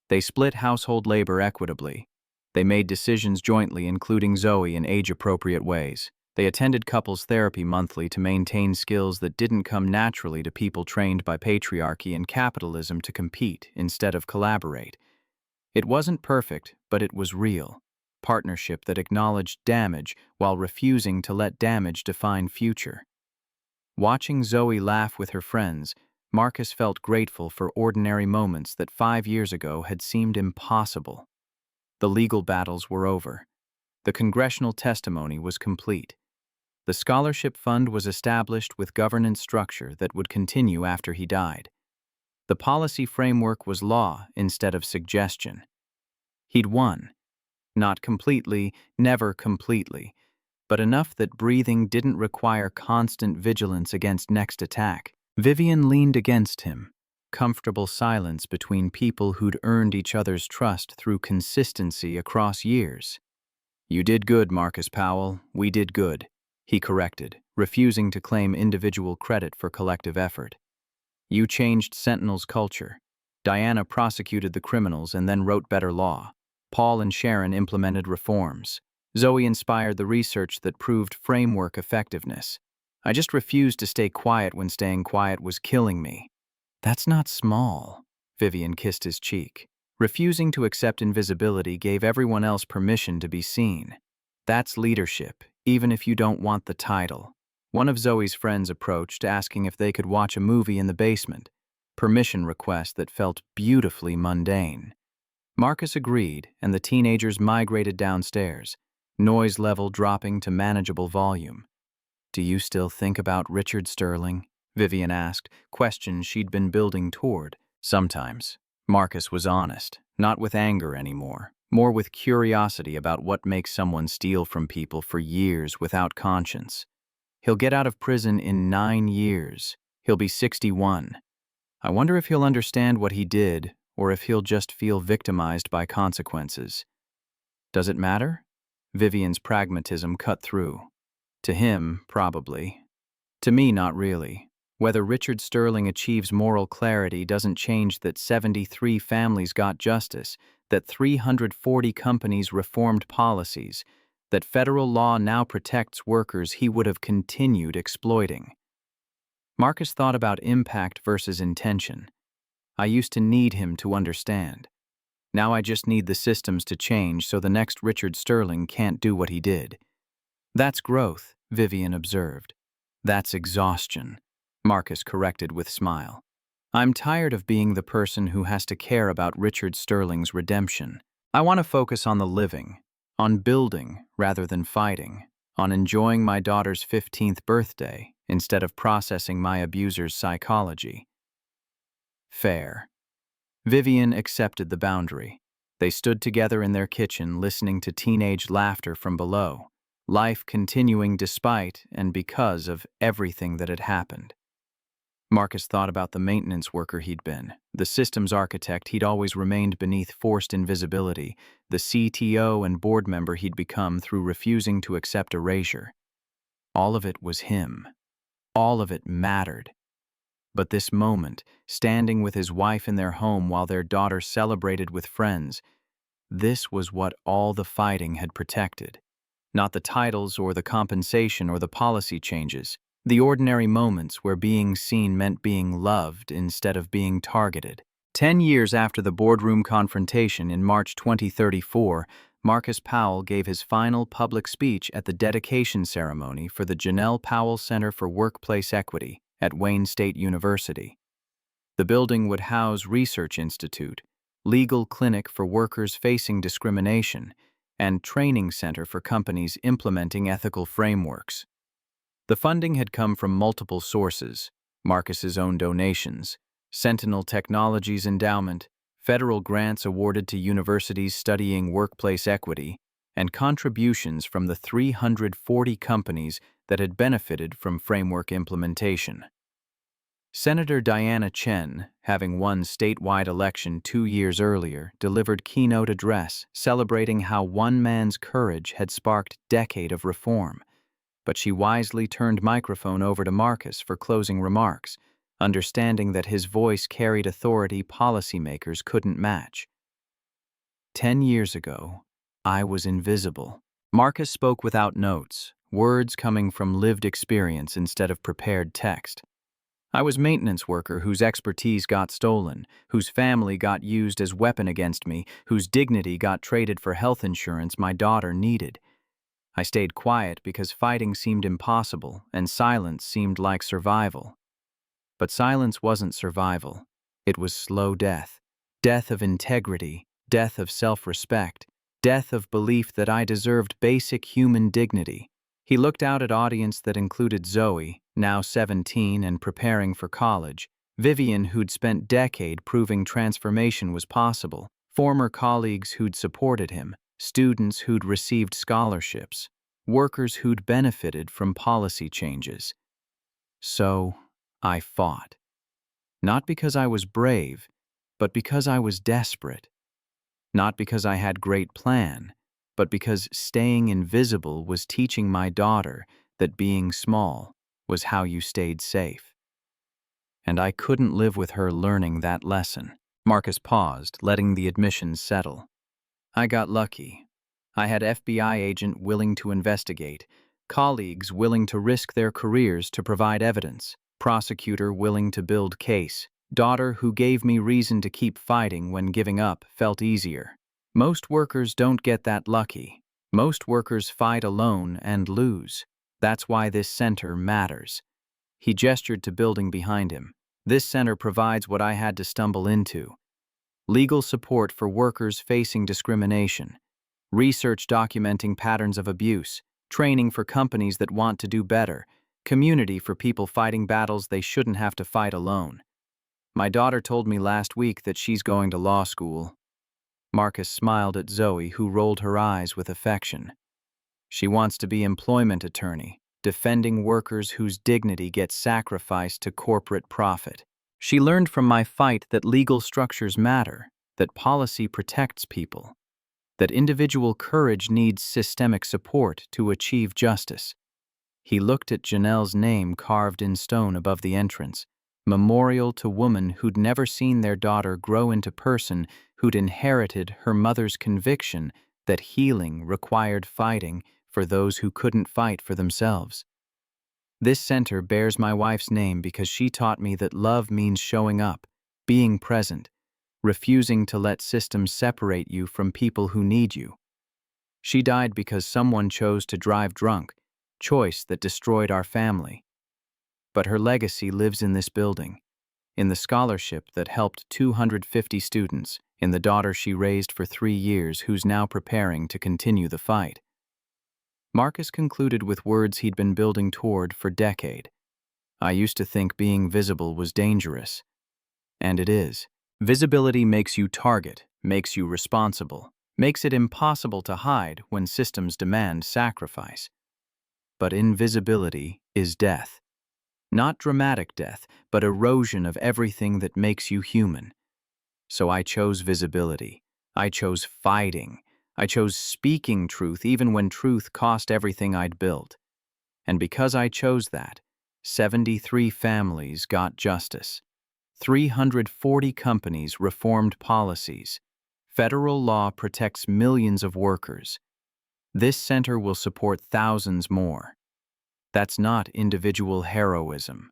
They split household labor equitably. They made decisions jointly, including Zoe, in age-appropriate ways. They attended couples therapy monthly to maintain skills that didn't come naturally to people trained by patriarchy and capitalism to compete instead of collaborate. It wasn't perfect, but it was real. Partnership that acknowledged damage while refusing to let damage define future. Watching Zoe laugh with her friends, Marcus felt grateful for ordinary moments that 5 years ago had seemed impossible. The legal battles were over. The congressional testimony was complete. The scholarship fund was established with governance structure that would continue after he died. The policy framework was law instead of suggestion. He'd won. Not completely, never completely, but enough that breathing didn't require constant vigilance against next attack. Vivian leaned against him, comfortable silence between people who'd earned each other's trust through consistency across years. "You did good, Marcus Powell. We did good," he corrected, refusing to claim individual credit for collective effort. "You changed Sentinel's culture. Diana prosecuted the criminals and then wrote better law. Paul and Sharon implemented reforms. Zoe inspired the research that proved framework effectiveness. I just refused to stay quiet when staying quiet was killing me." "That's not small." Vivian kissed his cheek. Refusing to accept invisibility gave everyone else permission to be seen. That's leadership, even if you don't want the title. One of Zoe's friends approached, asking if they could watch a movie in the basement. Permission request that felt beautifully mundane. Marcus agreed, and the teenagers migrated downstairs, noise level dropping to manageable volume. "Do you still think about Richard Sterling?" Vivian asked, questions she'd been building toward. "Sometimes." Marcus was honest, not with anger anymore, more with curiosity about what makes someone steal from people for years without conscience. He'll get out of prison in 9 years. He'll be 61. I wonder if he'll understand what he did, or if he'll just feel victimized by consequences. Does it matter? Vivian's pragmatism cut through. To him, probably. To me, not really. Whether Richard Sterling achieves moral clarity doesn't change that 73 families got justice, that 340 companies reformed policies, that federal law now protects workers he would have continued exploiting. Marcus thought about impact versus intention. I used to need him to understand. Now I just need the systems to change so the next Richard Sterling can't do what he did. That's growth, Vivian observed. That's exhaustion, Marcus corrected with smile. I'm tired of being the person who has to care about Richard Sterling's redemption. I want to focus on the living, on building rather than fighting, on enjoying my daughter's 15th birthday instead of processing my abuser's psychology. Fair. Vivian accepted the boundary. They stood together in their kitchen listening to teenage laughter from below, life continuing despite and because of everything that had happened. Marcus thought about the maintenance worker he'd been, the systems architect he'd always remained beneath forced invisibility, the CTO and board member he'd become through refusing to accept erasure. All of it was him. All of it mattered. But this moment, standing with his wife in their home while their daughter celebrated with friends, this was what all the fighting had protected. Not the titles or the compensation or the policy changes, the ordinary moments where being seen meant being loved instead of being targeted. 10 years after the boardroom confrontation in March 2034, Marcus Powell gave his final public speech at the dedication ceremony for the Janelle Powell Center for Workplace Equity at Wayne State University. The building would house Research Institute, legal clinic for workers facing discrimination, and training center for companies implementing ethical frameworks. The funding had come from multiple sources: Marcus's own donations, Sentinel Technologies endowment, federal grants awarded to universities studying workplace equity, and contributions from the 340 companies that had benefited from framework implementation. Senator Diana Chen, having won statewide election 2 years earlier, delivered keynote address celebrating how one man's courage had sparked decade of reform. But she wisely turned microphone over to Marcus for closing remarks, understanding that his voice carried authority policymakers couldn't match. 10 years ago, I was invisible. Marcus spoke without notes, words coming from lived experience instead of prepared text. I was maintenance worker whose expertise got stolen, whose family got used as weapon against me, whose dignity got traded for health insurance my daughter needed. I stayed quiet because fighting seemed impossible and silence seemed like survival. But silence wasn't survival. It was slow death. Death of integrity, death of self-respect, death of belief that I deserved basic human dignity. He looked out at audience that included Zoe, now 17 and preparing for college, Vivian, who'd spent decade proving transformation was possible, former colleagues who'd supported him, students who'd received scholarships, workers who'd benefited from policy changes. So, I fought. Not because I was brave, but because I was desperate. Not because I had great plan, but because staying invisible was teaching my daughter that being small was how you stayed safe. And I couldn't live with her learning that lesson. Marcus paused, letting the admissions settle. I got lucky. I had FBI agent willing to investigate, colleagues willing to risk their careers to provide evidence, prosecutor willing to build case, daughter who gave me reason to keep fighting when giving up felt easier. Most workers don't get that lucky. Most workers fight alone and lose. That's why this center matters. He gestured to building behind him. This center provides what I had to stumble into: legal support for workers facing discrimination, research documenting patterns of abuse, training for companies that want to do better, community for people fighting battles they shouldn't have to fight alone. My daughter told me last week that she's going to law school. Marcus smiled at Zoe, who rolled her eyes with affection. She wants to be employment attorney, defending workers whose dignity gets sacrificed to corporate profit. She learned from my fight that legal structures matter, that policy protects people, that individual courage needs systemic support to achieve justice. He looked at Janelle's name carved in stone above the entrance, memorial to women who'd never seen their daughter grow into person, who'd inherited her mother's conviction that healing required fighting for those who couldn't fight for themselves. This center bears my wife's name because she taught me that love means showing up, being present, refusing to let systems separate you from people who need you. She died because someone chose to drive drunk, choice that destroyed our family. But her legacy lives in this building, in the scholarship that helped 250 students, in the daughter she raised for 3 years who's now preparing to continue the fight. Marcus concluded with words he'd been building toward for decades. I used to think being visible was dangerous. And it is. Visibility makes you target, makes you responsible, makes it impossible to hide when systems demand sacrifice. But invisibility is death. Not dramatic death, but erosion of everything that makes you human. So I chose visibility. I chose fighting. I chose speaking truth even when truth cost everything I'd built. And because I chose that, 73 families got justice. 340 companies reformed policies. Federal law protects millions of workers. This center will support thousands more. That's not individual heroism.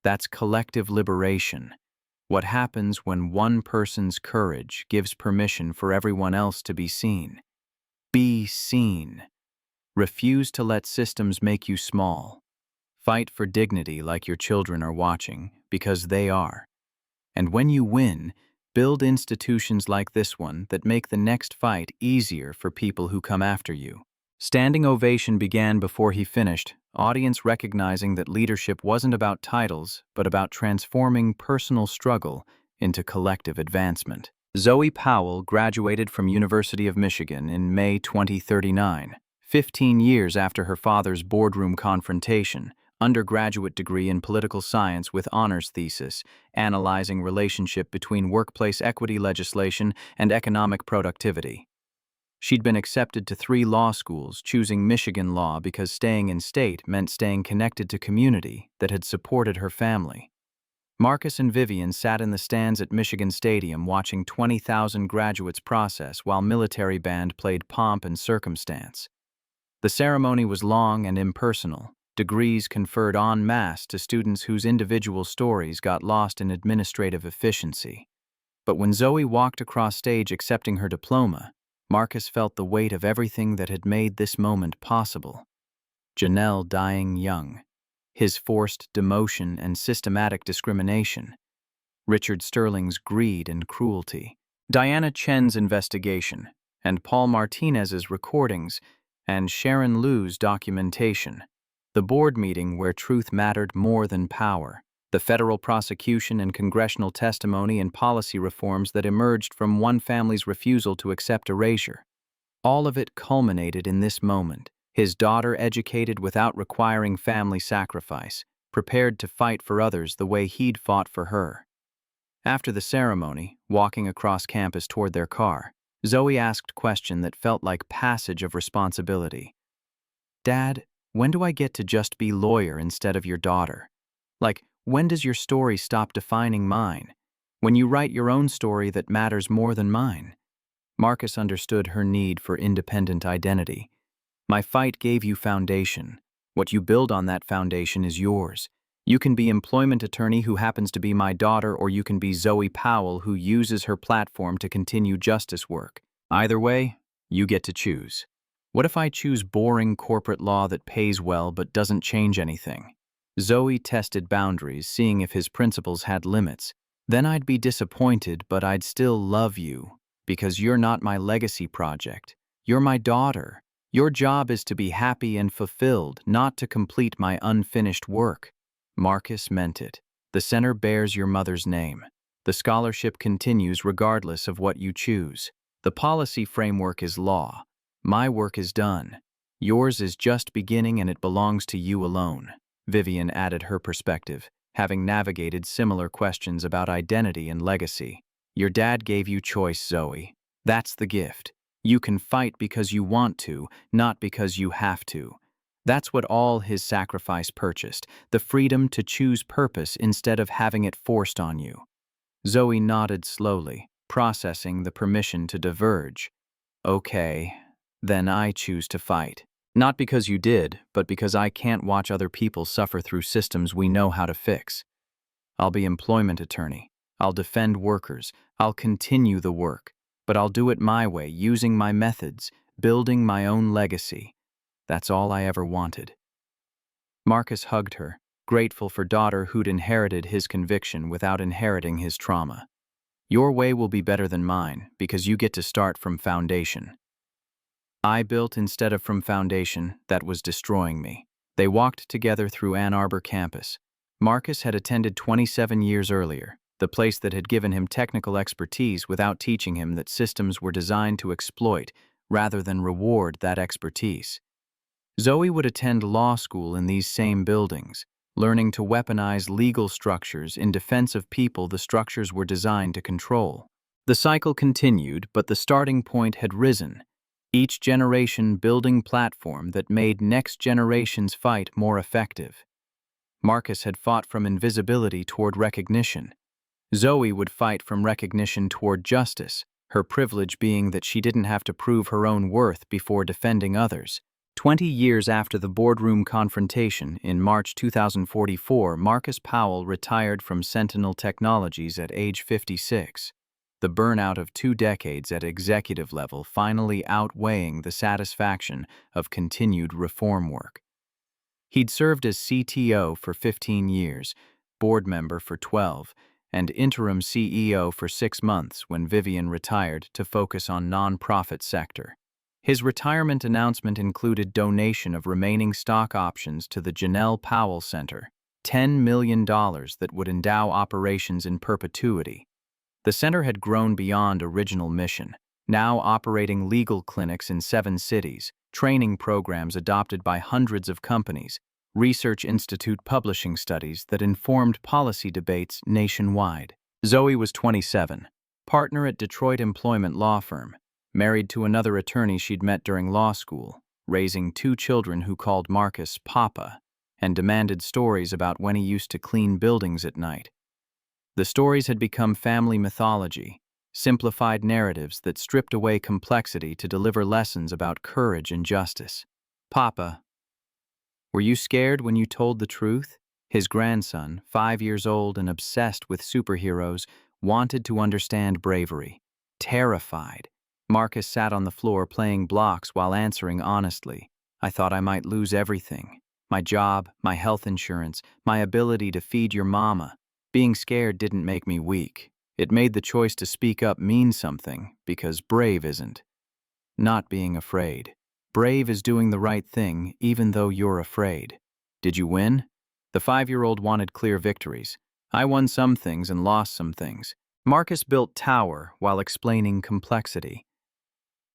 That's collective liberation. What happens when one person's courage gives permission for everyone else to be seen? Be seen. Refuse to let systems make you small. Fight for dignity like your children are watching, because they are. And when you win, build institutions like this one that make the next fight easier for people who come after you. Standing ovation began before he finished, audience recognizing that leadership wasn't about titles, but about transforming personal struggle into collective advancement. Zoe Powell graduated from University of Michigan in May 2039, 15 years after her father's boardroom confrontation, undergraduate degree in political science with honors thesis, analyzing relationship between workplace equity legislation and economic productivity. She'd been accepted to 3 law schools, choosing Michigan law because staying in state meant staying connected to community that had supported her family. Marcus and Vivian sat in the stands at Michigan Stadium watching 20,000 graduates process while military band played pomp and circumstance. The ceremony was long and impersonal, degrees conferred en masse to students whose individual stories got lost in administrative efficiency. But when Zoe walked across stage accepting her diploma, Marcus felt the weight of everything that had made this moment possible. Janelle dying young, his forced demotion and systematic discrimination, Richard Sterling's greed and cruelty, Diana Chen's investigation, and Paul Martinez's recordings, and Sharon Liu's documentation, the board meeting where truth mattered more than power, the federal prosecution and congressional testimony and policy reforms that emerged from one family's refusal to accept erasure. All of it culminated in this moment, his daughter educated without requiring family sacrifice, prepared to fight for others the way he'd fought for her. After the ceremony, walking across campus toward their car, Zoe asked a question that felt like passage of responsibility. Dad, when do I get to just be lawyer instead of your daughter? Like, when does your story stop defining mine? When you write your own story that matters more than mine? Marcus understood her need for independent identity. My fight gave you foundation. What you build on that foundation is yours. You can be employment attorney who happens to be my daughter, or you can be Zoe Powell who uses her platform to continue justice work. Either way, you get to choose. What if I choose boring corporate law that pays well but doesn't change anything? Zoe tested boundaries, seeing if his principles had limits. Then I'd be disappointed, but I'd still love you, because you're not my legacy project. You're my daughter. Your job is to be happy and fulfilled, not to complete my unfinished work. Marcus meant it. The center bears your mother's name. The scholarship continues regardless of what you choose. The policy framework is law. My work is done. Yours is just beginning, and it belongs to you alone. Vivian added her perspective, having navigated similar questions about identity and legacy. Your dad gave you choice, Zoe. That's the gift. You can fight because you want to, not because you have to. That's what all his sacrifice purchased, the freedom to choose purpose instead of having it forced on you. Zoe nodded slowly, processing the permission to diverge. Okay, then I choose to fight. Not because you did, but because I can't watch other people suffer through systems we know how to fix. I'll be employment attorney. I'll defend workers. I'll continue the work. But I'll do it my way, using my methods, building my own legacy. That's all I ever wanted. Marcus hugged her, grateful for daughter who'd inherited his conviction without inheriting his trauma. Your way will be better than mine, because you get to start from foundation. I built instead of from foundation that was destroying me. They walked together through Ann Arbor campus. Marcus had attended 27 years earlier, the place that had given him technical expertise without teaching him that systems were designed to exploit rather than reward that expertise. Zoe would attend law school in these same buildings, learning to weaponize legal structures in defense of people the structures were designed to control. The cycle continued, but the starting point had risen, each generation building platform that made next generation's fight more effective. Marcus had fought from invisibility toward recognition. Zoe would fight from recognition toward justice, her privilege being that she didn't have to prove her own worth before defending others. 20 years after the boardroom confrontation, in March 2044, Marcus Powell retired from Sentinel Technologies at age 56. The burnout of 2 decades at executive level finally outweighing the satisfaction of continued reform work. He'd served as CTO for 15 years, board member for 12, and interim CEO for 6 months when Vivian retired to focus on nonprofit sector. His retirement announcement included donation of remaining stock options to the Janelle Powell Center, $10 million that would endow operations in perpetuity. The center had grown beyond original mission, now operating legal clinics in 7 cities, training programs adopted by hundreds of companies, Research Institute publishing studies that informed policy debates nationwide. Zoe was 27, partner at Detroit employment law firm, married to another attorney she'd met during law school, raising 2 children who called Marcus Papa, and demanded stories about when he used to clean buildings at night. The stories had become family mythology, simplified narratives that stripped away complexity to deliver lessons about courage and justice. Papa, were you scared when you told the truth? His grandson, 5 years old and obsessed with superheroes, wanted to understand bravery. Terrified, Marcus sat on the floor playing blocks while answering honestly. I thought I might lose everything. My job, my health insurance, my ability to feed your mama. Being scared didn't make me weak. It made the choice to speak up mean something, because brave isn't. Not being afraid. Brave is doing the right thing, even though you're afraid. Did you win? The 5-year-old wanted clear victories. I won some things and lost some things. Marcus built tower while explaining complexity.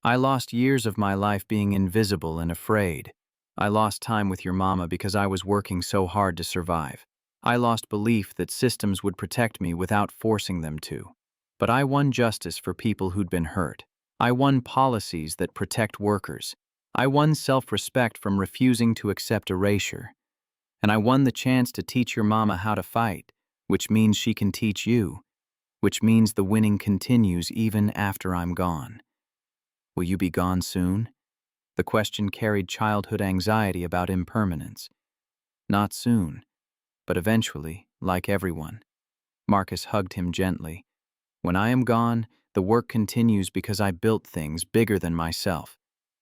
I lost years of my life being invisible and afraid. I lost time with your mama because I was working so hard to survive. I lost belief that systems would protect me without forcing them to. But I won justice for people who'd been hurt. I won policies that protect workers. I won self-respect from refusing to accept erasure. And I won the chance to teach your mama how to fight, which means she can teach you, which means the winning continues even after I'm gone. Will you be gone soon? The question carried childhood anxiety about impermanence. Not soon, but eventually, like everyone. Marcus hugged him gently. When I am gone, the work continues because I built things bigger than myself.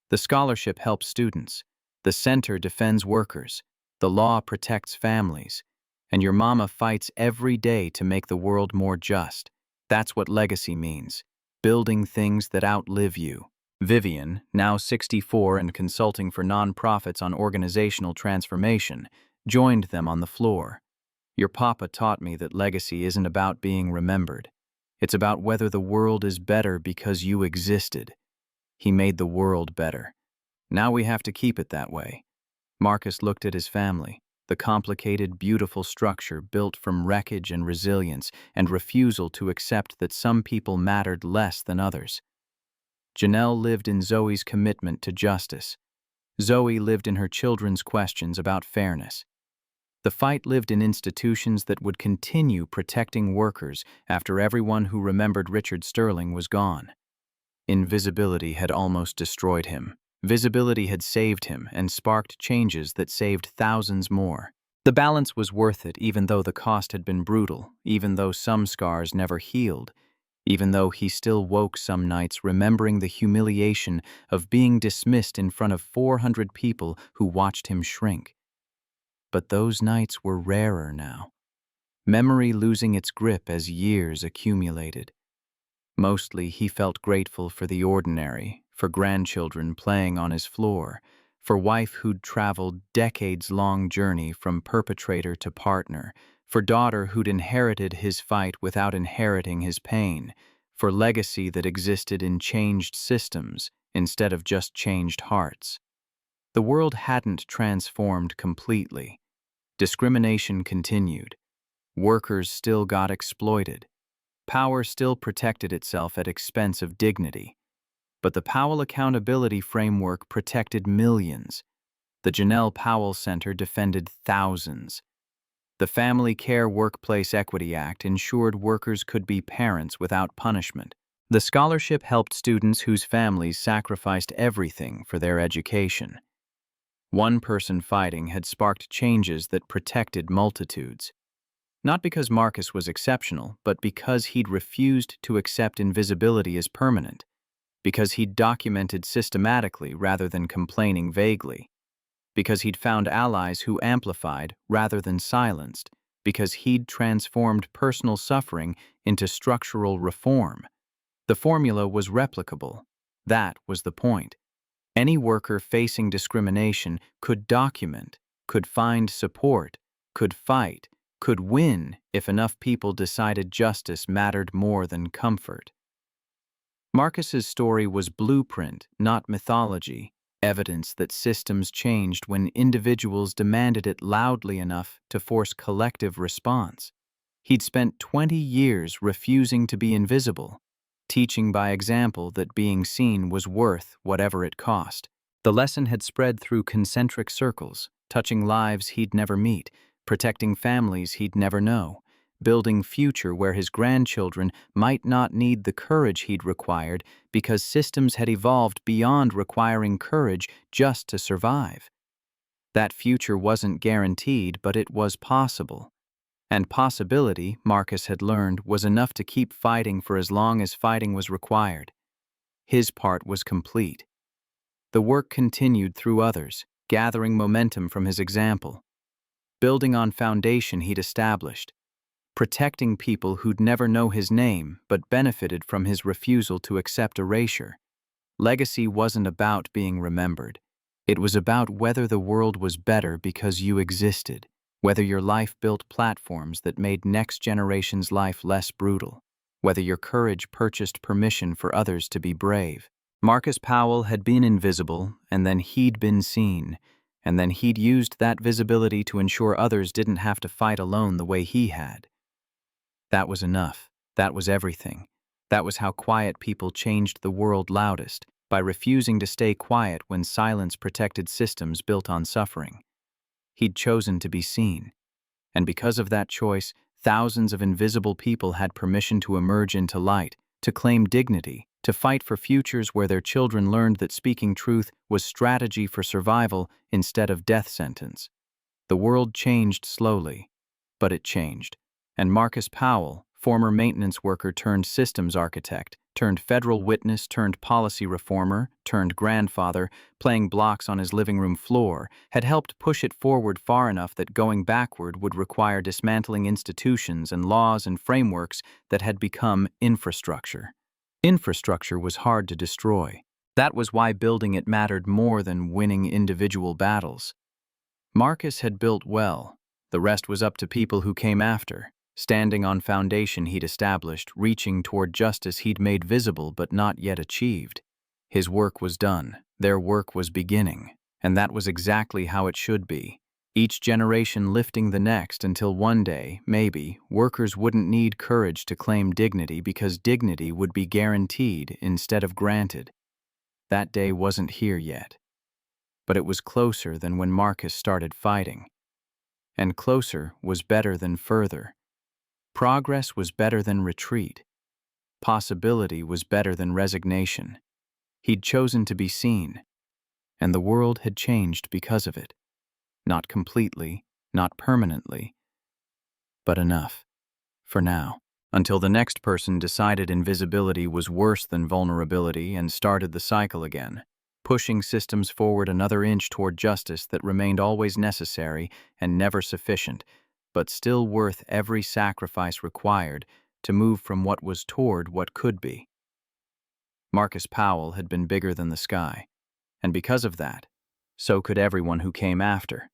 The scholarship helps students. The center defends workers. The law protects families. And your mama fights every day to make the world more just. That's what legacy means. Building things that outlive you. Vivian, now 64 and consulting for nonprofits on organizational transformation, joined them on the floor. Your papa taught me that legacy isn't about being remembered. It's about whether the world is better because you existed. He made the world better. Now we have to keep it that way. Marcus looked at his family, the complicated, beautiful structure built from wreckage and resilience and refusal to accept that some people mattered less than others. Janelle lived in Zoe's commitment to justice. Zoe lived in her children's questions about fairness. The fight lived in institutions that would continue protecting workers after everyone who remembered Richard Sterling was gone. Invisibility had almost destroyed him. Visibility had saved him and sparked changes that saved thousands more. The balance was worth it, even though the cost had been brutal, even though some scars never healed, even though he still woke some nights remembering the humiliation of being dismissed in front of 400 people who watched him shrink. But those nights were rarer now, memory losing its grip as years accumulated. Mostly he felt grateful for the ordinary, for grandchildren playing on his floor, for wife who'd traveled decades-long journey from perpetrator to partner, for daughter who'd inherited his fight without inheriting his pain, for legacy that existed in changed systems instead of just changed hearts. The world hadn't transformed completely. Discrimination continued. Workers still got exploited. Power still protected itself at expense of dignity. But the Powell Accountability Framework protected millions. The Janelle Powell Center defended thousands. The Family Care Workplace Equity Act ensured workers could be parents without punishment. The scholarship helped students whose families sacrificed everything for their education. One person fighting had sparked changes that protected multitudes. Not because Marcus was exceptional, but because he'd refused to accept invisibility as permanent. Because he'd documented systematically rather than complaining vaguely. Because he'd found allies who amplified rather than silenced. Because he'd transformed personal suffering into structural reform. The formula was replicable. That was the point. Any worker facing discrimination could document, could find support, could fight, could win if enough people decided justice mattered more than comfort. Marcus's story was blueprint, not mythology, evidence that systems changed when individuals demanded it loudly enough to force collective response. He'd spent 20 years refusing to be invisible, teaching by example that being seen was worth whatever it cost. The lesson had spread through concentric circles, touching lives he'd never meet, protecting families he'd never know, building future where his grandchildren might not need the courage he'd required because systems had evolved beyond requiring courage just to survive. That future wasn't guaranteed, but it was possible. And possibility, Marcus had learned, was enough to keep fighting for as long as fighting was required. His part was complete. The work continued through others, gathering momentum from his example, building on foundation he'd established, protecting people who'd never know his name but benefited from his refusal to accept erasure. Legacy wasn't about being remembered. It was about whether the world was better because you existed, whether your life built platforms that made next generation's life less brutal, whether your courage purchased permission for others to be brave. Marcus Powell had been invisible, and then he'd been seen, and then he'd used that visibility to ensure others didn't have to fight alone the way he had. That was enough. That was everything. That was how quiet people changed the world loudest, by refusing to stay quiet when silence protected systems built on suffering. He'd chosen to be seen. And because of that choice, thousands of invisible people had permission to emerge into light, to claim dignity, to fight for futures where their children learned that speaking truth was strategy for survival instead of death sentence. The world changed slowly, but it changed. And Marcus Powell, former maintenance worker turned systems architect, turned federal witness, turned policy reformer, turned grandfather, playing blocks on his living room floor, had helped push it forward far enough that going backward would require dismantling institutions and laws and frameworks that had become infrastructure. Infrastructure was hard to destroy. That was why building it mattered more than winning individual battles. Marcus had built well. The rest was up to people who came after, standing on foundation he'd established, reaching toward justice he'd made visible but not yet achieved. His work was done. Their work was beginning. And that was exactly how it should be. Each generation lifting the next until one day, maybe, workers wouldn't need courage to claim dignity because dignity would be guaranteed instead of granted. That day wasn't here yet. but it was closer than when Marcus started fighting. And closer was better than further. Progress was better than retreat. Possibility was better than resignation. He'd chosen to be seen, and the world had changed because of it. Not completely, not permanently, but enough. For now. Until the next person decided invisibility was worse than vulnerability and started the cycle again, pushing systems forward another inch toward justice that remained always necessary and never sufficient, but still worth every sacrifice required to move from what was toward what could be. Marcus Powell had been bigger than the sky, and because of that, so could everyone who came after.